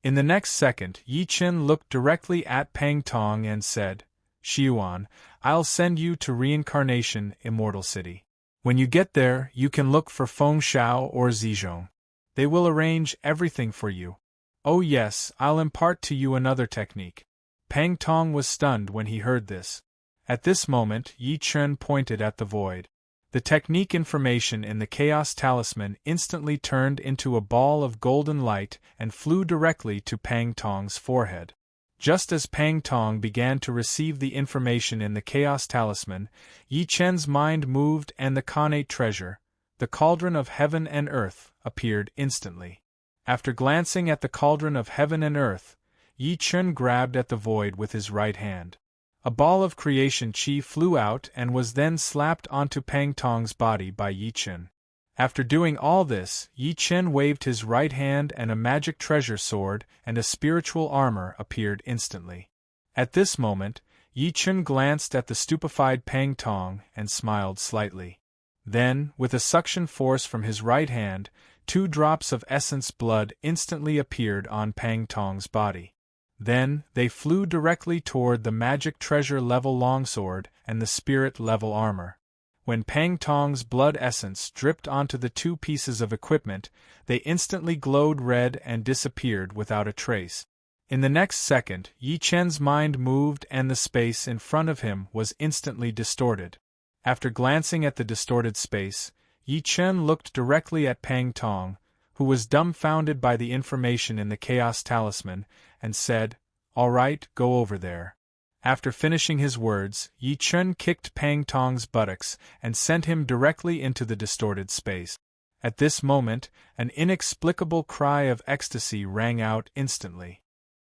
In the next second, Yi Chen looked directly at Pang Tong and said, "Xiuan, I'll send you to Reincarnation Immortal City. When you get there, you can look for Feng Shao or Zizhong. They will arrange everything for you. Oh yes, I'll impart to you another technique." Pang Tong was stunned when he heard this. At this moment, Yi Chen pointed at the void. The technique information in the Chaos Talisman instantly turned into a ball of golden light and flew directly to Pang Tong's forehead. Just as Pang Tong began to receive the information in the Chaos Talisman, Yi Chen's mind moved and the Khanate treasure, the Cauldron of Heaven and Earth, appeared instantly. After glancing at the Cauldron of Heaven and Earth, Yi Chen grabbed at the void with his right hand. A ball of creation chi flew out and was then slapped onto Pang Tong's body by Yi Chen. After doing all this, Yi Chen waved his right hand and a magic treasure sword and a spiritual armor appeared instantly. At this moment, Yi Chen glanced at the stupefied Pang Tong and smiled slightly. Then, with a suction force from his right hand, 2 drops of essence blood instantly appeared on Pang Tong's body. Then, they flew directly toward the magic treasure level longsword and the spirit level armor. When Pang Tong's blood essence dripped onto the 2 pieces of equipment, they instantly glowed red and disappeared without a trace. In the next second, Yi Chen's mind moved and the space in front of him was instantly distorted. After glancing at the distorted space, Yi Chen looked directly at Pang Tong, who was dumbfounded by the information in the Chaos Talisman, and said, "All right, go over there." After finishing his words, Yi Chen kicked Pang Tong's buttocks and sent him directly into the distorted space. At this moment, an inexplicable cry of ecstasy rang out instantly.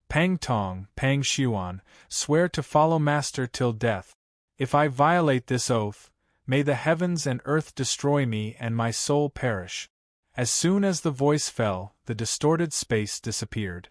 "Pang Tong, Pang Xiuan, swear to follow Master till death. If I violate this oath, may the heavens and earth destroy me and my soul perish." As soon as the voice fell, the distorted space disappeared.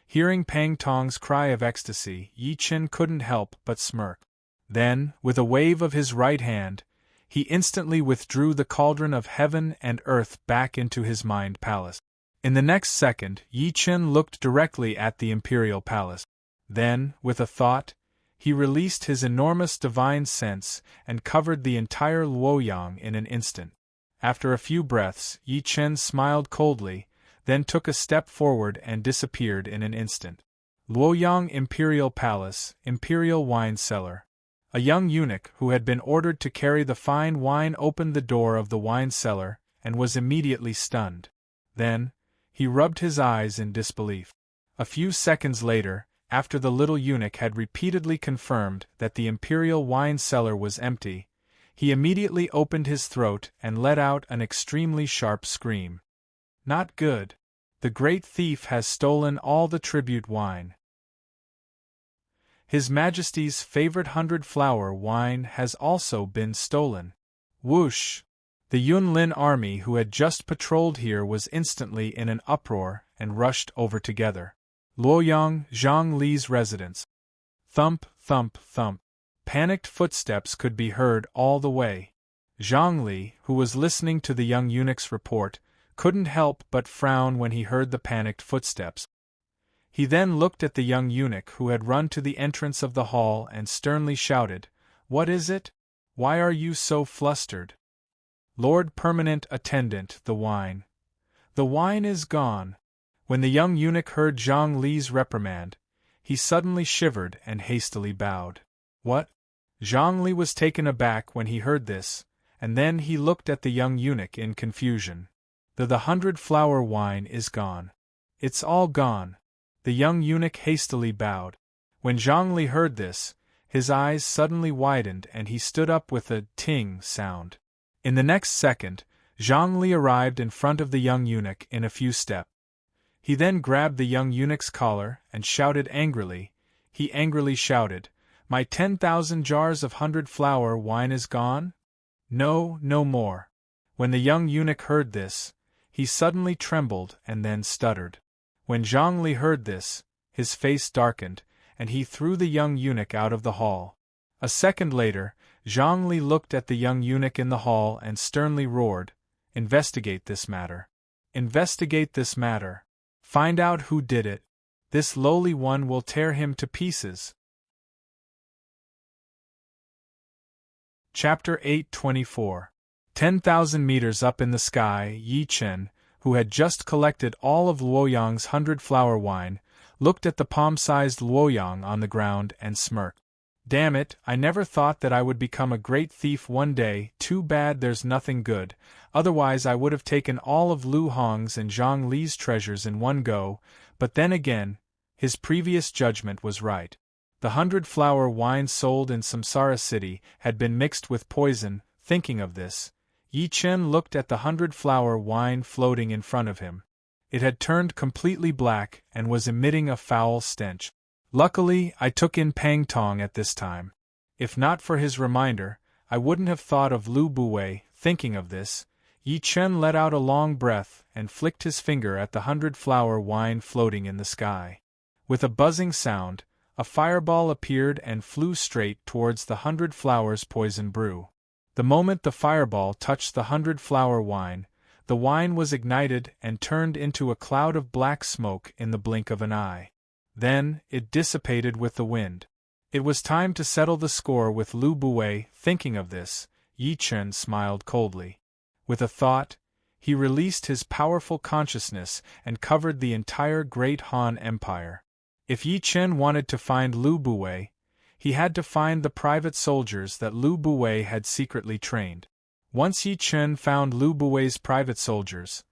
Hearing Pang Tong's cry of ecstasy, Yi Chen couldn't help but smirk. Then, with a wave of his right hand, he instantly withdrew the Cauldron of Heaven and Earth back into his mind palace. In the next second, Yi Chen looked directly at the Imperial Palace. Then, with a thought, he released his enormous divine sense and covered the entire Luoyang in an instant. After a few breaths, Yi Chen smiled coldly, then took a step forward and disappeared in an instant. Luoyang Imperial Palace, Imperial Wine Cellar. A young eunuch who had been ordered to carry the fine wine opened the door of the wine cellar and was immediately stunned. Then, he rubbed his eyes in disbelief. A few seconds later, after the little eunuch had repeatedly confirmed that the imperial wine cellar was empty, he immediately opened his throat and let out an extremely sharp scream. Not good. The great thief has stolen all the tribute wine. His Majesty's favorite 100-flower wine has also been stolen. Whoosh! The Yunlin army who had just patrolled here was instantly in an uproar and rushed over together. Luoyang, Zhang Li's residence. Thump, thump, thump. Panicked footsteps could be heard all the way. Zhang Li, who was listening to the young eunuch's report, couldn't help but frown when he heard the panicked footsteps. He then looked at the young eunuch who had run to the entrance of the hall and sternly shouted, "What is it? Why are you so flustered?" "Lord Permanent Attendant, the wine. The wine is gone." When the young eunuch heard Zhang Li's reprimand, he suddenly shivered and hastily bowed. "What?" Zhang Li was taken aback when he heard this, and then he looked at the young eunuch in confusion. The 100-flower wine is gone. It's all gone. The young eunuch hastily bowed. When Zhang Li heard this, his eyes suddenly widened and he stood up with a ting sound. In the next second, Zhang Li arrived in front of the young eunuch in a few steps. He then grabbed the young eunuch's collar and shouted angrily. He angrily shouted, "My 10,000 jars of 100-flower wine is gone? No, no more." When the young eunuch heard this, he suddenly trembled and then stuttered. When Zhang Li heard this, his face darkened, and he threw the young eunuch out of the hall. A second later, Zhang Li looked at the young eunuch in the hall and sternly roared, "Investigate this matter. Investigate this matter. Find out who did it. This lowly one will tear him to pieces." Chapter 824. 10,000 meters up in the sky, Yi Chen, who had just collected all of Luoyang's 100-flower wine, looked at the palm-sized Luoyang on the ground and smirked. "Damn it, I never thought that I would become a great thief one day. Too bad there's nothing good, otherwise I would have taken all of Lu Hong's and Zhang Li's treasures in one go," but then again, his previous judgment was right. The 100-flower wine sold in Samsara City had been mixed with poison. Thinking of this, Yi Chen looked at the 100-flower wine floating in front of him. It had turned completely black and was emitting a foul stench. Luckily, I took in Pang Tong at this time. If not for his reminder, I wouldn't have thought of Lu Buwei. Thinking of this, Yi Chen let out a long breath and flicked his finger at the 100-flower wine floating in the sky. With a buzzing sound, a fireball appeared and flew straight towards the 100-flowers poison brew. The moment the fireball touched the 100-flower wine, the wine was ignited and turned into a cloud of black smoke in the blink of an eye. Then, it dissipated with the wind. It was time to settle the score with Lu Buwei. Thinking of this, Yi Chen smiled coldly. With a thought, he released his powerful consciousness and covered the entire Great Han Empire. If Yi Chen wanted to find Lu Buwei, he had to find the private soldiers that Lu Buwei had secretly trained. Once Yi Chen found Lu Buwei's private soldiers,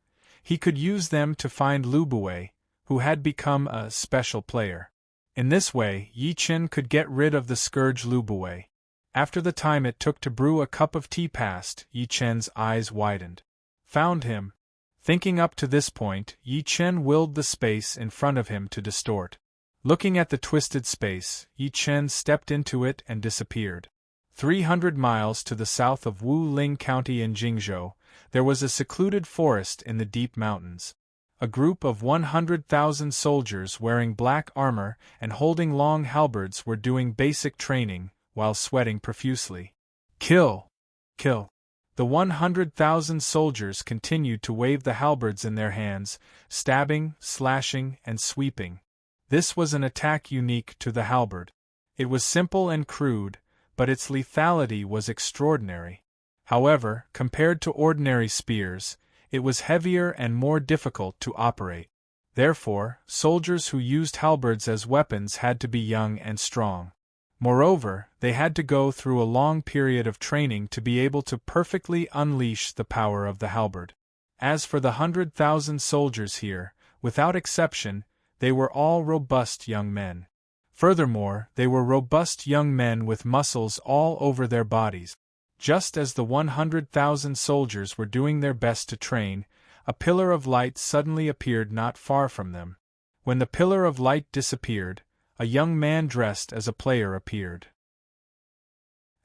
he could use them to find Lu Buwei, who had become a special player. In this way, Yi Chen could get rid of the scourge Lu Buwei. After the time it took to brew a cup of tea passed, Yi Chen's eyes widened. Found him. Thinking up to this point, Yi Chen willed the space in front of him to distort. Looking at the twisted space, Yi Chen stepped into it and disappeared. 300 miles to the south of Wuling County in Jingzhou, there was a secluded forest in the deep mountains. A group of 100,000 soldiers wearing black armor and holding long halberds were doing basic training, while sweating profusely. "Kill! Kill!" The 100,000 soldiers continued to wave the halberds in their hands, stabbing, slashing, and sweeping. This was an attack unique to the halberd. It was simple and crude, but its lethality was extraordinary. However, compared to ordinary spears, it was heavier and more difficult to operate. Therefore, soldiers who used halberds as weapons had to be young and strong. Moreover, they had to go through a long period of training to be able to perfectly unleash the power of the halberd. As for the 100,000 soldiers here, without exception, They were all robust young men. Furthermore, they were robust young men with muscles all over their bodies. Just as the 100,000 soldiers were doing their best to train, a pillar of light suddenly appeared not far from them. When the pillar of light disappeared, a young man dressed as a player appeared.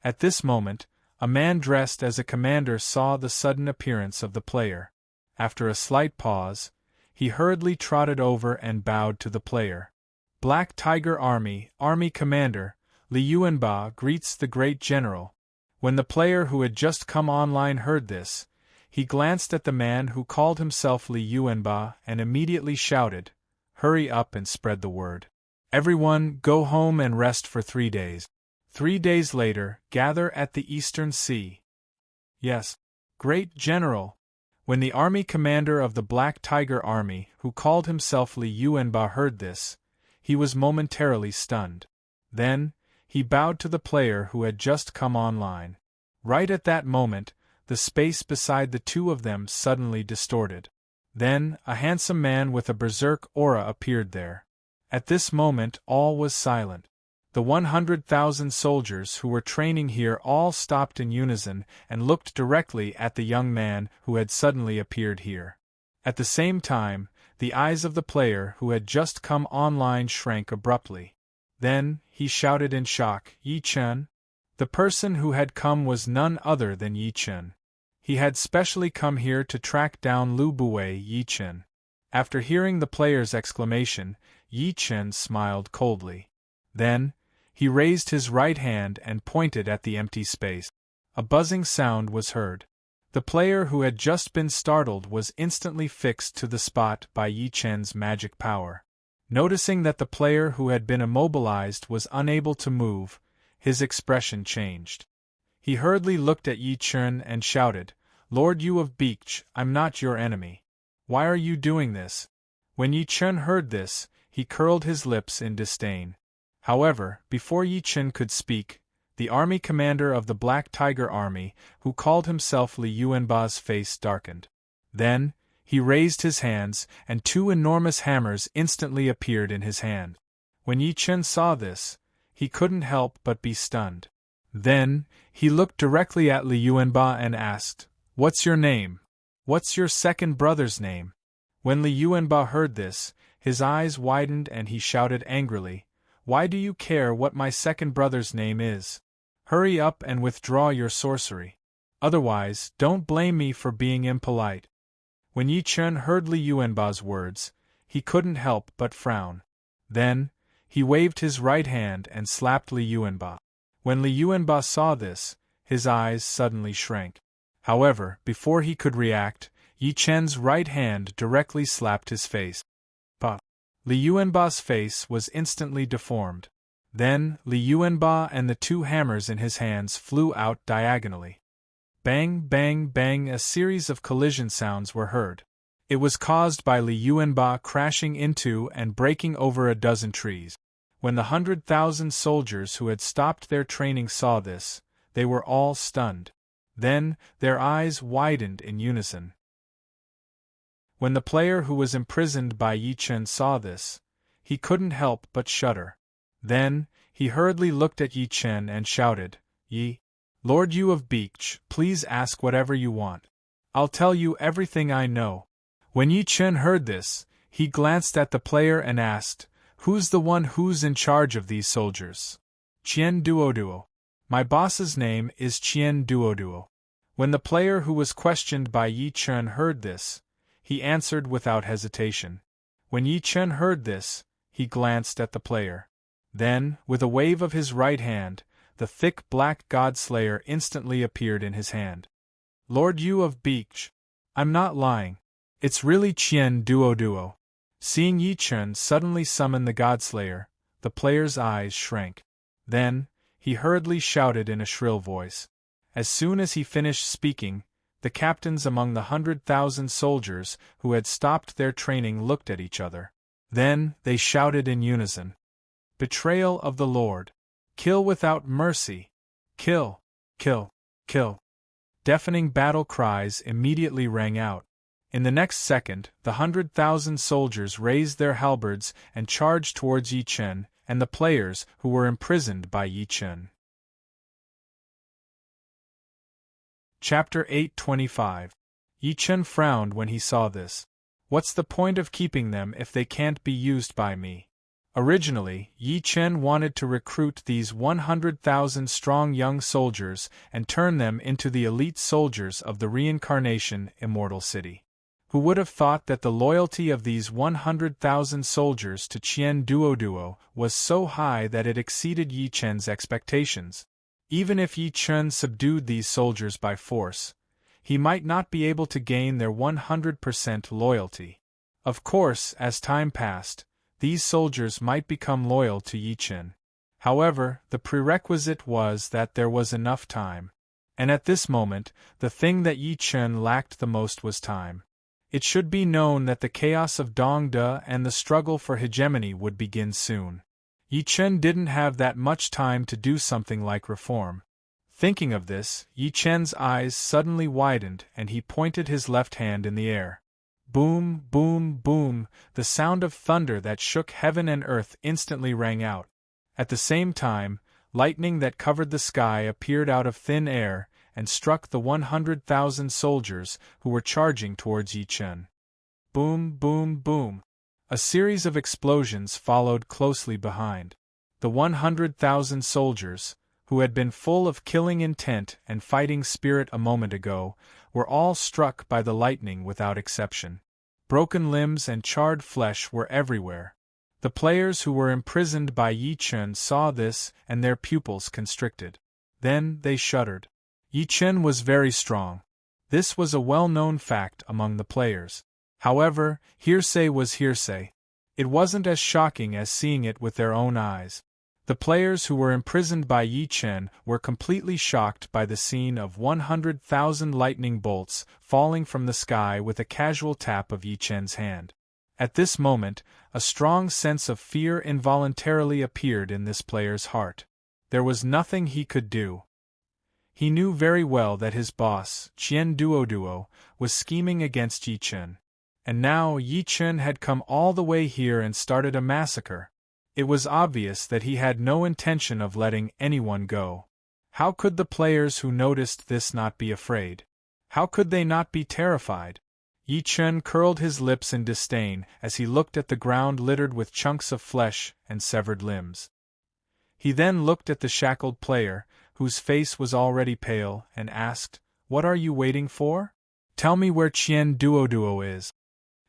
At this moment, a man dressed as a commander saw the sudden appearance of the player. After a slight pause, he hurriedly trotted over and bowed to the player. Black Tiger Army Commander, Li Yuanba greets the great general. When the player who had just come online heard this, he glanced at the man who called himself Li Yuanba and immediately shouted, "Hurry up and spread the word. Everyone, go home and rest for 3 days. 3 days later, gather at the Eastern Sea." Yes, great general. When the army commander of the Black Tiger Army, who called himself Li Yuanba, heard this, he was momentarily stunned. Then, he bowed to the player who had just come online. Right at that moment, the space beside the two of them suddenly distorted. Then, a handsome man with a berserk aura appeared there. At this moment, all was silent. The 100,000 soldiers who were training here all stopped in unison and looked directly at the young man who had suddenly appeared here. At the same time, the eyes of the player who had just come online shrank abruptly. Then, he shouted in shock, "Yi Chen?" The person who had come was none other than Yi Chen. He had specially come here to track down Lu Buwei Yi Chen. After hearing the player's exclamation, Yi Chen smiled coldly. Then, he raised his right hand and pointed at the empty space. A buzzing sound was heard. The player who had just been startled was instantly fixed to the spot by Yi Chen's magic power. Noticing that the player who had been immobilized was unable to move, his expression changed. He hurriedly looked at Yi Chen and shouted, "Lord Yu of Beach, I'm not your enemy. Why are you doing this?" When Yi Chen heard this, he curled his lips in disdain. However, before Yi Chen could speak, the army commander of the Black Tiger Army, who called himself Li Yuanba's face darkened. Then, he raised his hands, and 2 enormous hammers instantly appeared in his hand. When Yi Chen saw this, he couldn't help but be stunned. Then, he looked directly at Li Yuanba and asked, "What's your name? What's your second brother's name?" When Li Yuanba heard this, his eyes widened and he shouted angrily, "Why do you care what my second brother's name is? Hurry up and withdraw your sorcery. Otherwise, don't blame me for being impolite." When Yi Chen heard Li Yuanba's words, he couldn't help but frown. Then, he waved his right hand and slapped Li Yuanba. When Li Yuanba saw this, his eyes suddenly shrank. However, before he could react, Yi Chen's right hand directly slapped his face. But Li Yuanba's face was instantly deformed. Then, Li Yuanba and the 2 hammers in his hands flew out diagonally. Bang, bang, bang, a series of collision sounds were heard. It was caused by Li Yuanba crashing into and breaking over a dozen trees. When the 100,000 soldiers who had stopped their training saw this, they were all stunned. Then, their eyes widened in unison. When the player who was imprisoned by Yi Chen saw this, he couldn't help but shudder. Then, he hurriedly looked at Yi Chen and shouted, Lord Yu of Beach, please ask whatever you want. I'll tell you everything I know." When Yi Chen heard this, he glanced at the player and asked, "Who's the one who's in charge of these soldiers?" "Qian Duoduo. My boss's name is Qian Duoduo." When the player who was questioned by Yi Chen heard this, he answered without hesitation. When Yi Chen heard this, he glanced at the player. Then, with a wave of his right hand, the thick black god-slayer instantly appeared in his hand. "Lord Yu of Beach, I'm not lying. It's really Qian Duoduo." Seeing Yi Chen suddenly summon the god-slayer, the player's eyes shrank. Then, he hurriedly shouted in a shrill voice. As soon as he finished speaking, the captains among the 100,000 soldiers who had stopped their training looked at each other. Then, they shouted in unison, "Betrayal of the Lord! Kill without mercy! Kill! Kill! Kill!" Deafening battle cries immediately rang out. In the next second, the 100,000 soldiers raised their halberds and charged towards Yi Chen and the players who were imprisoned by Yi Chen. Chapter 8:25. Yi Chen frowned when he saw this. What's the point of keeping them if they can't be used by me? Originally, Yi Chen wanted to recruit these 100,000 strong young soldiers and turn them into the elite soldiers of the reincarnation immortal city. Who would have thought that the loyalty of these 100,000 soldiers to Qian Duoduo was so high that it exceeded Yi Chen's expectations? Even if Yi Chen subdued these soldiers by force, he might not be able to gain their 100% loyalty. Of course, as time passed, these soldiers might become loyal to Yi Chen. However, the prerequisite was that there was enough time. And at this moment, the thing that Yi Chen lacked the most was time. It should be known that the chaos of Dongde and the struggle for hegemony would begin soon. Yi Chen didn't have that much time to do something like reform. Thinking of this, Yi Chen's eyes suddenly widened and he pointed his left hand in the air. Boom, boom, boom, the sound of thunder that shook heaven and earth instantly rang out. At the same time, lightning that covered the sky appeared out of thin air and struck the 100,000 soldiers who were charging towards Yi Chen. Boom, boom, boom. A series of explosions followed closely behind. The 100,000 soldiers, who had been full of killing intent and fighting spirit a moment ago, were all struck by the lightning without exception. Broken limbs and charred flesh were everywhere. The players who were imprisoned by Yi Chen saw this and their pupils constricted. Then they shuddered. Yi Chen was very strong. This was a well-known fact among the players. However, hearsay was hearsay. It wasn't as shocking as seeing it with their own eyes. The players who were imprisoned by Yi Chen were completely shocked by the scene of 100,000 lightning bolts falling from the sky with a casual tap of Yi Chen's hand. At this moment, a strong sense of fear involuntarily appeared in this player's heart. There was nothing he could do. He knew very well that his boss, Qian Duoduo, was scheming against Yi Chen. And now Yi Chen had come all the way here and started a massacre. It was obvious that he had no intention of letting anyone go. How could the players who noticed this not be afraid? How could they not be terrified? Yi Chen curled his lips in disdain as he looked at the ground littered with chunks of flesh and severed limbs. He then looked at the shackled player, whose face was already pale, and asked, "What are you waiting for? Tell me where Qian Duoduo is."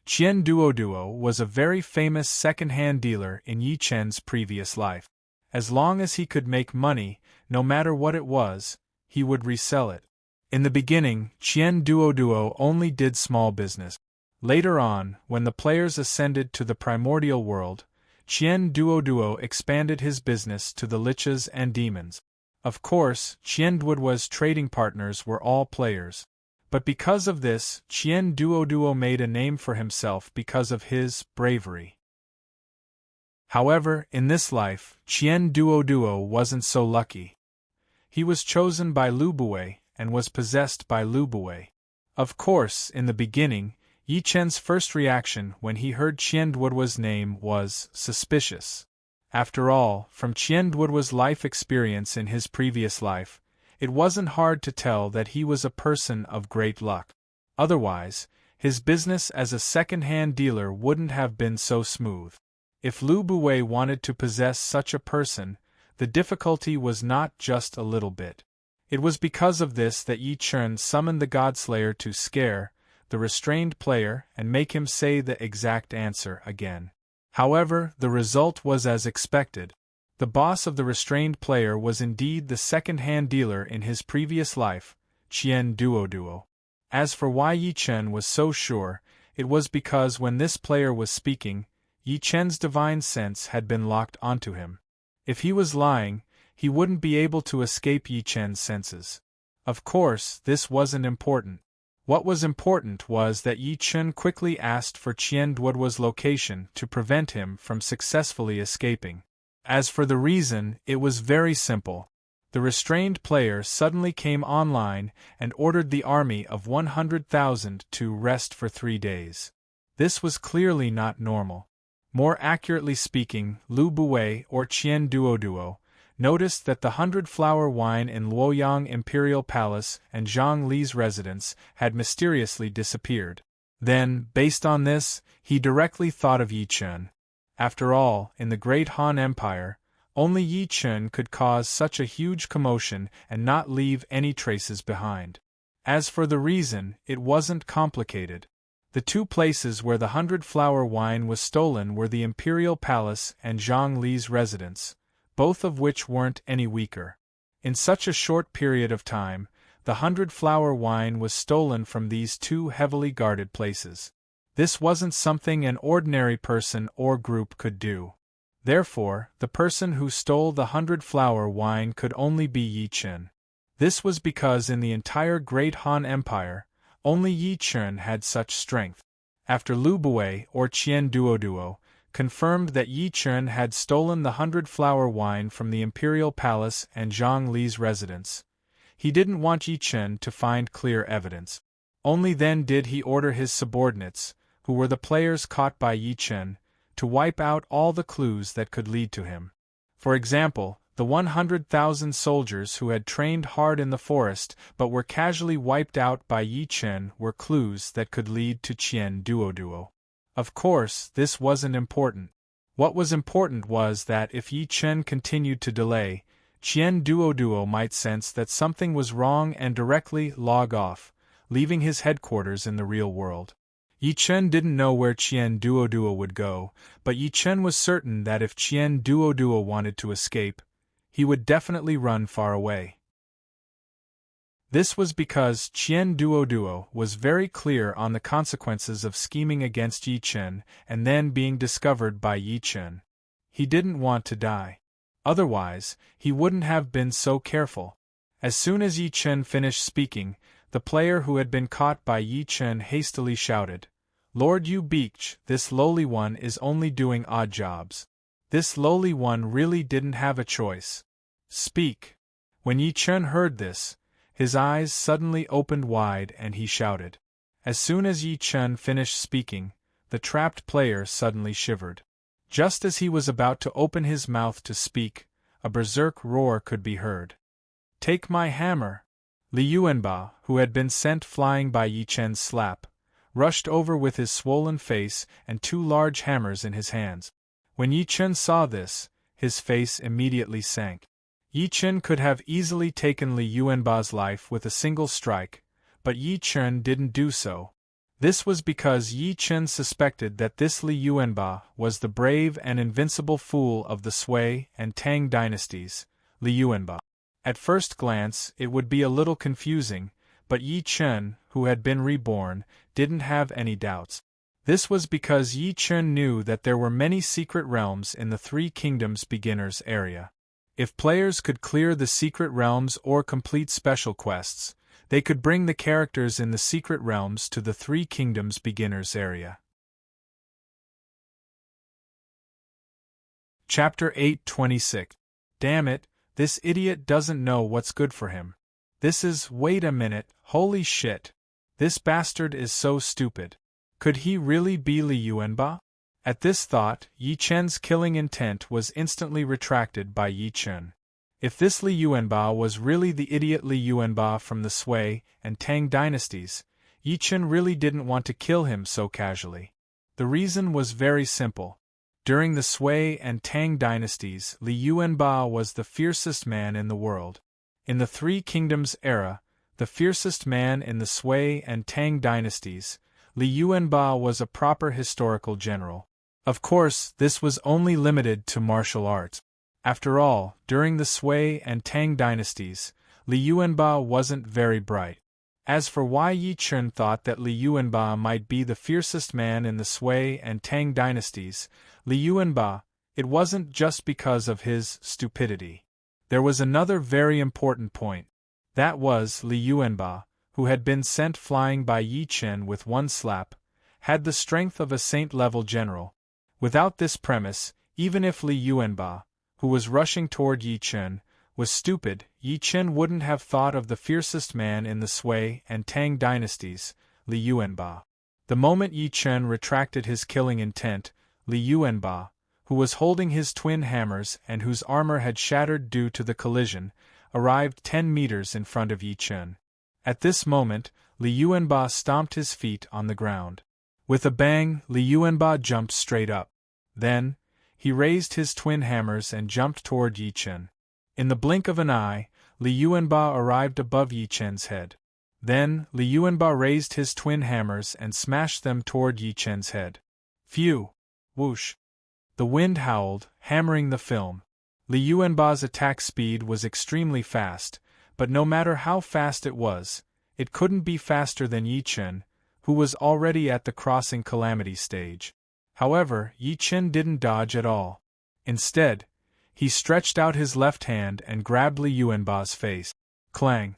Qian Duoduo was a very famous second-hand dealer in Yi Chen's previous life. As long as he could make money, no matter what it was, he would resell it. In the beginning, Qian Duoduo only did small business. Later on, when the players ascended to the primordial world, Qian Duoduo expanded his business to the liches and demons. Of course, Qian Duoduo's trading partners were all players. But because of this, Qian Duoduo made a name for himself because of his bravery. However, in this life, Qian Duoduo wasn't so lucky. He was chosen by Lu Bui and was possessed by Lu Bui. Of course, in the beginning, Yi Chen's first reaction when he heard Qian Duoduo's name was suspicious. After all, from Qian Duoduo's life experience in his previous life, it wasn't hard to tell that he was a person of great luck. Otherwise, his business as a second-hand dealer wouldn't have been so smooth. If Lu Bui wanted to possess such a person, the difficulty was not just a little bit. It was because of this that Yi Chen summoned the Godslayer to scare the restrained player and make him say the exact answer again. However, the result was as expected. The boss of the restrained player was indeed the second-hand dealer in his previous life, Qian Duoduo. As for why Yi Chen was so sure, it was because when this player was speaking, Yi Chen's divine sense had been locked onto him. If he was lying, he wouldn't be able to escape Yi Chen's senses. Of course, this wasn't important. What was important was that Yi Chen quickly asked for Qian Duoduo's location to prevent him from successfully escaping. As for the reason, it was very simple. The restrained player suddenly came online and ordered the army of 100,000 to rest for 3 days. This was clearly not normal. More accurately speaking, Lu Buwei or Qian Duoduo noticed that the 100-flower wine in Luoyang Imperial Palace and Zhang Li's residence had mysteriously disappeared. Then, based on this, he directly thought of Yi Chen. After all, in the Great Han Empire, only Yi Chen could cause such a huge commotion and not leave any traces behind. As for the reason, it wasn't complicated. The 2 places where the 100-flower wine was stolen were the Imperial Palace and Zhang Li's residence, both of which weren't any weaker. In such a short period of time, the 100-flower wine was stolen from these 2 heavily guarded places. This wasn't something an ordinary person or group could do. Therefore, the person who stole the 100-flower wine could only be Yi Chen. This was because in the entire Great Han Empire, only Yi Chen had such strength. After Lu Buwei or Qian Duoduo confirmed that Yi Chen had stolen the 100-flower wine from the Imperial Palace and Zhang Li's residence, he didn't want Yi Chen to find clear evidence. Only then did he order his subordinates, who were the players caught by Yi Chen, to wipe out all the clues that could lead to him. For example, the 100,000 soldiers who had trained hard in the forest but were casually wiped out by Yi Chen were clues that could lead to Qian Duoduo. Of course, this wasn't important. What was important was that if Yi Chen continued to delay, Qian Duoduo might sense that something was wrong and directly log off, leaving his headquarters in the real world. Yi Chen didn't know where Qian Duoduo would go, but Yi Chen was certain that if Qian Duoduo wanted to escape, he would definitely run far away. This was because Qian Duoduo was very clear on the consequences of scheming against Yi Chen and then being discovered by Yi Chen. He didn't want to die. Otherwise, he wouldn't have been so careful. As soon as Yi Chen finished speaking, the player who had been caught by Yi Chen hastily shouted, "Lord Yu Beach, this lowly one is only doing odd jobs." This lowly one really didn't have a choice. Speak. When Yi Chen heard this, his eyes suddenly opened wide and he shouted. As soon as Yi Chen finished speaking, the trapped player suddenly shivered. Just as he was about to open his mouth to speak, a berserk roar could be heard. "Take my hammer!" Li Yuanba, who had been sent flying by Yi Chen's slap, rushed over with his swollen face and 2 large hammers in his hands. When Yi Chen saw this, his face immediately sank. Yi Chen could have easily taken Li Yuanba's life with a single strike, but Yi Chen didn't do so. This was because Yi Chen suspected that this Li Yuanba was the brave and invincible fool of the Sui and Tang dynasties, Li Yuanba. At first glance, it would be a little confusing, but Yi Chen, who had been reborn, didn't have any doubts. This was because Yi Chen knew that there were many secret realms in the 3 Kingdoms beginners area. If players could clear the secret realms or complete special quests, they could bring the characters in the secret realms to the 3 Kingdoms beginners area. Chapter 8:26. Damn it, this idiot doesn't know what's good for him. Wait a minute, holy shit. This bastard is so stupid. Could he really be Li Yuanba? At this thought, Yi Chen's killing intent was instantly retracted by Yi Chen. If this Li Yuanba was really the idiot Li Yuanba from the Sui and Tang dynasties, Yi Chen really didn't want to kill him so casually. The reason was very simple. During the Sui and Tang dynasties, Li Yuanba was the fiercest man in the world. In the 3 Kingdoms era, the fiercest man in the Sui and Tang dynasties, Li Yuanba was a proper historical general. Of course, this was only limited to martial arts. After all, during the Sui and Tang dynasties, Li Yuanba wasn't very bright. As for why Yi Chen thought that Li Yuanba might be the fiercest man in the Sui and Tang dynasties, Li Yuanba, it wasn't just because of his stupidity. There was another very important point. That was Li Yuanba, who had been sent flying by Yi Chen with 1 slap, had the strength of a saint-level general. Without this premise, even if Li Yuanba, who was rushing toward Yi Chen, was stupid, Yi Chen wouldn't have thought of the fiercest man in the Sui and Tang dynasties, Li Yuanba. The moment Yi Chen retracted his killing intent, Li Yuanba, who was holding his twin hammers and whose armor had shattered due to the collision, arrived 10 meters in front of Yi Chen. At this moment, Li Yuanba stomped his feet on the ground. With a bang, Li Yuanba jumped straight up. Then, he raised his twin hammers and jumped toward Yi Chen. In the blink of an eye, Li Yuanba arrived above Yi Chen's head. Then, Li Yuanba raised his twin hammers and smashed them toward Yi Chen's head. Phew! Whoosh! The wind howled, hammering the film. Li Yuanba's attack speed was extremely fast, but no matter how fast it was, it couldn't be faster than Yi Chen, who was already at the crossing calamity stage. However, Yi Chen didn't dodge at all. Instead, he stretched out his left hand and grabbed Li Yuanba's face. Clang!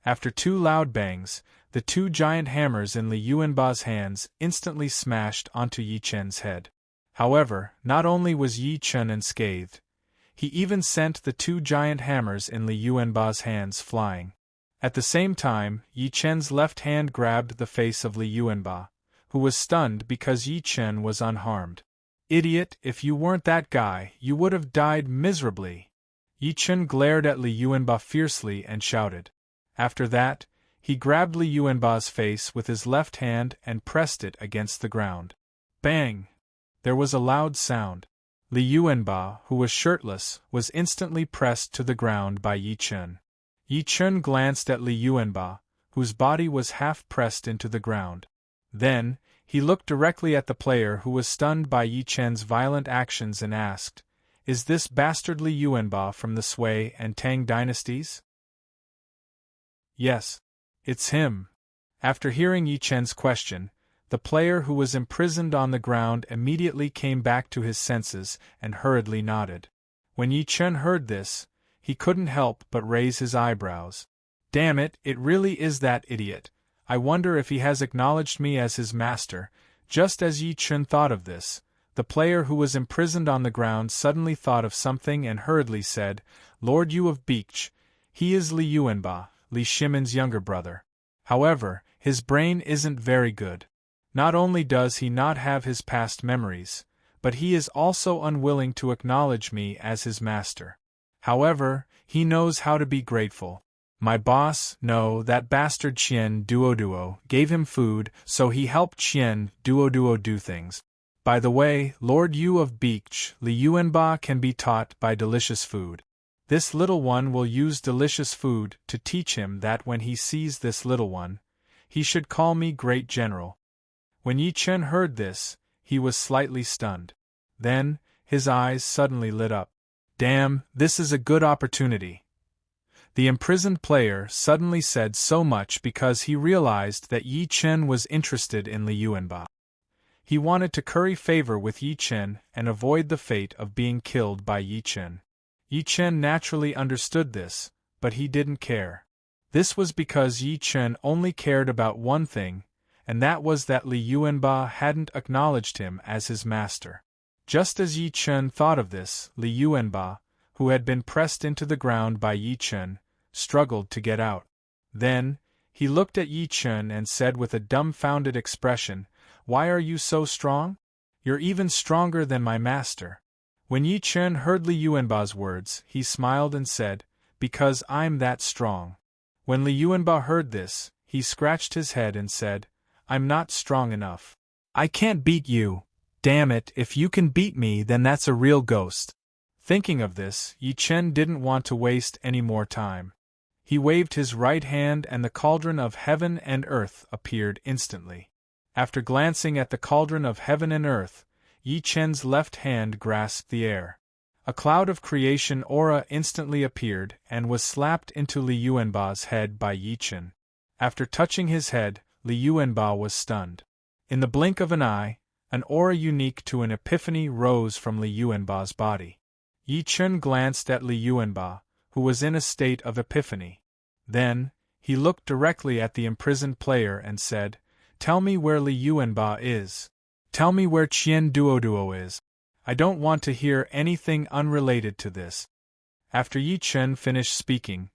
After 2 loud bangs, the 2 giant hammers in Li Yuanba's hands instantly smashed onto Yi Chen's head. However, not only was Yi Chen unscathed, he even sent the 2 giant hammers in Li Yuanba's hands flying. At the same time, Yi Chen's left hand grabbed the face of Li Yuanba, who was stunned because Yi Chen was unharmed. Idiot, if you weren't that guy, you would have died miserably. Yi Chen glared at Li Yuanba fiercely and shouted. After that, he grabbed Li Yuanba's face with his left hand and pressed it against the ground. Bang! There was a loud sound. Li Yuanba, who was shirtless, was instantly pressed to the ground by Yi Chen. Yi Chen glanced at Li Yuanba, whose body was half pressed into the ground. Then, he looked directly at the player who was stunned by Yi Chen's violent actions and asked, "Is this bastard Li Yuanba from the Sui and Tang dynasties?" "Yes. It's him." After hearing Yi Chen's question, the player who was imprisoned on the ground immediately came back to his senses and hurriedly nodded. When Yi Chen heard this, he couldn't help but raise his eyebrows. "Damn it, it really is that idiot. I wonder if he has acknowledged me as his master." Just as Yi Chen thought of this, the player who was imprisoned on the ground suddenly thought of something and hurriedly said, "Lord Yu of Beach, he is Li Yuanba, Li Shimon's younger brother. However, his brain isn't very good. Not only does he not have his past memories, but he is also unwilling to acknowledge me as his master. However, he knows how to be grateful. My boss, no, that bastard Qian Duoduo, gave him food, so he helped Qian Duoduo do things. By the way, Lord Yu of Beach, Li Yuanba can be taught by delicious food. This little one will use delicious food to teach him that when he sees this little one, he should call me Great General." When Yi Chen heard this, he was slightly stunned. Then, his eyes suddenly lit up. "Damn, this is a good opportunity." The imprisoned player suddenly said so much because he realized that Yi Chen was interested in Li Yuanba. He wanted to curry favor with Yi Chen and avoid the fate of being killed by Yi Chen. Yi Chen naturally understood this, but he didn't care. This was because Yi Chen only cared about one thing, and that was that Li Yuanba hadn't acknowledged him as his master. Just as Yi Chen thought of this, Li Yuanba, who had been pressed into the ground by Yi Chen, struggled to get out. Then, he looked at Yi Chen and said with a dumbfounded expression, "Why are you so strong? You're even stronger than my master." When Yi Chen heard Li Yuanba's words, he smiled and said, "Because I'm that strong." When Li Yuanba heard this, he scratched his head and said, "I'm not strong enough. I can't beat you. Damn it, if you can beat me, then that's a real ghost." Thinking of this, Yi Chen didn't want to waste any more time. He waved his right hand and the cauldron of heaven and earth appeared instantly. After glancing at the cauldron of heaven and earth, Yi Chen's left hand grasped the air. A cloud of creation aura instantly appeared and was slapped into Li Yuanba's head by Yi Chen. After touching his head, Li Yuanba was stunned. In the blink of an eye, an aura unique to an epiphany rose from Li Yuanba's body. Yi Chen glanced at Li Yuanba, who was in a state of epiphany. Then, he looked directly at the imprisoned player and said, "Tell me where Li Yuanba is. Tell me where Qian Duoduo is. I don't want to hear anything unrelated to this." After Yi Chen finished speaking,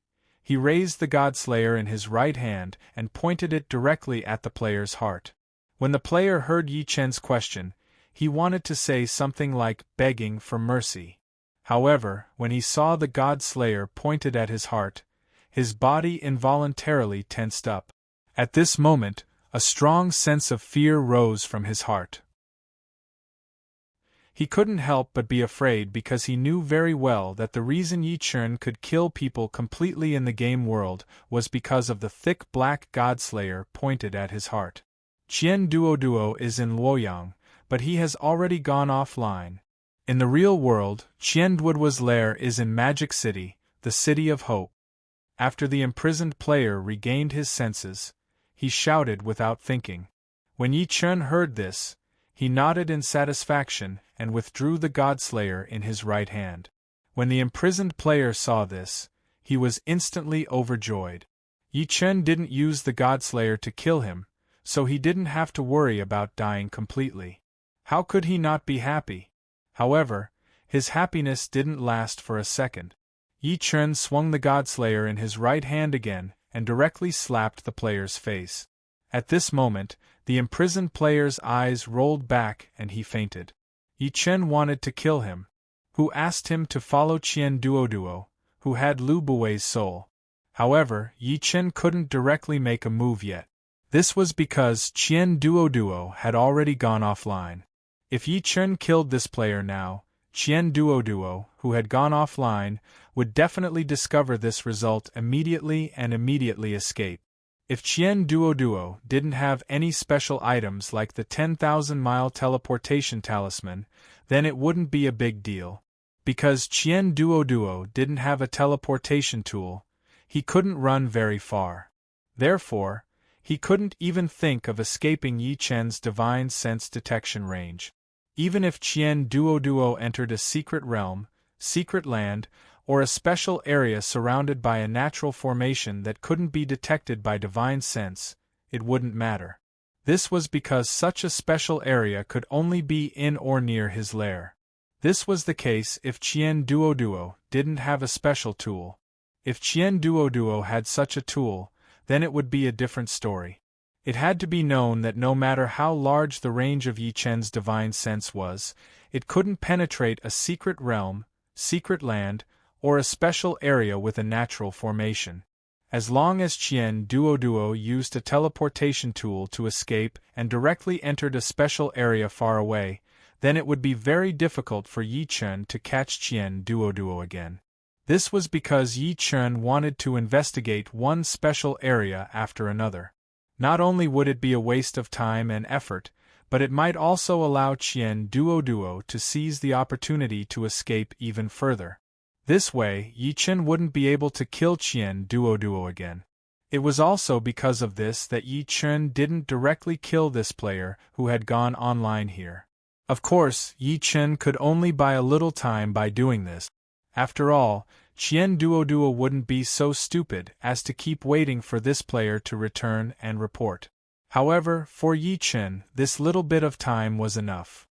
He raised the God-slayer in his right hand and pointed it directly at the player's heart. When the player heard Yi Chen's question, he wanted to say something like begging for mercy. However, when he saw the God-slayer pointed at his heart, his body involuntarily tensed up. At this moment, a strong sense of fear rose from his heart. He couldn't help but be afraid because he knew very well that the reason Yi Chen could kill people completely in the game world was because of the thick black God-slayer pointed at his heart. Qian Duoduo is in Luoyang, but he has already gone offline. In the real world, Qian Duoduo's lair is in Magic City, the City of Hope. After the imprisoned player regained his senses, he shouted without thinking. When Yi Chen heard this, he nodded in satisfaction and withdrew the God-slayer in his right hand. When the imprisoned player saw this, he was instantly overjoyed. Yi Chen didn't use the God-slayer to kill him, so he didn't have to worry about dying completely. How could he not be happy? However, his happiness didn't last for a second. Yi Chen swung the God-slayer in his right hand again and directly slapped the player's face. At this moment, the imprisoned player's eyes rolled back and he fainted. Yi Chen wanted to kill him, who asked him to follow Qian Duoduo, who had Lu Bui's soul. However, Yi Chen couldn't directly make a move yet. This was because Qian Duoduo had already gone offline. If Yi Chen killed this player now, Qian Duoduo, who had gone offline, would definitely discover this result immediately and immediately escape. If Qian Duoduo didn't have any special items like the 10,000-mile teleportation talisman, then it wouldn't be a big deal. Because Qian Duoduo didn't have a teleportation tool, he couldn't run very far. Therefore, he couldn't even think of escaping Yi Chen's divine sense detection range. Even if Qian Duoduo entered a secret realm, secret land, or a special area surrounded by a natural formation that couldn't be detected by divine sense, it wouldn't matter. This was because such a special area could only be in or near his lair. This was the case if Qian Duoduo didn't have a special tool. If Qian Duoduo had such a tool, then it would be a different story. It had to be known that no matter how large the range of Yi Chen's divine sense was, it couldn't penetrate a secret realm, secret land, or a special area with a natural formation. As long as Qian Duoduo used a teleportation tool to escape and directly entered a special area far away, then it would be very difficult for Yi Chen to catch Qian Duoduo again. This was because Yi Chen wanted to investigate one special area after another. Not only would it be a waste of time and effort, but it might also allow Qian Duoduo to seize the opportunity to escape even further. This way, Yi Chen wouldn't be able to kill Qian Duoduo again. It was also because of this that Yi Chen didn't directly kill this player who had gone online here. Of course, Yi Chen could only buy a little time by doing this. After all, Qian Duoduo wouldn't be so stupid as to keep waiting for this player to return and report. However, for Yi Chen, this little bit of time was enough.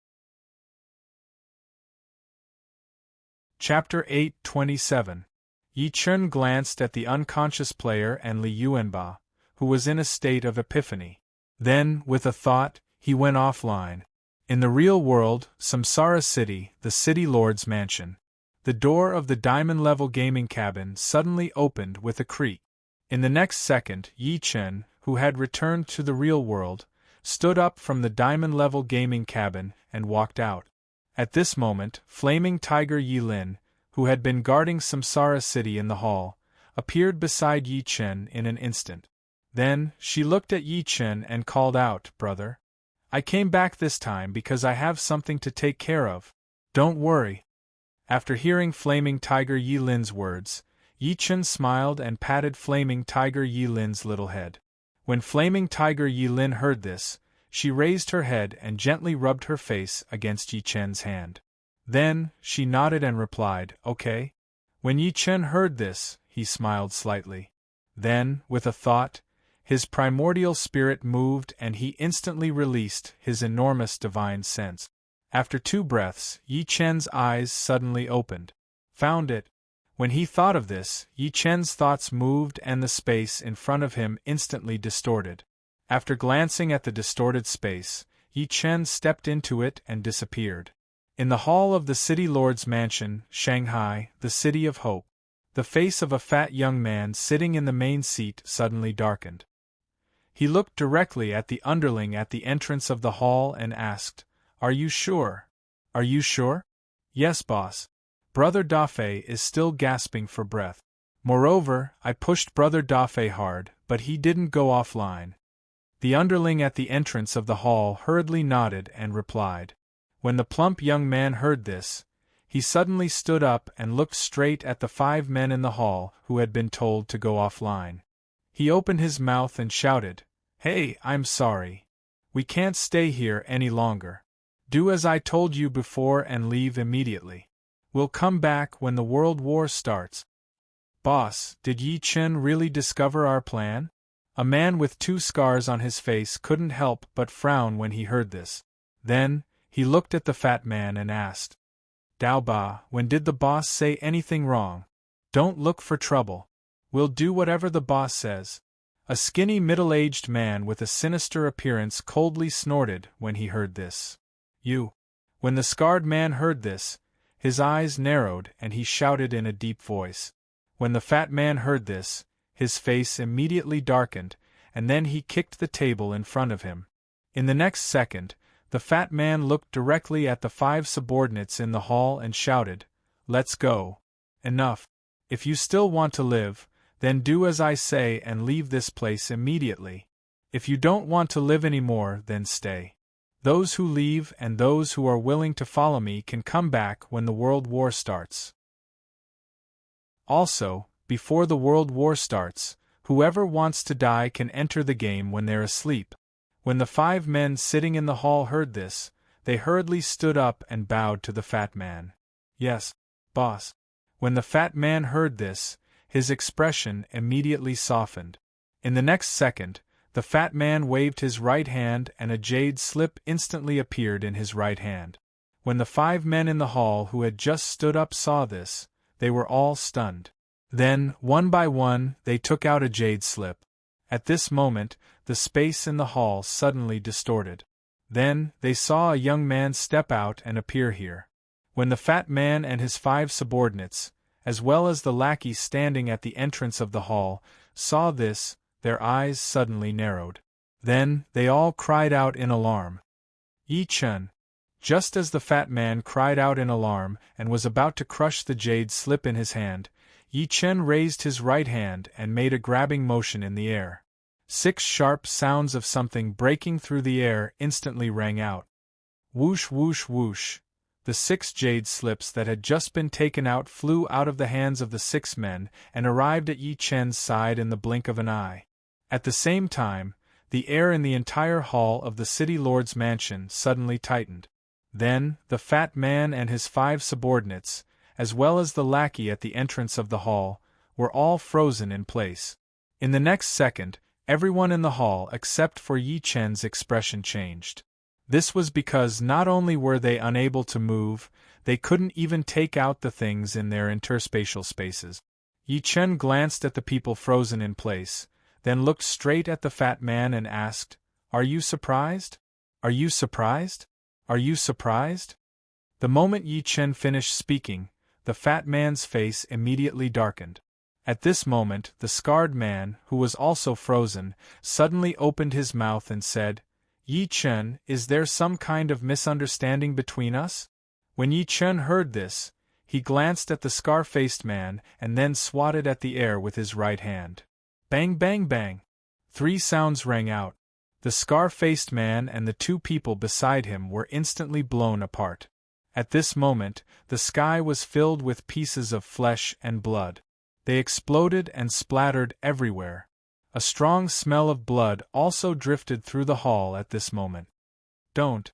Chapter 8:27. Yi Chen glanced at the unconscious player and Li Yuanba, who was in a state of epiphany. Then, with a thought, he went offline. In the real world, Samsara City, the City Lord's mansion. The door of the diamond-level gaming cabin suddenly opened with a creak. In the next second, Yi Chen, who had returned to the real world, stood up from the diamond-level gaming cabin and walked out. At this moment, Flaming Tiger Yilin, who had been guarding Samsara City in the hall, appeared beside Yi Chen in an instant. Then, she looked at Yi Chen and called out, "Brother, I came back this time because I have something to take care of. Don't worry." After hearing Flaming Tiger Yilin's words, Yi Chen smiled and patted Flaming Tiger Yilin's little head. When Flaming Tiger Yilin heard this, she raised her head and gently rubbed her face against Yi Chen's hand. Then, she nodded and replied, "Okay." When Yi Chen heard this, he smiled slightly. Then, with a thought, his primordial spirit moved and he instantly released his enormous divine sense. After 2 breaths, Yi Chen's eyes suddenly opened. "Found it. When he thought of this, Yi Chen's thoughts moved and the space in front of him instantly distorted. After glancing at the distorted space, Yi Chen stepped into it and disappeared. In the hall of the city lord's mansion, Shanghai, the city of hope, the face of a fat young man sitting in the main seat suddenly darkened. He looked directly at the underling at the entrance of the hall and asked, "Are you sure? Are you sure?" "Yes, boss. Brother Dafei is still gasping for breath. Moreover, I pushed Brother Dafei hard, but he didn't go offline." The underling at the entrance of the hall hurriedly nodded and replied. When the plump young man heard this, he suddenly stood up and looked straight at the 5 men in the hall who had been told to go offline. He opened his mouth and shouted, "Hey, I'm sorry. We can't stay here any longer. Do as I told you before and leave immediately. We'll come back when the World War starts." "Boss, did Yi Chen really discover our plan?" A man with 2 scars on his face couldn't help but frown when he heard this. Then, he looked at the fat man and asked, "Dao Ba, when did the boss say anything wrong? Don't look for trouble. We'll do whatever the boss says." A skinny middle-aged man with a sinister appearance coldly snorted when he heard this. "You." When the scarred man heard this, his eyes narrowed and he shouted in a deep voice. When the fat man heard this, his face immediately darkened, and then he kicked the table in front of him. In the next second, the fat man looked directly at the 5 subordinates in the hall and shouted, "Let's go. Enough. If you still want to live, then do as I say and leave this place immediately. If you don't want to live anymore, then stay. Those who leave and those who are willing to follow me can come back when the World War starts. Also, before the World War starts, whoever wants to die can enter the game when they're asleep." When the 5 men sitting in the hall heard this, they hurriedly stood up and bowed to the fat man. "Yes, boss." When the fat man heard this, his expression immediately softened. In the next second, the fat man waved his right hand and a jade slip instantly appeared in his right hand. When the 5 men in the hall who had just stood up saw this, they were all stunned. Then, one by one, they took out a jade slip. At this moment, the space in the hall suddenly distorted. Then, they saw a young man step out and appear here. When the fat man and his 5 subordinates, as well as the lackey standing at the entrance of the hall, saw this, their eyes suddenly narrowed. Then, they all cried out in alarm. "Yi Chen!" Just as the fat man cried out in alarm and was about to crush the jade slip in his hand, Yi Chen raised his right hand and made a grabbing motion in the air. 6 sharp sounds of something breaking through the air instantly rang out. Whoosh whoosh whoosh. The 6 jade slips that had just been taken out flew out of the hands of the 6 men and arrived at Yi Chen's side in the blink of an eye. At the same time, the air in the entire hall of the city lord's mansion suddenly tightened. Then, the fat man and his 5 subordinates, as well as the lackey at the entrance of the hall, were all frozen in place. In the next second, everyone in the hall except for Yi Chen's expression changed. This was because not only were they unable to move, they couldn't even take out the things in their interspatial spaces. Yi Chen glanced at the people frozen in place, then looked straight at the fat man and asked, "Are you surprised? Are you surprised? Are you surprised?" The moment Yi Chen finished speaking, the fat man's face immediately darkened. At this moment, the scarred man, who was also frozen, suddenly opened his mouth and said, "Yi Chen, is there some kind of misunderstanding between us?" When Yi Chen heard this, he glanced at the scar-faced man and then swatted at the air with his right hand. Bang bang bang! 3 sounds rang out. The scar-faced man and the 2 people beside him were instantly blown apart. At this moment, the sky was filled with pieces of flesh and blood. They exploded and splattered everywhere. A strong smell of blood also drifted through the hall at this moment. Don't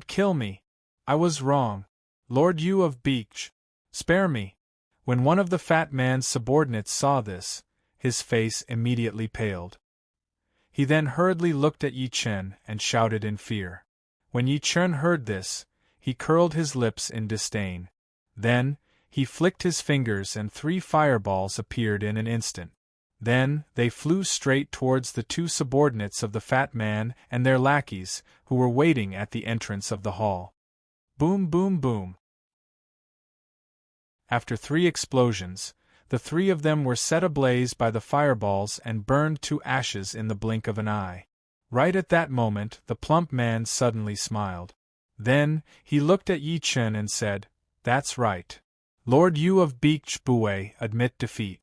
kill me. I was wrong. Lord Yu of Beach, spare me." When one of the fat man's subordinates saw this, his face immediately paled. He then hurriedly looked at Yi Chen and shouted in fear. When Yi Chen heard this, he curled his lips in disdain. Then, He flicked his fingers and 3 fireballs appeared in an instant. Then, they flew straight towards the 2 subordinates of the fat man and their lackeys, who were waiting at the entrance of the hall. Boom, boom, boom. After 3 explosions, the 3 of them were set ablaze by the fireballs and burned to ashes in the blink of an eye. Right at that moment, the plump man suddenly smiled. Then, he looked at Yi Chen and said, "That's right. Lord Yu of Beech Buwei, admit defeat."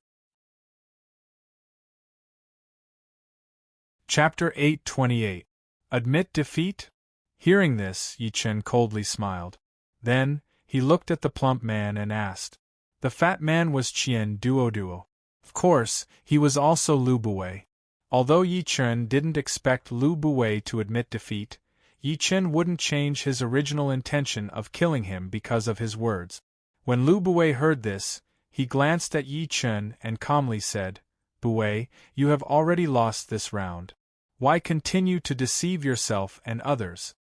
Chapter 828. Admit defeat? Hearing this, Yi Chen coldly smiled. Then, he looked at the plump man and asked. The fat man was Qian Duoduo. Of course, he was also Lu Buwei. Although Yi Chen didn't expect Lu Buwei to admit defeat, Yi Chen wouldn't change his original intention of killing him because of his words. When Lu Buwei heard this, he glanced at Yi Chen and calmly said, "Buwei, you have already lost this round. Why continue to deceive yourself and others?"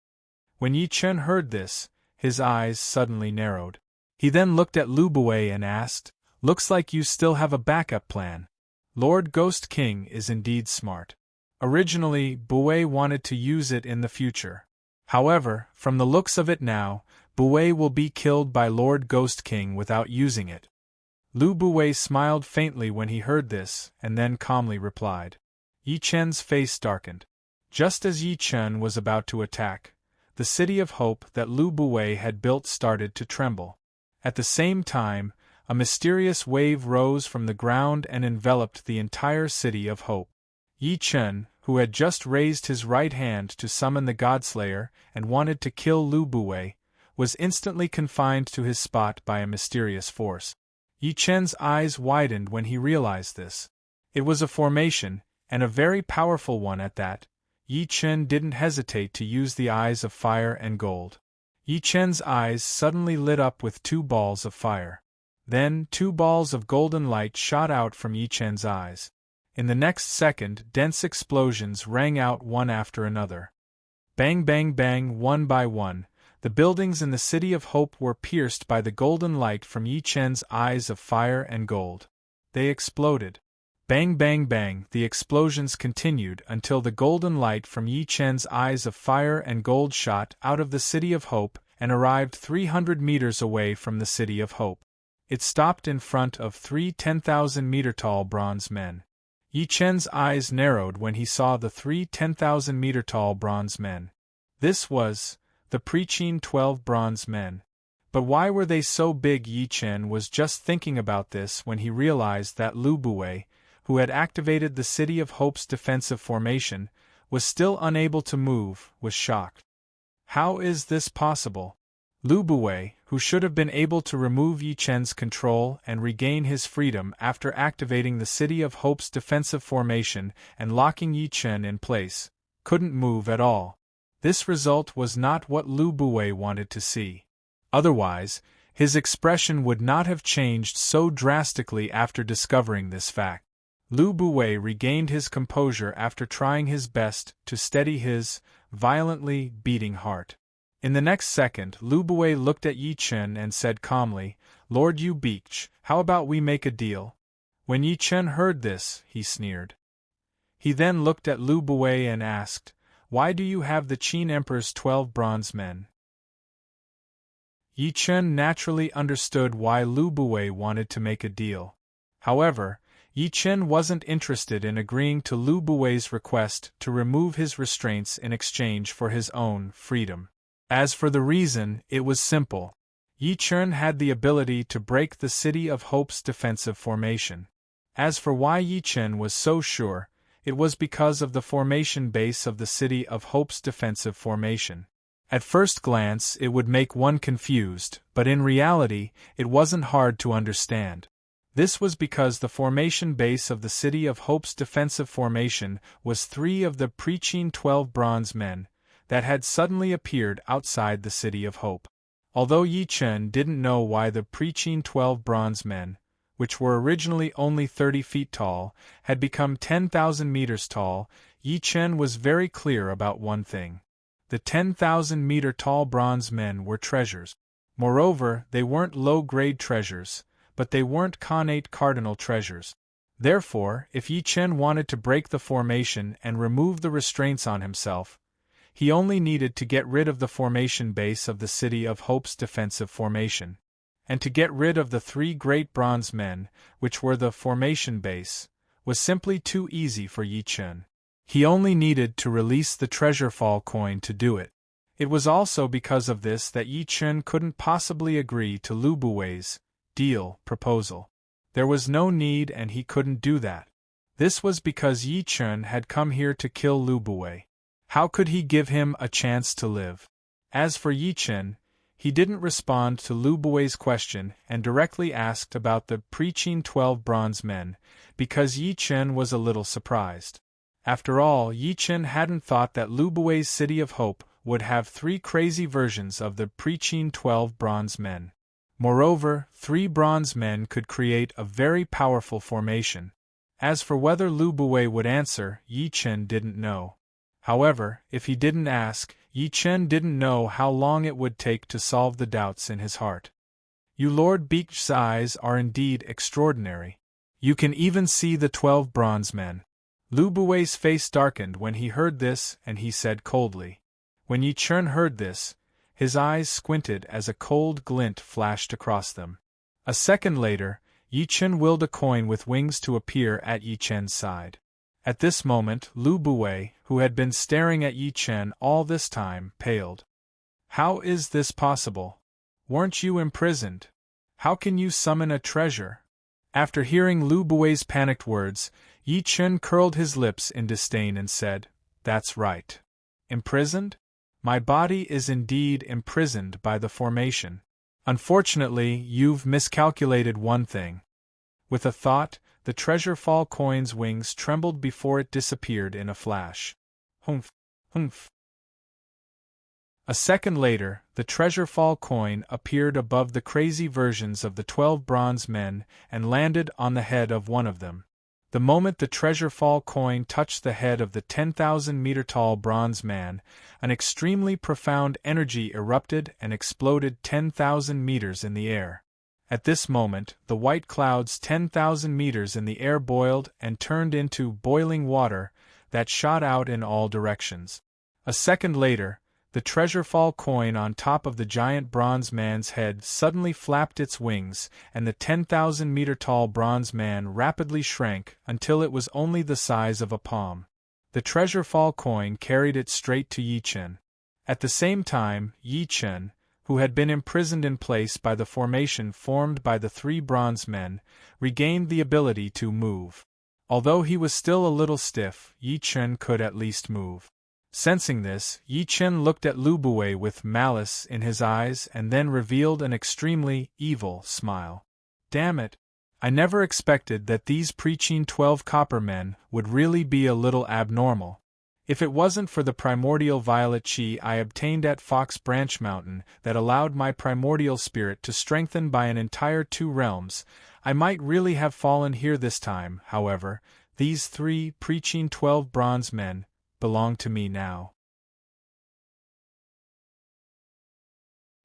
When Yi Chen heard this, his eyes suddenly narrowed. He then looked at Lu Buwei and asked, "Looks like you still have a backup plan. Lord Ghost King is indeed smart. Originally, Buwei wanted to use it in the future. However, from the looks of it now, Buwei will be killed by Lord Ghost King without using it." Lu Buwei smiled faintly when he heard this, and then calmly replied. Yi Chen's face darkened. Just as Yi Chen was about to attack, the City of Hope that Lu Buwei had built started to tremble. At the same time, a mysterious wave rose from the ground and enveloped the entire City of Hope. Yi Chen, who had just raised his right hand to summon the Godslayer and wanted to kill Lu Buwei, was instantly confined to his spot by a mysterious force. Yi Chen's eyes widened when he realized this. It was a formation, and a very powerful one at that. Yi Chen didn't hesitate to use the eyes of fire and gold. Yi Chen's eyes suddenly lit up with 2 balls of fire. Then 2 balls of golden light shot out from Yi Chen's eyes. In the next second, dense explosions rang out one after another. Bang, bang, bang, one by one, the buildings in the City of Hope were pierced by the golden light from Yi Chen's eyes of fire and gold. They exploded. Bang, bang, bang, the explosions continued until the golden light from Yi Chen's eyes of fire and gold shot out of the City of Hope and arrived 300 meters away from the City of Hope. It stopped in front of 3 10,000-meter-tall bronze men. Yi Chen's eyes narrowed when he saw the 3 10,000-meter-tall bronze men. This was the Preaching 12 bronze men. But why were they so big? Yi Chen was just thinking about this when he realized that Lu Buwei, who had activated the City of Hope's defensive formation, was still unable to move, was shocked. How is this possible? Lu Buwei, who should have been able to remove Yi Chen's control and regain his freedom after activating the City of Hope's defensive formation and locking Yi Chen in place, couldn't move at all. This result was not what Lu Buwei wanted to see. Otherwise, his expression would not have changed so drastically after discovering this fact. Lu Buwei regained his composure after trying his best to steady his violently beating heart. In the next second, Lu Buwei looked at Yi Chen and said calmly, "Lord Yu Beech, how about we make a deal?" When Yi Chen heard this, he sneered. He then looked at Lu Buwei and asked, "Why do you have the Qin Emperor's 12 bronze men?" Yi Chen naturally understood why Lu Buwei wanted to make a deal. However, Yi Chen wasn't interested in agreeing to Lu Buwei's request to remove his restraints in exchange for his own freedom. As for the reason, it was simple. Yi Chen had the ability to break the City of Hope's defensive formation. As for why Yi Chen was so sure, it was because of the formation base of the City of Hope's defensive formation. At first glance it would make one confused, but in reality, it wasn't hard to understand. This was because the formation base of the City of Hope's defensive formation was 3 of the Preaching 12 bronze men that had suddenly appeared outside the City of Hope. Although Yi Chen didn't know why the Preaching 12 bronze men, which were originally only 30 feet tall, had become 10,000 meters tall, Yi Chen was very clear about one thing. The 10,000-meter tall bronze men were treasures. Moreover, they weren't low-grade treasures, but they weren't connate cardinal treasures. Therefore, if Yi Chen wanted to break the formation and remove the restraints on himself, he only needed to get rid of the formation base of the City of Hope's defensive formation. And to get rid of the 3 great bronze men, which were the formation base, was simply too easy for Yi Chen. He only needed to release the treasure fall coin to do it. It was also because of this that Yi Chen couldn't possibly agree to Lu Buwei's deal proposal. There was no need and he couldn't do that. This was because Yi Chen had come here to kill Lu Buwei. How could he give him a chance to live? As for Yi Chen, he didn't respond to Lu Buwei's question and directly asked about the preaching 12 bronze men, because Yi Chen was a little surprised. After all, Yi Chen hadn't thought that Lu Buwei's City of Hope would have 3 crazy versions of the preaching 12 bronze men. Moreover, 3 bronze men could create a very powerful formation. As for whether Lu Buwei would answer, Yi Chen didn't know. However, if he didn't ask, Yi Chen didn't know how long it would take to solve the doubts in his heart. "You Lord Beech's eyes are indeed extraordinary. You can even see the 12 bronze men." Lu Buwei's face darkened when he heard this, and he said coldly. When Yi Chen heard this, his eyes squinted as a cold glint flashed across them. A second later, Yi Chen willed a coin with wings to appear at Yi Chen's side. At this moment, Lu Buwei, who had been staring at Yi Chen all this time, paled. "How is this possible? Weren't you imprisoned? How can you summon a treasure?" After hearing Lu Buwei's panicked words, Yi Chen curled his lips in disdain and said, "That's right. Imprisoned? My body is indeed imprisoned by the formation. Unfortunately, you've miscalculated one thing." With a thought, the treasure fall coin's wings trembled before it disappeared in a flash. Humph, humph. A second later, the treasure fall coin appeared above the crazy versions of the 12 bronze men and landed on the head of one of them. The moment the treasure fall coin touched the head of the 10,000-meter-tall bronze man, an extremely profound energy erupted and exploded 10,000 meters in the air. At this moment, the white clouds 10,000 meters in the air boiled and turned into boiling water that shot out in all directions. A second later, the treasure fall coin on top of the giant bronze man's head suddenly flapped its wings, and the 10,000-meter-tall bronze man rapidly shrank until it was only the size of a palm. The treasure fall coin carried it straight to Yi Chen. At the same time, Yi Chen, who had been imprisoned in place by the formation formed by the 3 bronze men, regained the ability to move. Although he was still a little stiff, Yi Chen could at least move. Sensing this, Yi Chen looked at Lu Buwei with malice in his eyes and then revealed an extremely evil smile. "Damn it! I never expected that these preaching 12 copper men would really be a little abnormal. If it wasn't for the primordial violet chi I obtained at Fox Branch Mountain that allowed my primordial spirit to strengthen by an entire 2 realms, I might really have fallen here this time. However, these 3 preaching 12 bronze men belong to me now."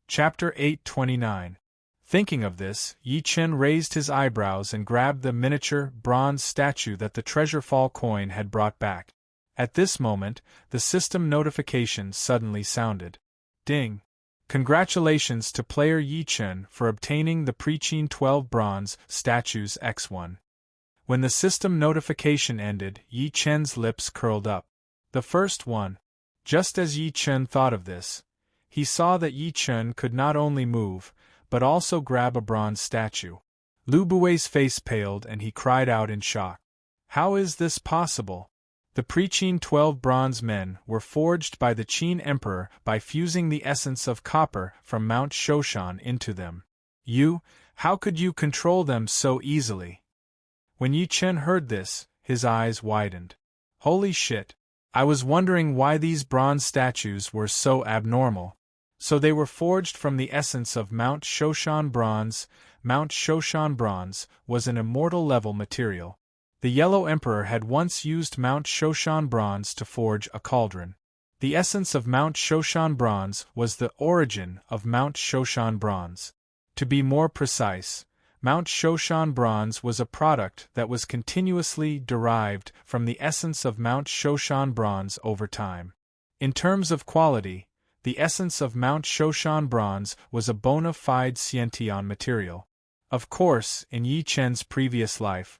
Chapter 829. Thinking of this, Yi Chen raised his eyebrows and grabbed the miniature bronze statue that the treasure fall coin had brought back. At this moment, the system notification suddenly sounded. Ding! Congratulations to player Yi Chen for obtaining the preaching 12 bronze statues X1. When the system notification ended, Yi Chen's lips curled up. The first one. Just as Yi Chen thought of this, he saw that Yi Chen could not only move, but also grab a bronze statue. Lu Buwei's face paled and he cried out in shock. "How is this possible? The preaching 12 bronze men were forged by the Qin Emperor by fusing the essence of copper from Mount Shoshan into them. How could you control them so easily?" When Yi Chen heard this, his eyes widened. "Holy shit! I was wondering why these bronze statues were so abnormal. So they were forged from the essence of Mount Shoshan bronze. Mount Shoshan bronze was an immortal level material. The Yellow Emperor had once used Mount Shoshan bronze to forge a cauldron. The essence of Mount Shoshan bronze was the origin of Mount Shoshan bronze. To be more precise, Mount Shoshan bronze was a product that was continuously derived from the essence of Mount Shoshan bronze over time. In terms of quality, the essence of Mount Shoshan bronze was a bona fide Xiantian material. Of course, in Yi Chen's previous life,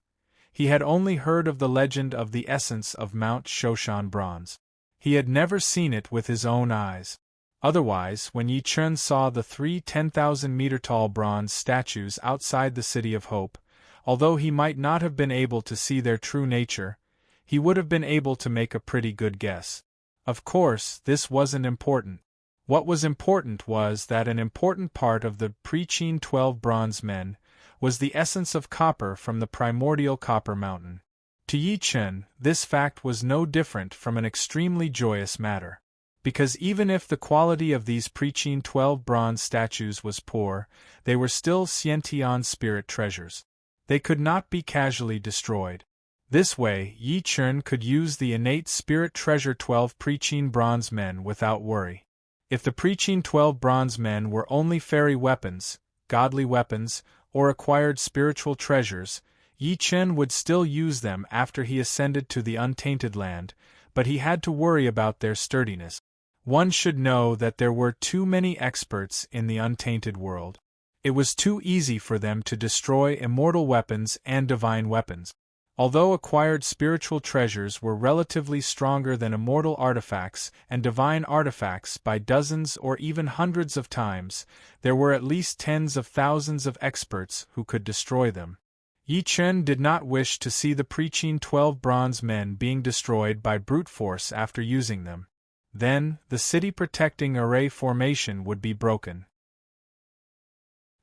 he had only heard of the legend of the essence of Mount Shoshan bronze. He had never seen it with his own eyes. Otherwise, when Yi Chen saw the 3 10,000-meter-tall bronze statues outside the City of Hope, although he might not have been able to see their true nature, he would have been able to make a pretty good guess. Of course, this wasn't important. What was important was that an important part of the pre-Qin 12 bronze men was the essence of copper from the primordial copper mountain. To Yi Chen, this fact was no different from an extremely joyous matter. Because even if the quality of these pre-Qin 12 bronze statues was poor, they were still Xiantian spirit treasures. They could not be casually destroyed. This way, Yi Chen could use the innate spirit treasure 12 pre-Qin bronze men without worry. If the pre-Qin 12 bronze men were only fairy weapons, godly weapons, or acquired spiritual treasures, Yi Chen would still use them after he ascended to the untainted land, but he had to worry about their sturdiness. One should know that there were too many experts in the untainted world. It was too easy for them to destroy immortal weapons and divine weapons. Although acquired spiritual treasures were relatively stronger than immortal artifacts and divine artifacts by dozens or even hundreds of times, there were at least tens of thousands of experts who could destroy them. Yi Chen did not wish to see the pre-Qin 12 bronze men being destroyed by brute force after using them. Then, the city-protecting array formation would be broken.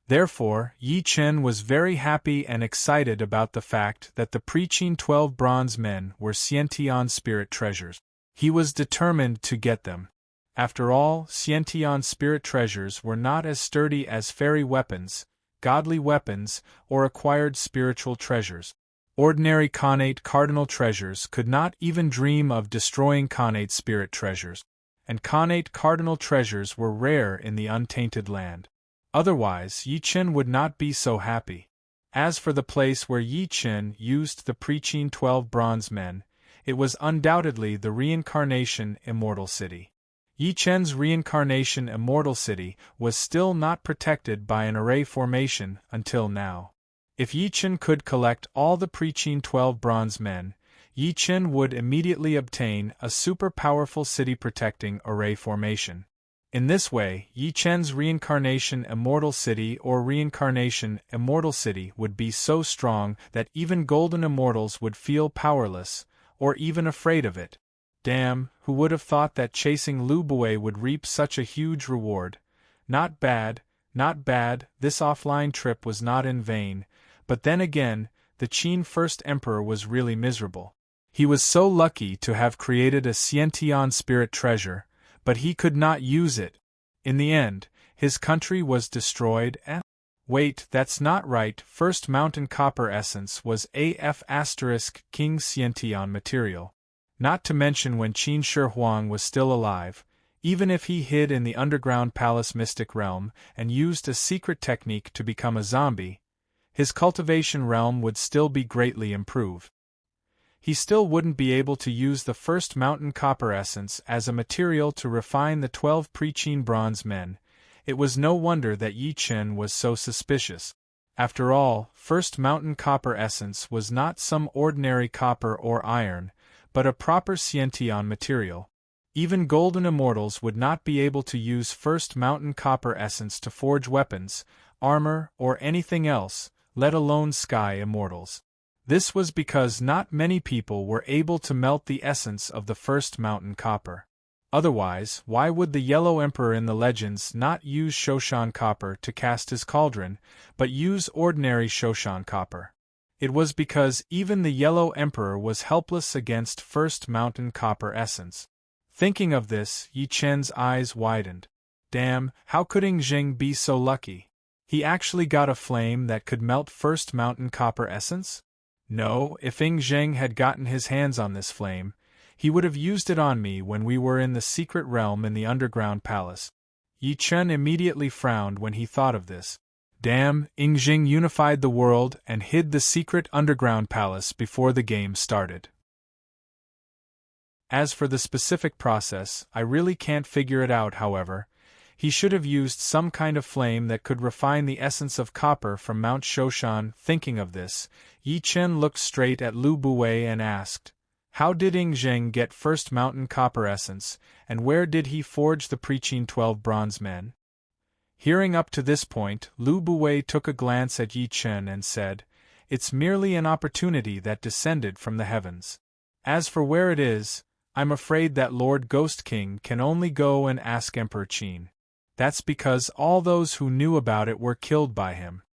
Therefore, Yi Chen was very happy and excited about the fact that the pre-Qin 12 bronze men were Xiantian spirit treasures. He was determined to get them. After all, Xiantian spirit treasures were not as sturdy as fairy weapons, godly weapons, or acquired spiritual treasures. Ordinary connate cardinal treasures could not even dream of destroying connate spirit treasures, and connate cardinal treasures were rare in the untainted land. Otherwise, Yi Chen would not be so happy. As for the place where Yi Chen used the pre-Qin 12 bronze men, it was undoubtedly the reincarnation immortal city. Yi Chen's reincarnation immortal city was still not protected by an array formation until now. If Yi Chen could collect all the pre-Qin 12 bronze men, Yi Chen would immediately obtain a super-powerful city-protecting array formation. In this way, Yi Chen's reincarnation immortal city or reincarnation immortal city would be so strong that even golden immortals would feel powerless, or even afraid of it. Damn, who would have thought that chasing Lu Bue would reap such a huge reward? Not bad, not bad, this offline trip was not in vain. But then again, the Qin first emperor was really miserable. He was so lucky to have created a Xiantian spirit treasure, but he could not use it. In the end, his country was destroyed and— Wait, that's not right. First mountain copper essence was AF** King Xiantian material. Not to mention when Qin Shi Huang was still alive, even if he hid in the underground palace mystic realm and used a secret technique to become a zombie, his cultivation realm would still be greatly improved. He still wouldn't be able to use the first mountain copper essence as a material to refine the 12 pre-Qin bronze men. It was no wonder that Yi Chen was so suspicious. After all, first mountain copper essence was not some ordinary copper or iron, but a proper Xiantian material. Even golden immortals would not be able to use first mountain copper essence to forge weapons, armor, or anything else, let alone sky immortals. This was because not many people were able to melt the essence of the first mountain copper. Otherwise, why would the Yellow Emperor in the legends not use Shoshan copper to cast his cauldron, but use ordinary Shoshan copper? It was because even the Yellow Emperor was helpless against first mountain copper essence. Thinking of this, Yi Chen's eyes widened. Damn, how could Ing Zheng be so lucky? He actually got a flame that could melt first mountain copper essence? No, if Ing Zheng had gotten his hands on this flame, He would have used it on me when we were in the secret realm in the underground palace. Yi Chen immediately frowned when he thought of this. Damn, Yingjing unified the world and hid the secret underground palace before the game started. As for the specific process, I really can't figure it out. However, he should have used some kind of flame that could refine the essence of copper from Mount Shoshan. Thinking of this, Yi Chen looked straight at Lu Buwei and asked, "How did Yingjing get first mountain copper essence, and where did he forge the Preaching 12 bronze men?" Hearing up to this point, Lu Buwei took a glance at Yi Chen and said, "It's merely an opportunity that descended from the heavens. As for where it is, I'm afraid that Lord Ghost King can only go and ask Emperor Qin. That's because all those who knew about it were killed by him."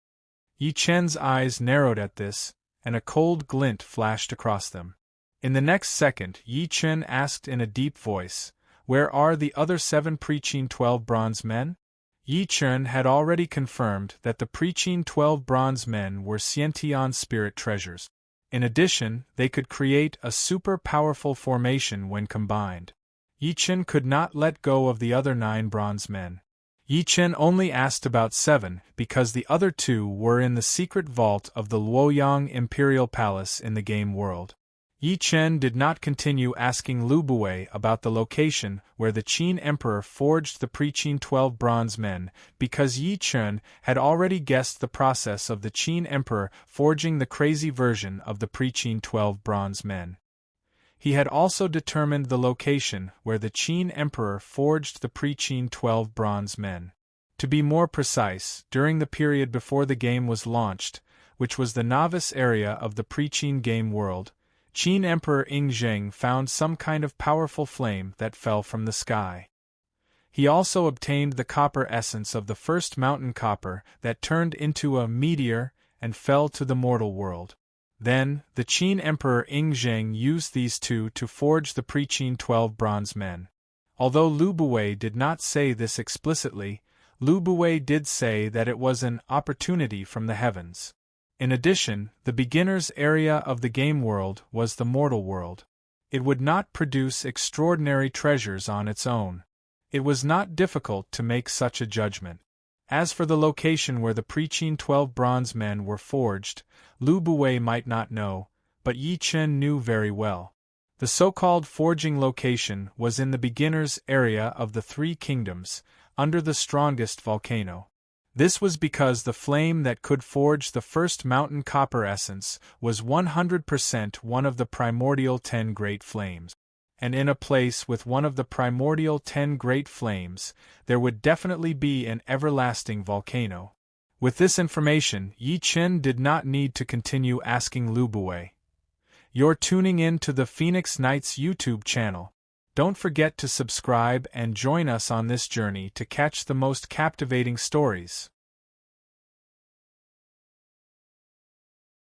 Yi Chen's eyes narrowed at this, and a cold glint flashed across them. In the next second, Yi Chen asked in a deep voice, "Where are the other 7 Preaching 12 bronze men?" Yi Chen had already confirmed that the Preaching 12 bronze men were Xiantian spirit treasures. In addition, they could create a super-powerful formation when combined. Yi Chen could not let go of the other 9 bronze men. Yi Chen only asked about 7 because the other 2 were in the secret vault of the Luoyang Imperial Palace in the game world. Yi Chen did not continue asking Lu Buwei about the location where the Qin Emperor forged the Preaching 12 bronze men because Yi Chen had already guessed the process of the Qin Emperor forging the crazy version of the Preaching 12 bronze men. He had also determined the location where the Qin Emperor forged the Preaching 12 bronze men. To be more precise, during the period before the game was launched, which was the novice area of the Preaching game world, Qin Emperor Yingjing found some kind of powerful flame that fell from the sky. He also obtained the copper essence of the first mountain copper that turned into a meteor and fell to the mortal world. Then, the Qin Emperor Yingjing used these 2 to forge the Preaching 12 bronze men. Although Lu Buwei did not say this explicitly, Lu Buwei did say that it was an opportunity from the heavens. In addition, the beginner's area of the game world was the mortal world. It would not produce extraordinary treasures on its own. It was not difficult to make such a judgment. As for the location where the Preaching 12 bronze men were forged, Lu Buwei might not know, but Yi Chen knew very well. The so-called forging location was in the beginner's area of the 3 kingdoms, under the strongest volcano. This was because the flame that could forge the first mountain copper essence was 100% one of the primordial 10 great flames. And in a place with one of the primordial 10 great flames, there would definitely be an everlasting volcano. With this information, Yi Chen did not need to continue asking Lu Buwei. You're tuning in to the Phoenix Knights YouTube channel. Don't forget to subscribe and join us on this journey to catch the most captivating stories.